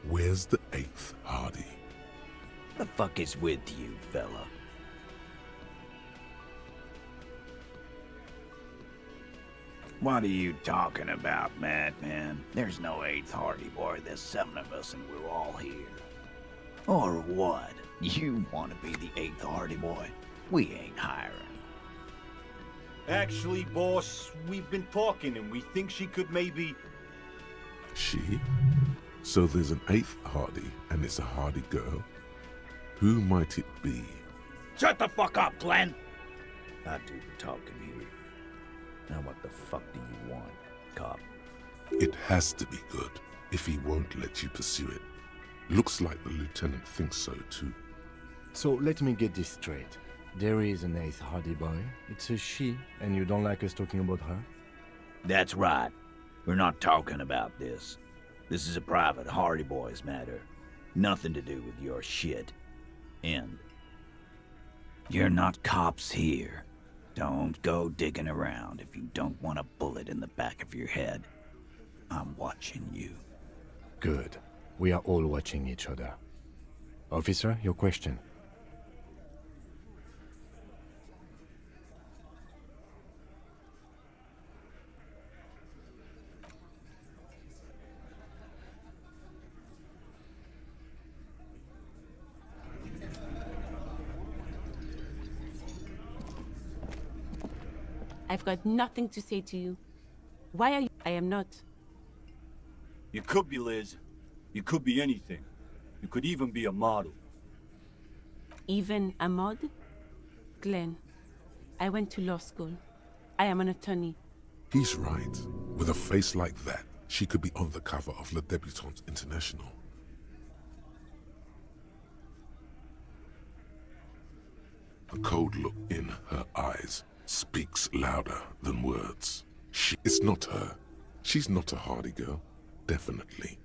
Speaker 4: Where's the 8th Hardy?
Speaker 15: The fuck is with you, fella? What are you talking about, madman? There's no 8th Hardy boy. There's 7 of us and we're all here. Or what? You want to be the 8th Hardy boy? We ain't hiring.
Speaker 17: Actually, boss, we've been talking and we think she could maybe...
Speaker 4: She? So there's an 8th Hardy and it's a Hardy girl? Who might it be?
Speaker 15: Shut the fuck up, Glenn! I do the talking here. Now what the fuck do you want, cop?
Speaker 4: It has to be good, if he won't let you pursue it. Looks like the lieutenant thinks so too.
Speaker 5: So let me get this straight. There is an 8th Hardy boy. It's a she, and you don't like us talking about her?
Speaker 15: That's right. We're not talking about this. This is a private Hardy Boys matter. Nothing to do with your shit. End. You're not cops here. Don't go digging around if you don't want a bullet in the back of your head. I'm watching you.
Speaker 5: Good. We are all watching each other. Officer, your question.
Speaker 14: I've got nothing to say to you. Why are you... am not.
Speaker 19: You could be, Liz. You could be anything. You could even be a model.
Speaker 14: Even a mod? Glenn, I went to law school. I am an attorney.
Speaker 4: He's right. With a face like that, she could be on the cover of Le Debutante International. The cold look in her eyes speaks louder than words. It's not her. She's not a hardy girl. Definitely.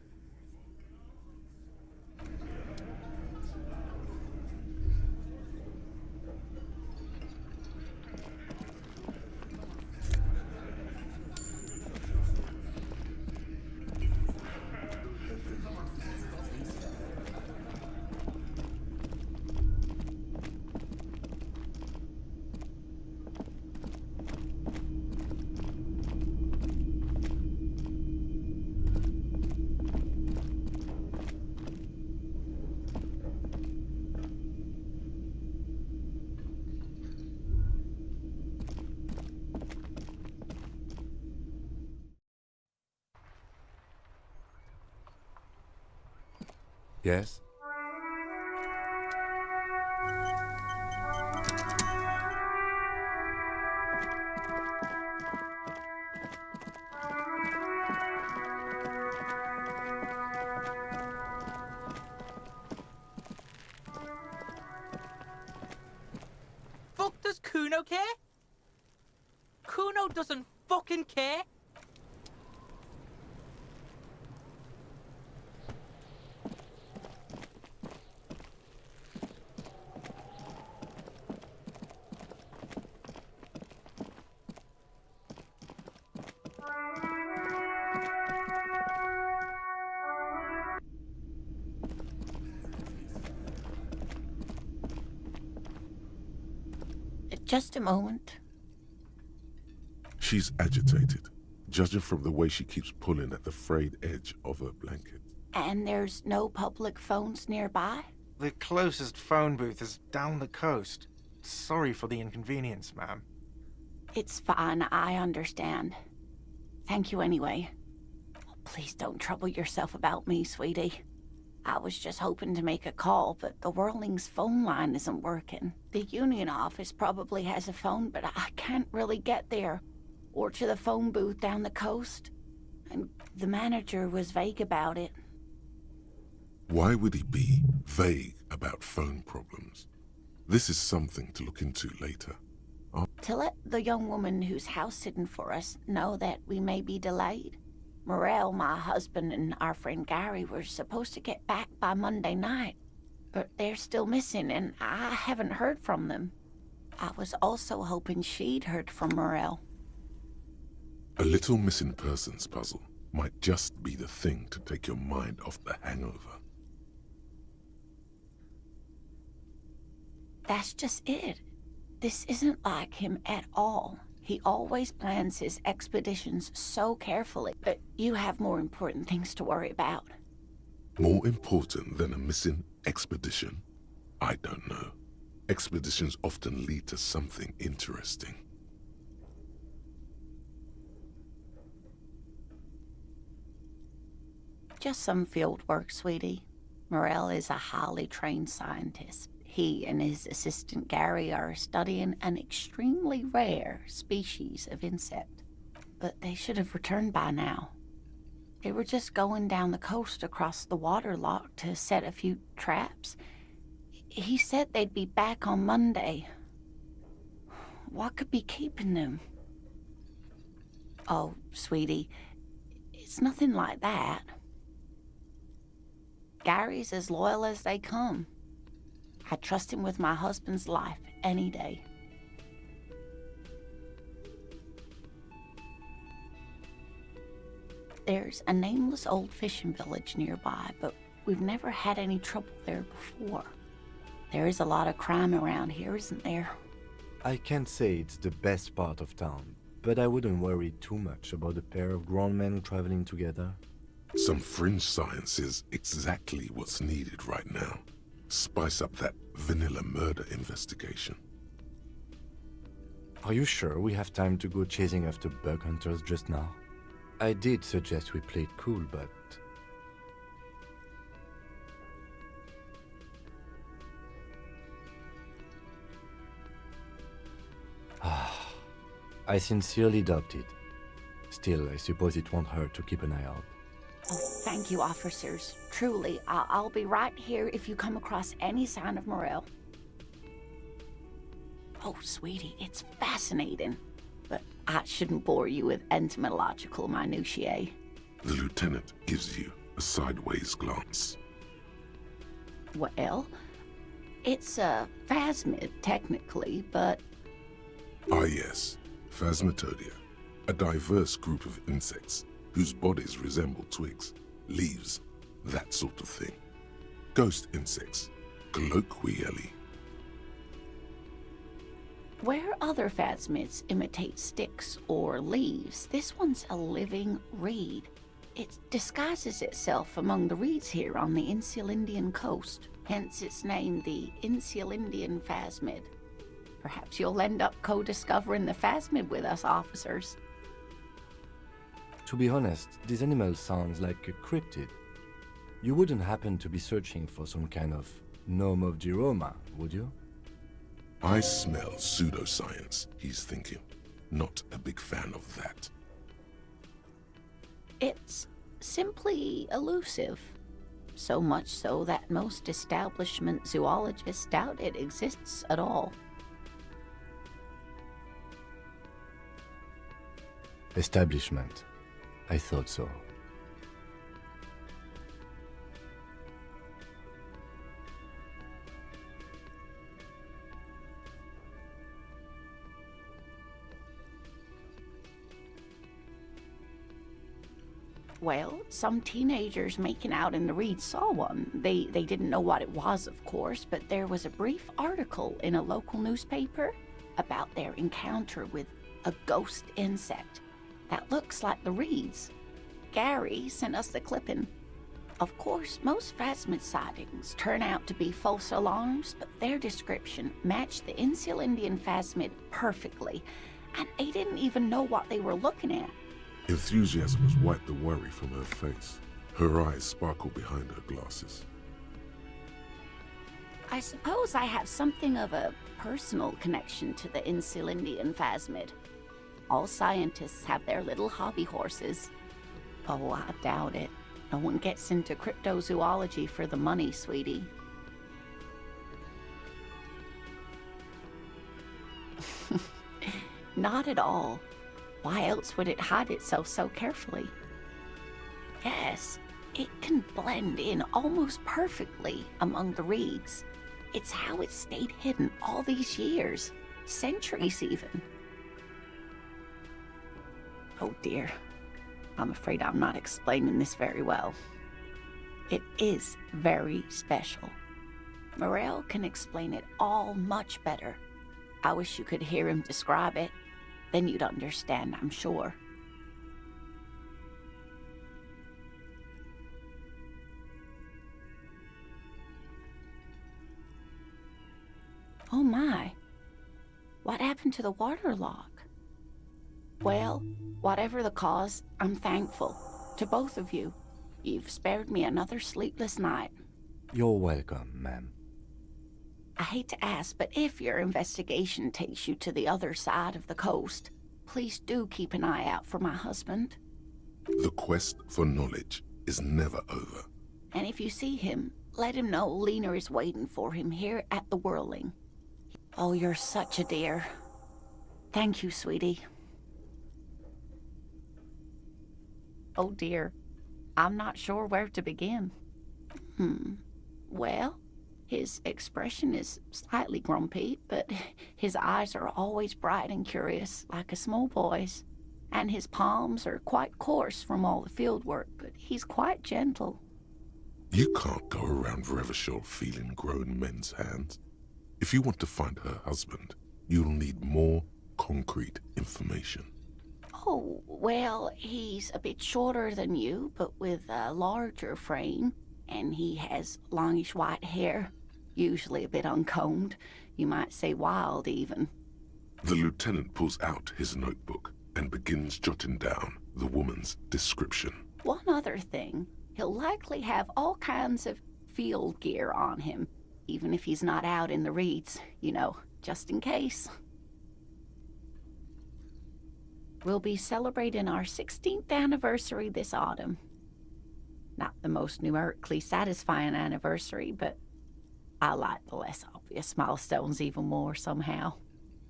Speaker 5: Yes?
Speaker 20: Fuck does Kuno care? Kuno doesn't fucking care.
Speaker 9: Just a moment.
Speaker 4: She's agitated, judging from the way she keeps pulling at the frayed edge of her blanket.
Speaker 9: And there's no public phones nearby?
Speaker 11: The closest phone booth is down the coast. Sorry for the inconvenience, ma'am.
Speaker 9: It's fine, I understand. Thank you anyway. Please don't trouble yourself about me, sweetie. I was just hoping to make a call, but the Whirling's phone line isn't working. The union office probably has a phone, but I can't really get there. Or to the phone booth down the coast. And the manager was vague about it.
Speaker 4: Why would he be vague about phone problems? This is something to look into later.
Speaker 9: To let the young woman who's house-sitting for us know that we may be delayed. Morel, my husband, and our friend Gary were supposed to get back by Monday night, but they're still missing, and I haven't heard from them. I was also hoping she'd heard from Morel.
Speaker 4: A little missing persons puzzle might just be the thing to take your mind off the hangover.
Speaker 9: That's just it. This isn't like him at all. He always plans his expeditions so carefully, but you have more important things to worry about.
Speaker 4: More important than a missing expedition? I don't know. Expeditions often lead to something interesting.
Speaker 9: Just some field work, sweetie. Morel is a highly trained scientist. He and his assistant Gary are studying an extremely rare species of insect. But they should have returned by now. They were just going down the coast across the waterlock to set a few traps. He said they'd be back on Monday. What could be keeping them? Oh, sweetie, it's nothing like that. Gary's as loyal as they come. I trust him with my husband's life any day. There's a nameless old fishing village nearby, but we've never had any trouble there before. There is a lot of crime around here, isn't there?
Speaker 5: I can't say it's the best part of town, but I wouldn't worry too much about a pair of grown men traveling together.
Speaker 4: Some fringe science is exactly what's needed right now. Spice up that vanilla murder investigation.
Speaker 5: Are you sure we have time to go chasing after bug hunters just now? I did suggest we played cool, but... I sincerely doubt it. Still, I suppose it won't hurt to keep an eye out.
Speaker 21: Oh, thank you, officers. Truly, I'll be right here if you come across any sign of Morel. Oh, sweetie, it's fascinating. But I shouldn't bore you with entomological minutiae.
Speaker 4: The lieutenant gives you a sideways glance.
Speaker 21: Well, it's a phasmid, technically, but...
Speaker 4: Ah yes, Phasmatodea, a diverse group of insects whose bodies resemble twigs, leaves, that sort of thing. Ghost insects, colloquially.
Speaker 21: Where other phasmids imitate sticks or leaves, this one's a living reed. It disguises itself among the reeds here on the Insulindian coast, hence its name, the Insulindian phasmid. Perhaps you'll end up co-discovering the phasmid with us, officers.
Speaker 5: To be honest, this animal sounds like a cryptid. You wouldn't happen to be searching for some kind of gnome of Jeroma, would you?
Speaker 4: I smell pseudoscience, he's thinking. Not a big fan of that.
Speaker 21: It's simply elusive. So much so that most establishment zoologists doubt it exists at all.
Speaker 5: Establishment. I thought so.
Speaker 21: Well, some teenagers making out in the reeds saw one. They didn't know what it was, of course, but there was a brief article in a local newspaper about their encounter with a ghost insect that looks like the reeds. Gary sent us the clipping. Of course, most phasmid sightings turn out to be false alarms, but their description matched the Insulindian phasmid perfectly, and they didn't even know what they were looking at.
Speaker 4: Enthusiasm has wiped the worry from her face. Her eyes sparkle behind her glasses.
Speaker 21: I suppose I have something of a personal connection to the Insulindian phasmid. All scientists have their little hobby horses. Oh, I doubt it. No one gets into cryptozoology for the money, sweetie. Not at all. Why else would it hide itself so carefully? Yes, it can blend in almost perfectly among the reeds. It's how it's stayed hidden all these years, centuries even. Oh dear, I'm afraid I'm not explaining this very well. It is very special. Morel can explain it all much better. I wish you could hear him describe it. Then you'd understand, I'm sure. Oh my. What happened to the water lock? Well, whatever the cause, I'm thankful. To both of you. You've spared me another sleepless night.
Speaker 5: You're welcome, ma'am.
Speaker 21: I hate to ask, but if your investigation takes you to the other side of the coast, please do keep an eye out for my husband.
Speaker 4: The quest for knowledge is never over.
Speaker 21: And if you see him, let him know Lena is waiting for him here at the Whirling. Oh, you're such a dear. Thank you, sweetie. Oh dear, I'm not sure where to begin. Well, his expression is slightly grumpy, but his eyes are always bright and curious, like a small boy's. And his palms are quite coarse from all the field work, but he's quite gentle.
Speaker 4: You can't go around Revachol feeling grown men's hands. If you want to find her husband, you'll need more concrete information.
Speaker 21: Oh, well, he's a bit shorter than you, but with a larger frame, and he has longish white hair, usually a bit uncombed. You might say wild, even.
Speaker 4: The lieutenant pulls out his notebook and begins jotting down the woman's description.
Speaker 21: One other thing, he'll likely have all kinds of field gear on him, even if he's not out in the reeds, you know, just in case. We'll be celebrating our 16th anniversary this autumn. Not the most numerically satisfying anniversary, but I like the less obvious milestones even more somehow.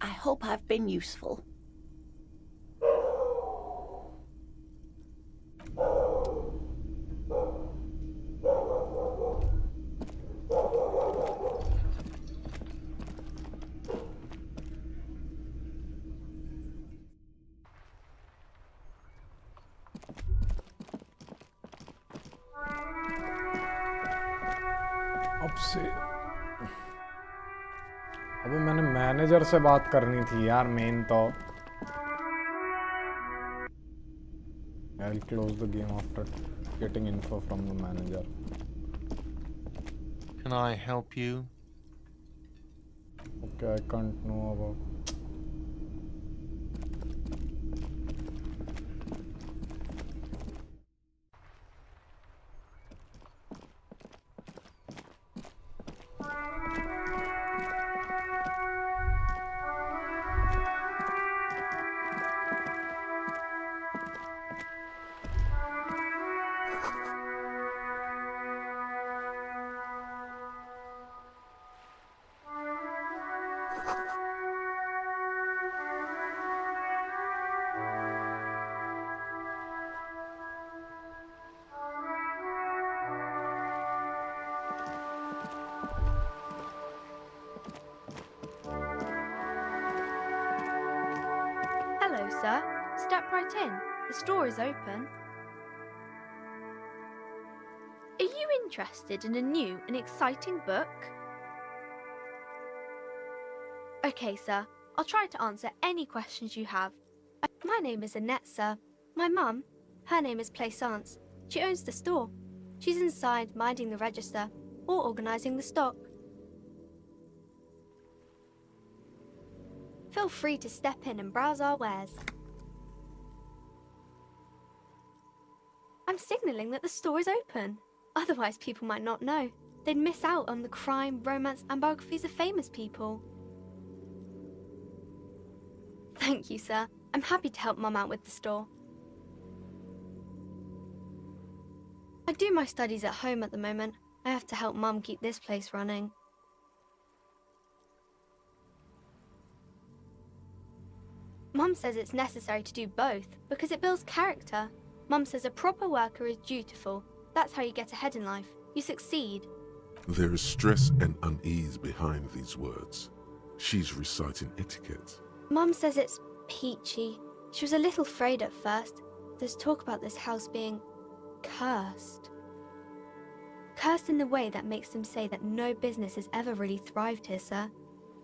Speaker 21: I hope I've been useful.
Speaker 1: अब से अबे मैंने manager से बात करनी थी यार main तो I'll close the game after getting info from the manager.
Speaker 11: Can I help you?
Speaker 1: Okay, I can't know about.
Speaker 2: Hello, sir. Step right in. The store is open. Are you interested in a new and exciting book? Okay, sir. I'll try to answer any questions you have. My name is Annette, sir. My mum, her name is Plaisance. She owns the store. She's inside minding the register or organising the stock. Feel free to step in and browse our wares. I'm signalling that the store is open. Otherwise, people might not know. They'd miss out on the crime, romance, and biographies of famous people. Thank you, sir. I'm happy to help Mum out with the store. I do my studies at home at the moment. I have to help Mum keep this place running. Mum says it's necessary to do both because it builds character. Mum says a proper worker is dutiful. That's how you get ahead in life. You succeed.
Speaker 4: There is stress and unease behind these words. She's reciting etiquette.
Speaker 2: Mum says it's peachy. She was a little afraid at first. There's talk about this house being cursed. Cursed in the way that makes them say that no business has ever really thrived here, sir.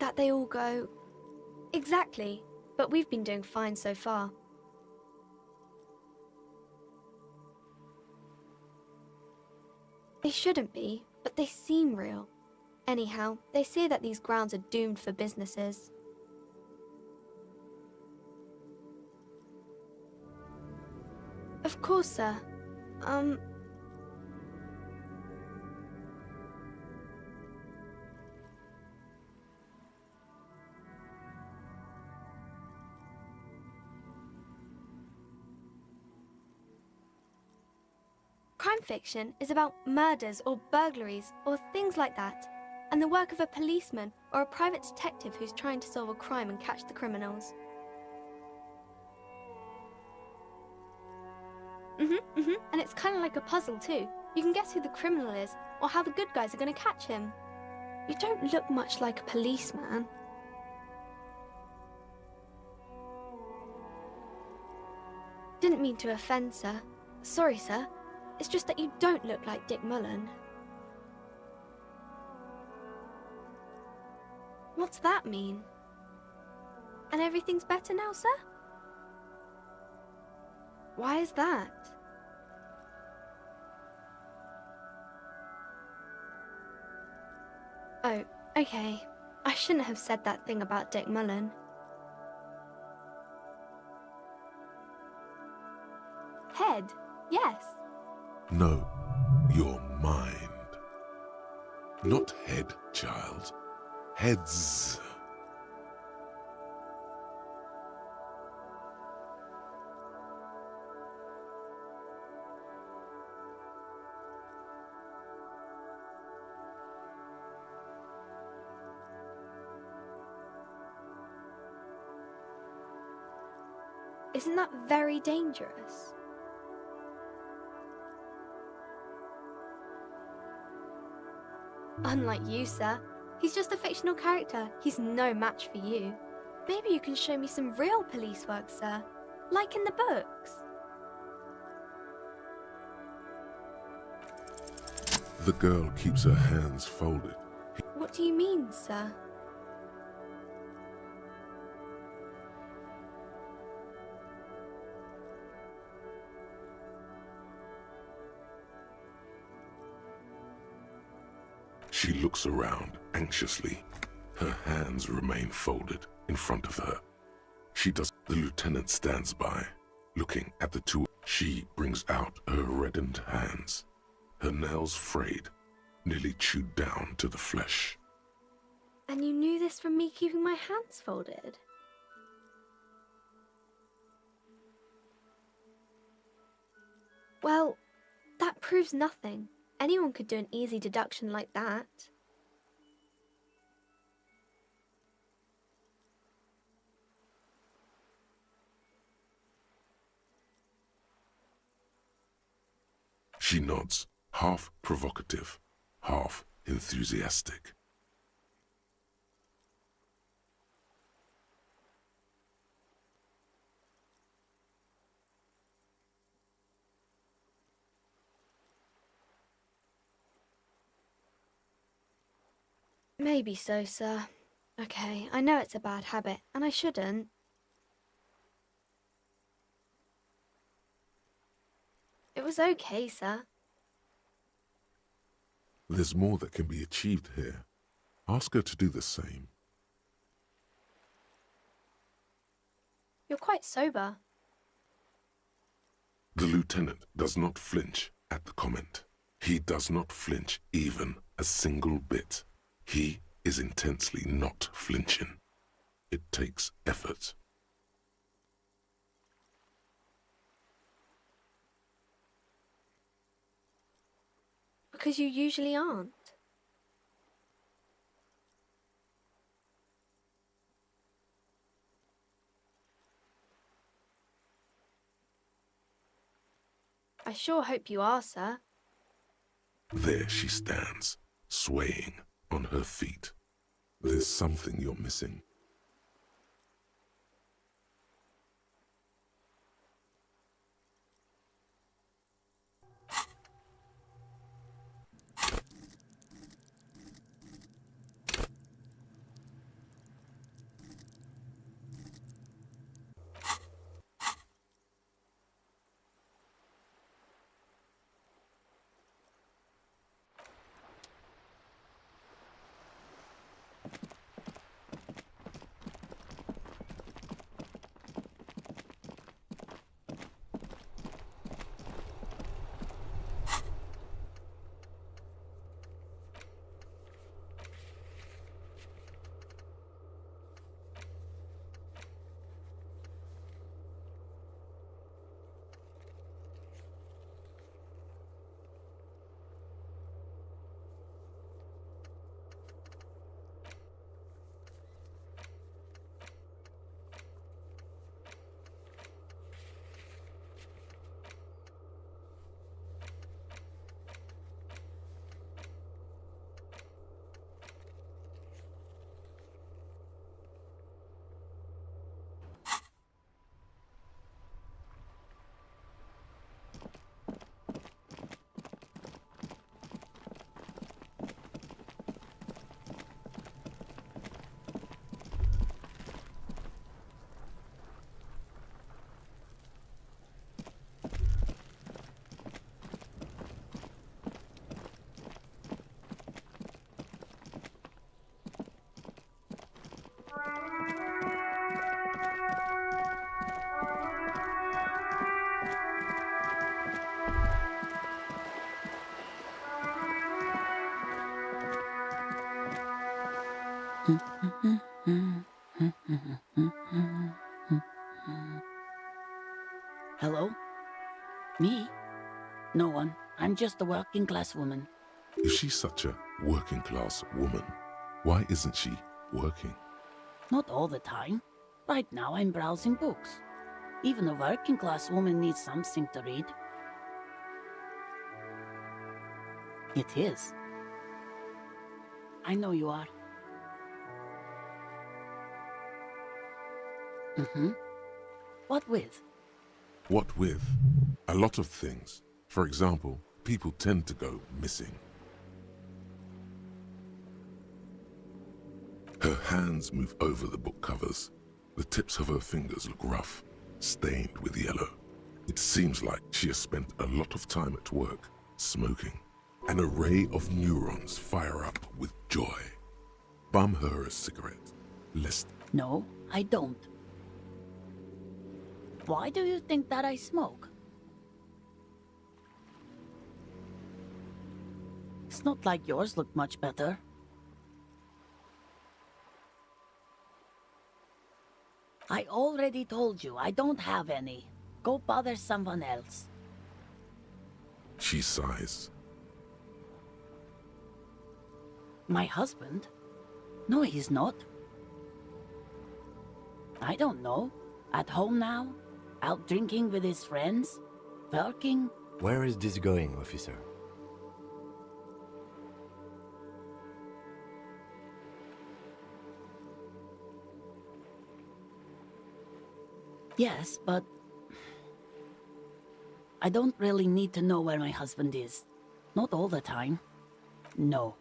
Speaker 2: That they all go... Exactly. But we've been doing fine so far. They shouldn't be, but they seem real. Anyhow, they say that these grounds are doomed for businesses. Of course, sir. Crime fiction is about murders or burglaries or things like that, and the work of a policeman or a private detective who's trying to solve a crime and catch the criminals. And it's kind of like a puzzle too. You can guess who the criminal is or how the good guys are going to catch him. You don't look much like a policeman. Didn't mean to offend, sir. Sorry, sir. It's just that you don't look like Dick Mullen. What's that mean? And everything's better now, sir? Why is that? Oh, okay. I shouldn't have said that thing about Dick Mullen. head, yes.
Speaker 4: No, your mind. Not head, child. Heads.
Speaker 2: Isn't that very dangerous? Unlike you, sir. He's just a fictional character. He's no match for you. Maybe you can show me some real police work, sir. Like in the books.
Speaker 4: The girl keeps her hands folded.
Speaker 2: What do you mean, sir?
Speaker 4: She looks around anxiously. Her hands remain folded in front of her. She does. The lieutenant stands by, looking at the two. She brings out her reddened hands, her nails frayed, nearly chewed down to the flesh.
Speaker 2: And you knew this from me keeping my hands folded? Well, that proves nothing. Anyone could do an easy deduction like that.
Speaker 4: She nods, half provocative, half enthusiastic.
Speaker 2: Maybe so, sir. Okay, I know it's a bad habit, and I shouldn't. It was okay, sir.
Speaker 4: There's more that can be achieved here. Ask her to do the same.
Speaker 2: You're quite sober.
Speaker 4: The lieutenant does not flinch at the comment. He does not flinch even a single bit. He is intensely not flinching. It takes effort.
Speaker 2: Because you usually aren't. I sure hope you are, sir.
Speaker 4: There she stands, swaying on her feet. There's something you're missing.
Speaker 21: Hello? Me? No one. I'm just a working class woman.
Speaker 4: If she's such a working class woman, why isn't she working?
Speaker 21: Not all the time. Right now I'm browsing books. Even a working class woman needs something to read. It is. I know you are. What with?
Speaker 4: What with? A lot of things. For example, people tend to go missing. Her hands move over the book covers. The tips of her fingers look rough, stained with yellow. It seems like she has spent a lot of time at work, smoking. An array of neurons fire up with joy. Bum her a cigarette, lest...
Speaker 21: No, I don't. Why do you think that I smoke? It's not like yours look much better. I already told you, I don't have any. Go bother someone else.
Speaker 4: She sighs.
Speaker 21: My husband? No, he's not. I don't know. At home now? Out drinking with his friends? Working?
Speaker 5: Where is this going, officer?
Speaker 21: Yes, but... I don't really need to know where my husband is. Not all the time. No.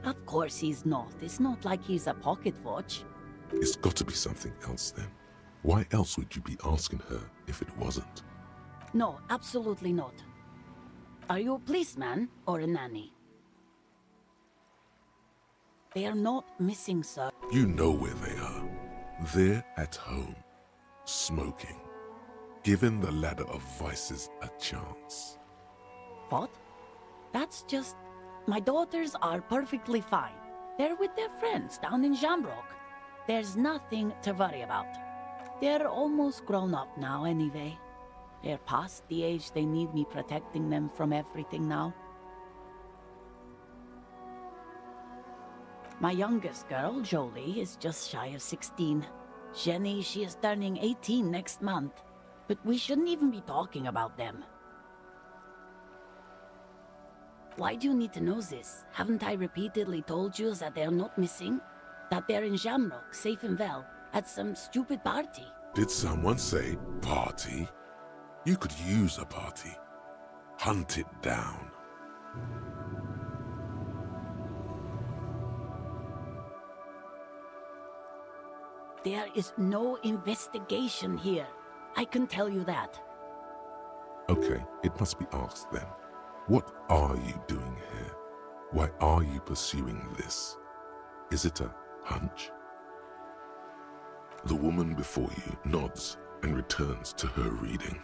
Speaker 21: Of course he's not. It's not like he's a pocket watch.
Speaker 4: It's got to be something else then. Why else would you be asking her if it wasn't?
Speaker 21: No, absolutely not. Are you a policeman or a nanny? They are not missing, sir.
Speaker 4: You know where they are. They're at home, smoking, giving the ladder of vices a chance.
Speaker 21: What? That's just... My daughters are perfectly fine. They're with their friends down in Shamrock. There's nothing to worry about. They're almost grown up now anyway. They're past the age they need me protecting them from everything now. My youngest girl, Jolie, is just shy of 16. Jenny, she is turning 18 next month. But we shouldn't even be talking about them. Why do you need to know this? Haven't I repeatedly told you that they're not missing? That they're in Shamrock, safe and well, at some stupid party?
Speaker 4: Did someone say party? You could use a party. Hunt it down.
Speaker 21: There is no investigation here. I can tell you that.
Speaker 4: Okay, it must be asked then. What are you doing here? Why are you pursuing this? Is it a hunch? The woman before you nods and returns to her reading.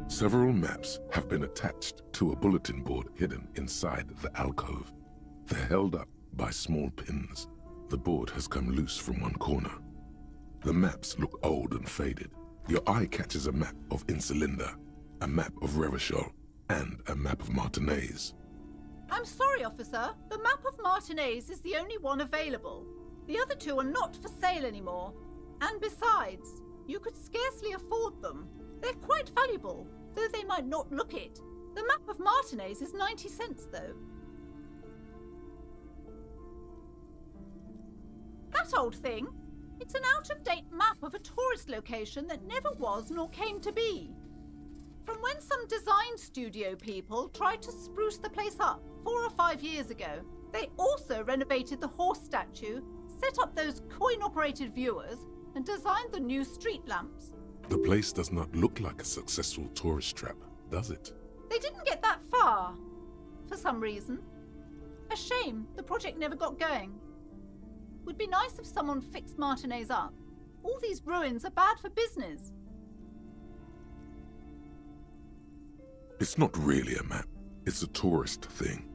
Speaker 4: Several maps have been attached to a bulletin board hidden inside the alcove. They're held up by small pins. The board has come loose from one corner. The maps look old and faded. Your eye catches a map of Insulinda, a map of Revachol, and a map of Martinez.
Speaker 7: I'm sorry, officer. The map of Martinez is the only one available. The other two are not for sale anymore. And besides, you could scarcely afford them. They're quite valuable, though they might not look it. The map of Martinez is 90 cents, though. That old thing? It's an out-of-date map of a tourist location that never was nor came to be. From when some design studio people tried to spruce the place up 4 or 5 years ago. They also renovated the horse statue, set up those coin-operated viewers, and designed the new street lamps.
Speaker 4: The place does not look like a successful tourist trap, does it?
Speaker 7: They didn't get that far, for some reason. A shame the project never got going. Would be nice if someone fixed Martinez up. All these ruins are bad for business.
Speaker 4: It's not really a map. It's a tourist thing.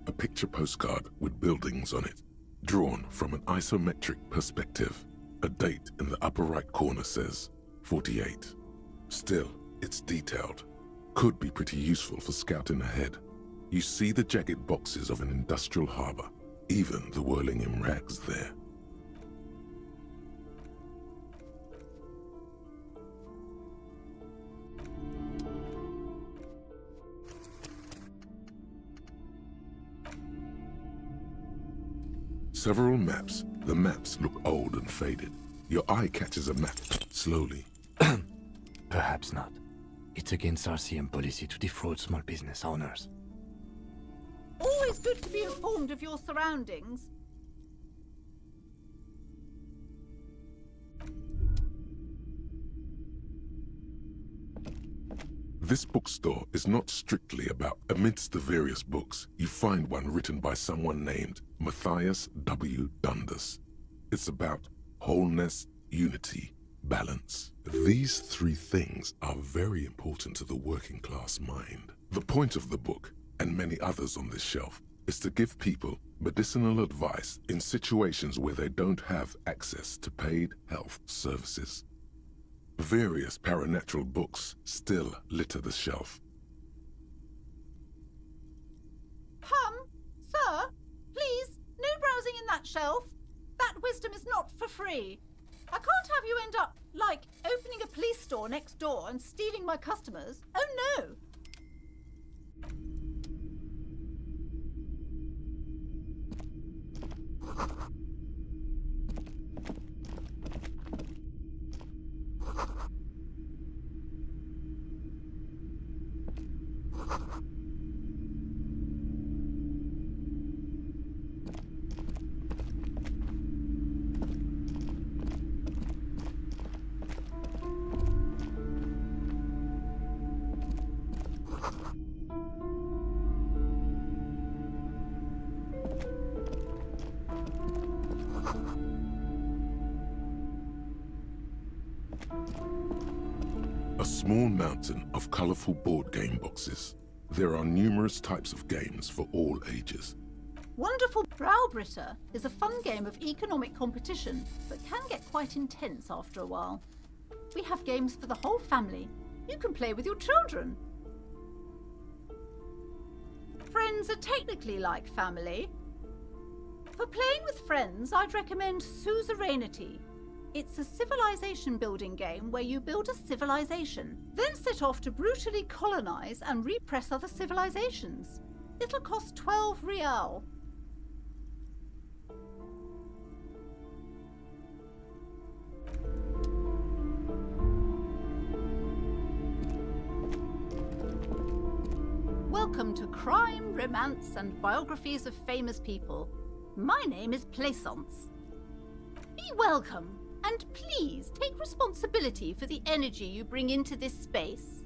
Speaker 4: A picture postcard with buildings on it, drawn from an isometric perspective. A date in the upper right corner says 48. Still, it's detailed. Could be pretty useful for scouting ahead. You see the jagged boxes of an industrial harbor, even the whirling in rags there. Several maps. The maps look old and faded. Your eye catches a map, slowly.
Speaker 5: Perhaps not. It's against RCM policy to defraud small business owners.
Speaker 7: Always good to be informed of your surroundings.
Speaker 4: This bookstore is not strictly about. Amidst the various books, you find one written by someone named Matthias W. Dundas. It's about wholeness, unity, balance. These three things are very important to the working class mind. The point of the book, and many others on this shelf, is to give people medicinal advice in situations where they don't have access to paid health services. Various paranatural books still litter the shelf.
Speaker 7: Sir, please, no browsing in that shelf. That wisdom is not for free. I can't have you end up, like, opening a police store next door and stealing my customers. Oh no!
Speaker 4: A small mountain of colorful board game boxes. There are numerous types of games for all ages.
Speaker 7: Wonderful Browbritter is a fun game of economic competition, but can get quite intense after a while. We have games for the whole family. You can play with your children. Friends are technically like family. For playing with friends, I'd recommend Suzerainty. It's a civilization building game where you build a civilization, then set off to brutally colonize and repress other civilizations. It'll cost 12 real. Welcome to Crime, Romance, and Biographies of Famous People. My name is Plaisance. Be welcome, and please take responsibility for the energy you bring into this space.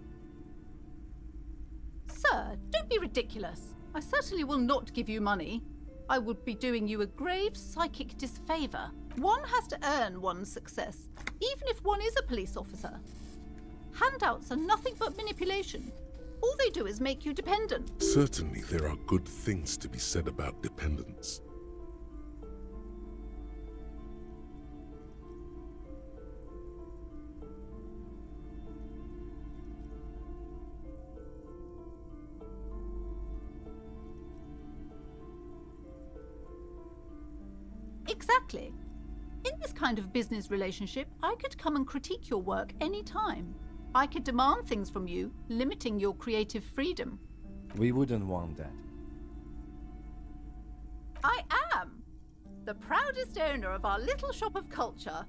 Speaker 7: Sir, don't be ridiculous. I certainly will not give you money. I would be doing you a grave psychic disfavor. One has to earn one's success, even if one is a police officer. Handouts are nothing but manipulation. All they do is make you dependent.
Speaker 4: Certainly there are good things to be said about dependence.
Speaker 7: Exactly. In this kind of business relationship, I could come and critique your work any time. I could demand things from you, limiting your creative freedom.
Speaker 5: We wouldn't want that.
Speaker 7: I am the proudest owner of our little shop of culture.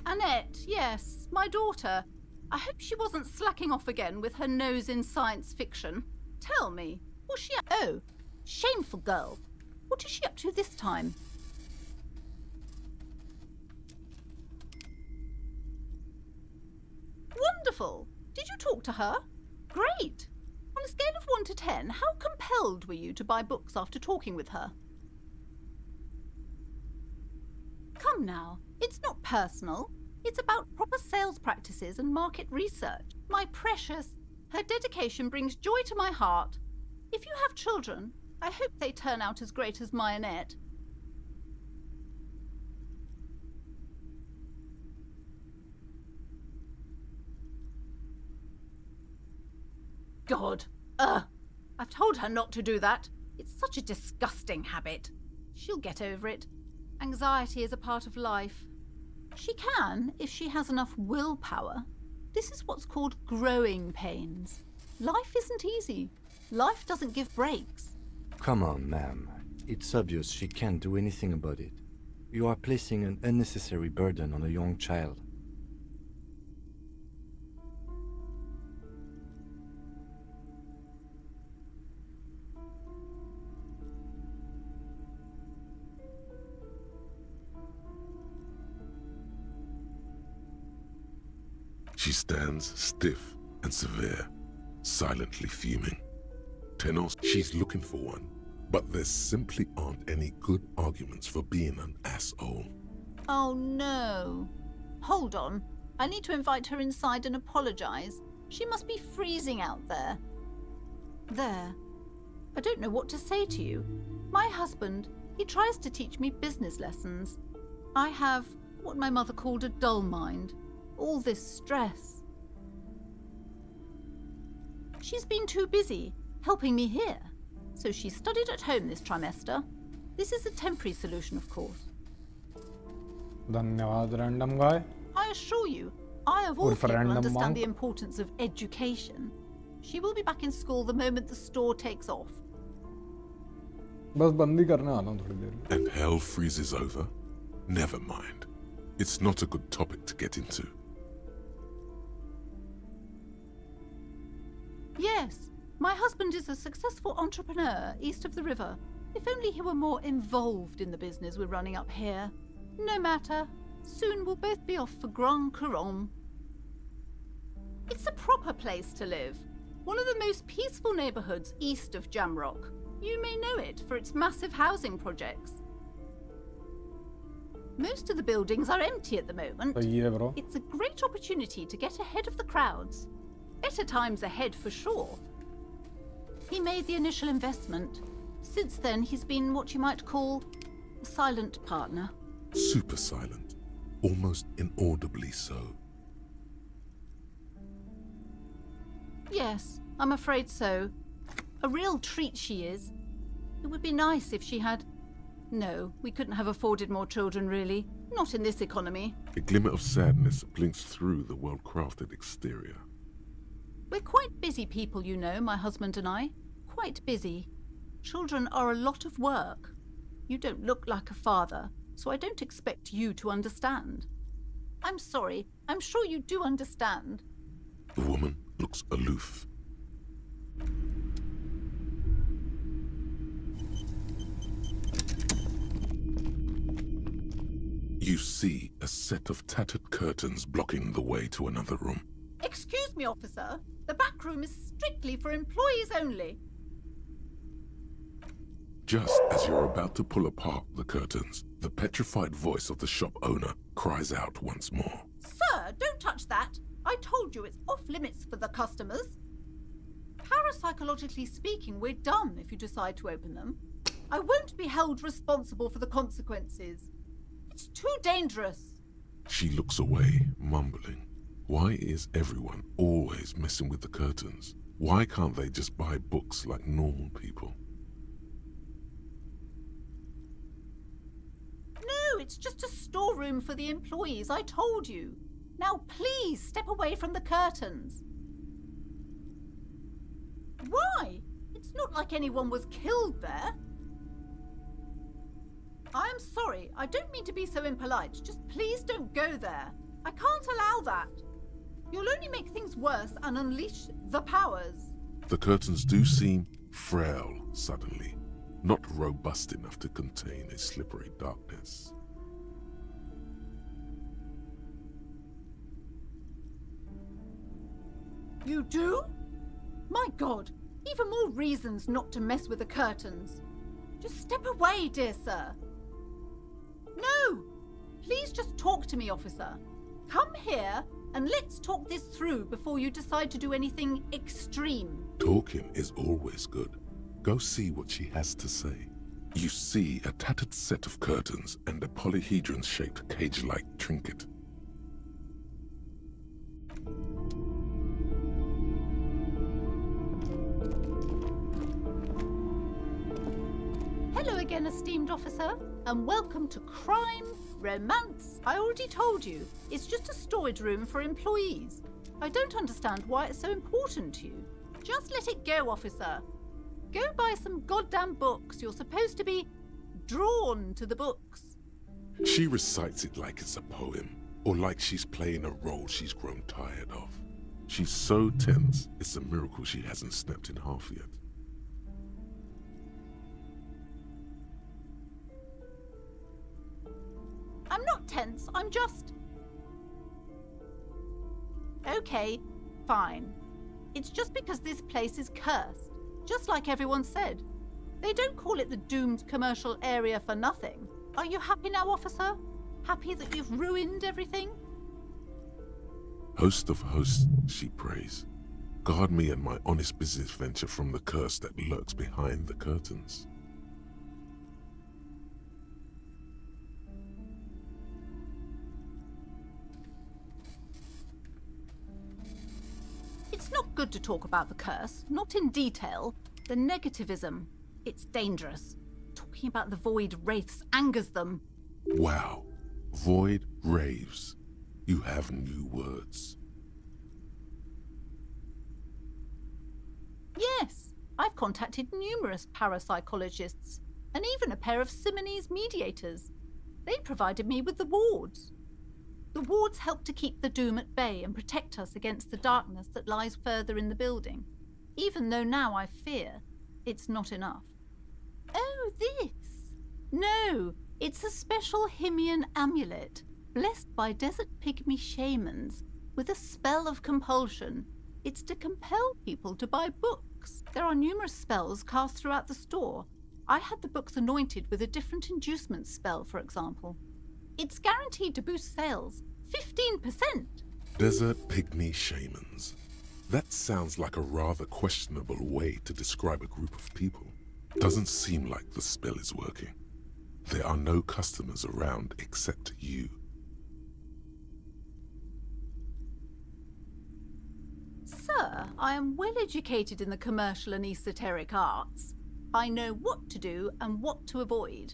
Speaker 7: Annette, yes, my daughter. I hope she wasn't slacking off again with her nose in science fiction. Tell me, was she... Oh, shameful girl. What is she up to this time? Wonderful. Did you talk to her? Great. On a scale of 1 to 10, how compelled were you to buy books after talking with her? Come now, it's not personal. It's about proper sales practices and market research. My precious, her dedication brings joy to my heart. If you have children, I hope they turn out as great as my Annette. God. I've told her not to do that. It's such a disgusting habit. She'll get over it. Anxiety is a part of life. She can, if she has enough willpower. This is what's called growing pains. Life isn't easy. Life doesn't give breaks.
Speaker 5: Come on, ma'am. It's obvious she can't do anything about it. You are placing an unnecessary burden on a young child.
Speaker 4: She stands stiff and severe, silently fuming. Tenos, she's looking for one, but there simply aren't any good arguments for being an asshole.
Speaker 7: Oh no. Hold on. I need to invite her inside and apologize. She must be freezing out there. There. I don't know what to say to you. My husband, he tries to teach me business lessons. I have what my mother called a dull mind. All this stress. She's been too busy helping me here, so she studied at home this trimester. This is a temporary solution, of course.
Speaker 1: धन्यवाद random guy.
Speaker 7: I assure you, I of all
Speaker 1: Or for
Speaker 7: people
Speaker 1: random
Speaker 7: understand
Speaker 1: monk.
Speaker 7: the importance of education. She will be back in school the moment the store takes off.
Speaker 1: बस बंदी करने आना हूँ थोड़ी देर में.
Speaker 4: And hell freezes over? Never mind. It's not a good topic to get into.
Speaker 7: Yes, my husband is a successful entrepreneur east of the river. If only he were more involved in the business we're running up here. No matter. Soon we'll both be off for Grand Couronne. It's a proper place to live. One of the most peaceful neighborhoods east of Jamrock. You may know it for its massive housing projects. Most of the buildings are empty at the moment.
Speaker 1: Yeah, bro.
Speaker 7: It's a great opportunity to get ahead of the crowds. Better times ahead for sure. He made the initial investment. Since then, he's been what you might call a silent partner.
Speaker 4: Super silent. Almost inaudibly so.
Speaker 7: Yes, I'm afraid so. A real treat she is. It would be nice if she had... No, we couldn't have afforded more children, really. Not in this economy.
Speaker 4: A glimmer of sadness blinks through the well-crafted exterior.
Speaker 7: We're quite busy people, you know, my husband and I. Quite busy. Children are a lot of work. You don't look like a father, so I don't expect you to understand. I'm sorry. I'm sure you do understand.
Speaker 4: The woman looks aloof. You see a set of tattered curtains blocking the way to another room.
Speaker 7: Excuse me, officer. The back room is strictly for employees only.
Speaker 4: Just as you're about to pull apart the curtains, the petrified voice of the shop owner cries out once more.
Speaker 7: Sir, don't touch that. I told you it's off limits for the customers. Parapsychologically speaking, we're done if you decide to open them. I won't be held responsible for the consequences. It's too dangerous.
Speaker 4: She looks away, mumbling. Why is everyone always messing with the curtains? Why can't they just buy books like normal people?
Speaker 7: No, it's just a storeroom for the employees, I told you. Now please step away from the curtains. Why? It's not like anyone was killed there. I am sorry, I don't mean to be so impolite. Just please don't go there. I can't allow that. You'll only make things worse and unleash the powers.
Speaker 4: The curtains do seem frail suddenly, not robust enough to contain a slippery darkness.
Speaker 7: You do? My God, even more reasons not to mess with the curtains. Just step away, dear sir. No! Please just talk to me, officer. Come here and let's talk this through before you decide to do anything extreme.
Speaker 4: Talking is always good. Go see what she has to say. You see a tattered set of curtains and a polyhedron-shaped cage-like trinket.
Speaker 7: Hello again, esteemed officer, and welcome to Crime, Romance. I already told you, it's just a storage room for employees. I don't understand why it's so important to you. Just let it go, officer. Go buy some goddamn books. You're supposed to be drawn to the books.
Speaker 4: She recites it like it's a poem, or like she's playing a role she's grown tired of. She's so tense, it's a miracle she hasn't snapped in half yet.
Speaker 7: I'm not tense, I'm just... Okay, fine. It's just because this place is cursed, just like everyone said. They don't call it the doomed commercial area for nothing. Are you happy now, officer? Happy that you've ruined everything?
Speaker 4: Host of hosts, she prays. Guard me and my honest business venture from the curse that lurks behind the curtains.
Speaker 7: It's not good to talk about the curse, not in detail. The negativism, it's dangerous. Talking about the void wraiths angers them.
Speaker 4: Wow. Void raves. You have new words.
Speaker 7: Yes, I've contacted numerous parapsychologists, and even a pair of Simonese mediators. They provided me with the wards. The wards help to keep the doom at bay and protect us against the darkness that lies further in the building, even though now I fear it's not enough. Oh, this? No, it's a special Himian amulet, blessed by desert pygmy shamans, with a spell of compulsion. It's to compel people to buy books. There are numerous spells cast throughout the store. I had the books anointed with a different inducement spell, for example. It's guaranteed to boost sales 15%.
Speaker 4: Desert pygmy shamans. That sounds like a rather questionable way to describe a group of people. Doesn't seem like the spell is working. There are no customers around except you.
Speaker 7: Sir, I am well educated in the commercial and esoteric arts. I know what to do and what to avoid.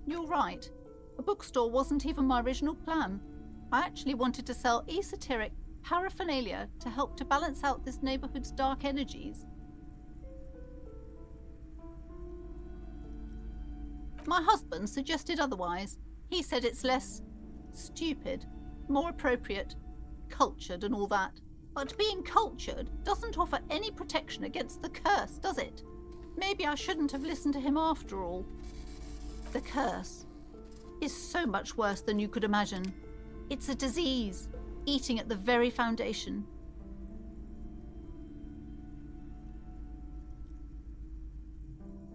Speaker 7: You're right. A bookstore wasn't even my original plan. I actually wanted to sell esoteric paraphernalia to help to balance out this neighborhood's dark energies. My husband suggested otherwise. He said it's less stupid, more appropriate, cultured and all that. But being cultured doesn't offer any protection against the curse, does it? Maybe I shouldn't have listened to him after all. The curse is so much worse than you could imagine. It's a disease, eating at the very foundation.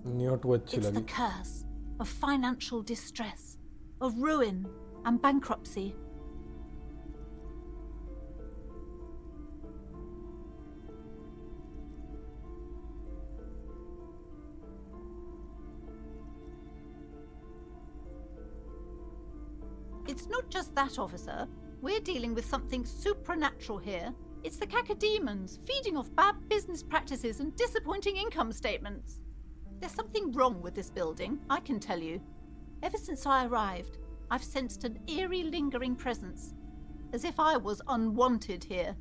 Speaker 7: It's the curse of financial distress, of ruin and bankruptcy. It's not just that, officer. We're dealing with something supernatural here. It's the cacodemons feeding off bad business practices and disappointing income statements. There's something wrong with this building, I can tell you. Ever since I arrived, I've sensed an eerie, lingering presence, as if I was unwanted here.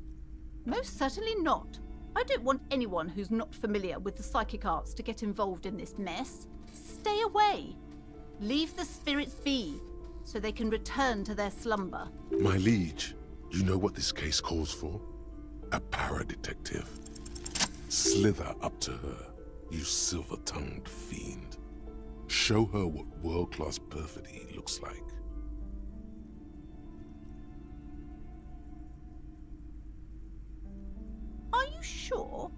Speaker 7: Most certainly not. I don't want anyone who's not familiar with the psychic arts to get involved in this mess. Stay away. Leave the spirits be, so they can return to their slumber.
Speaker 4: My liege, you know what this case calls for? A para-detective. Slither up to her, you silver-tongued fiend. Show her what world-class perfidy looks like.
Speaker 7: Are you sure?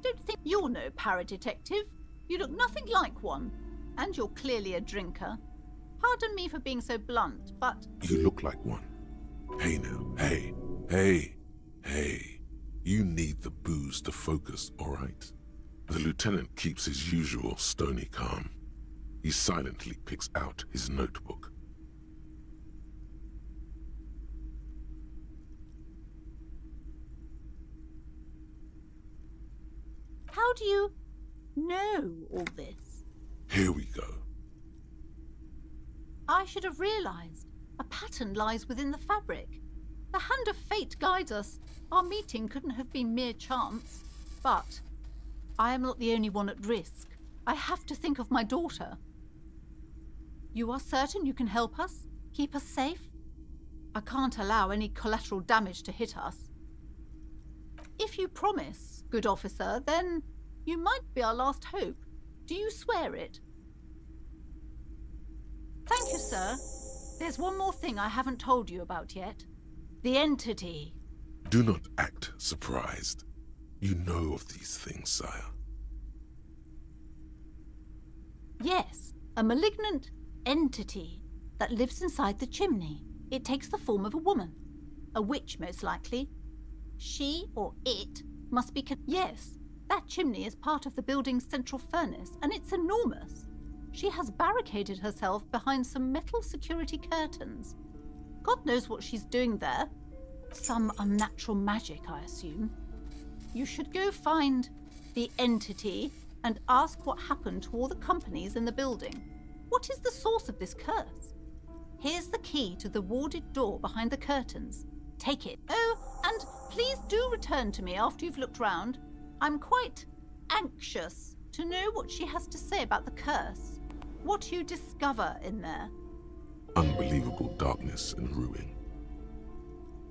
Speaker 7: Don't think you're no para-detective. You look nothing like one. And you're clearly a drinker. Pardon me for being so blunt, but...
Speaker 4: You look like one. Hey now, hey. You need the booze to focus, all right? The lieutenant keeps his usual stony calm. He silently picks out his notebook.
Speaker 7: How do you know all this?
Speaker 4: Here we go.
Speaker 7: I should have realized. A pattern lies within the fabric. The hand of fate guides us. Our meeting couldn't have been mere chance. But I am not the only one at risk. I have to think of my daughter. You are certain you can help us? Keep us safe? I can't allow any collateral damage to hit us. If you promise, good officer, then you might be our last hope. Do you swear it? Thank you, sir. There's one more thing I haven't told you about yet. The entity.
Speaker 4: Do not act surprised. You know of these things, sire.
Speaker 7: Yes, a malignant entity that lives inside the chimney. It takes the form of a woman. A witch, most likely. She or it must be... Yes, that chimney is part of the building's central furnace, and it's enormous. She has barricaded herself behind some metal security curtains. God knows what she's doing there. Some unnatural magic, I assume. You should go find the entity and ask what happened to all the companies in the building. What is the source of this curse? Here's the key to the warded door behind the curtains. Take it. Oh, and please do return to me after you've looked round. I'm quite anxious to know what she has to say about the curse. What you discover in there.
Speaker 4: Unbelievable darkness and ruin.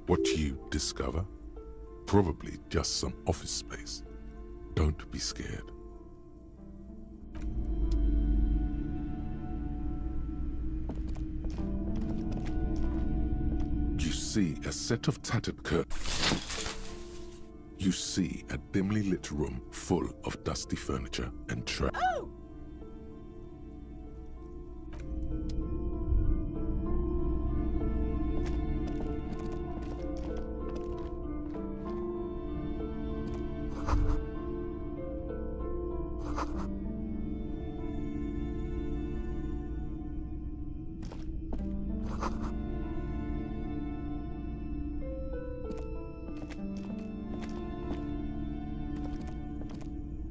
Speaker 4: What you discover? Probably just some office space. Don't be scared. You see a set of tattered curtains. You see a dimly lit room full of dusty furniture and trash.
Speaker 7: Oh!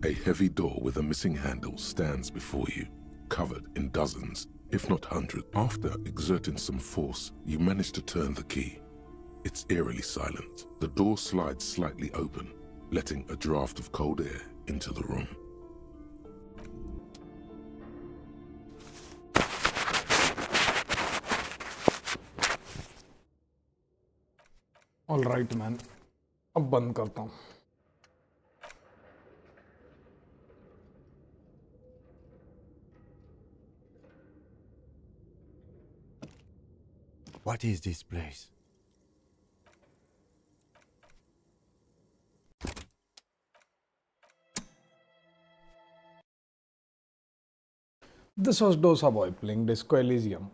Speaker 4: A heavy door with a missing handle stands before you, covered in dozens, if not hundreds. After exerting some force, you manage to turn the key. It's eerily silent. The door slides slightly open, letting a draft of cold air into the room.
Speaker 1: All right man, अब बंद करता हूँ.
Speaker 5: What is this place?
Speaker 1: This was dosa boy playing Disco Elysium.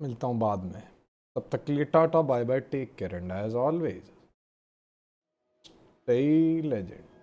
Speaker 1: मिलता हूँ बाद में. तब तक के लिए tata bye bye, take care and as always stay legend.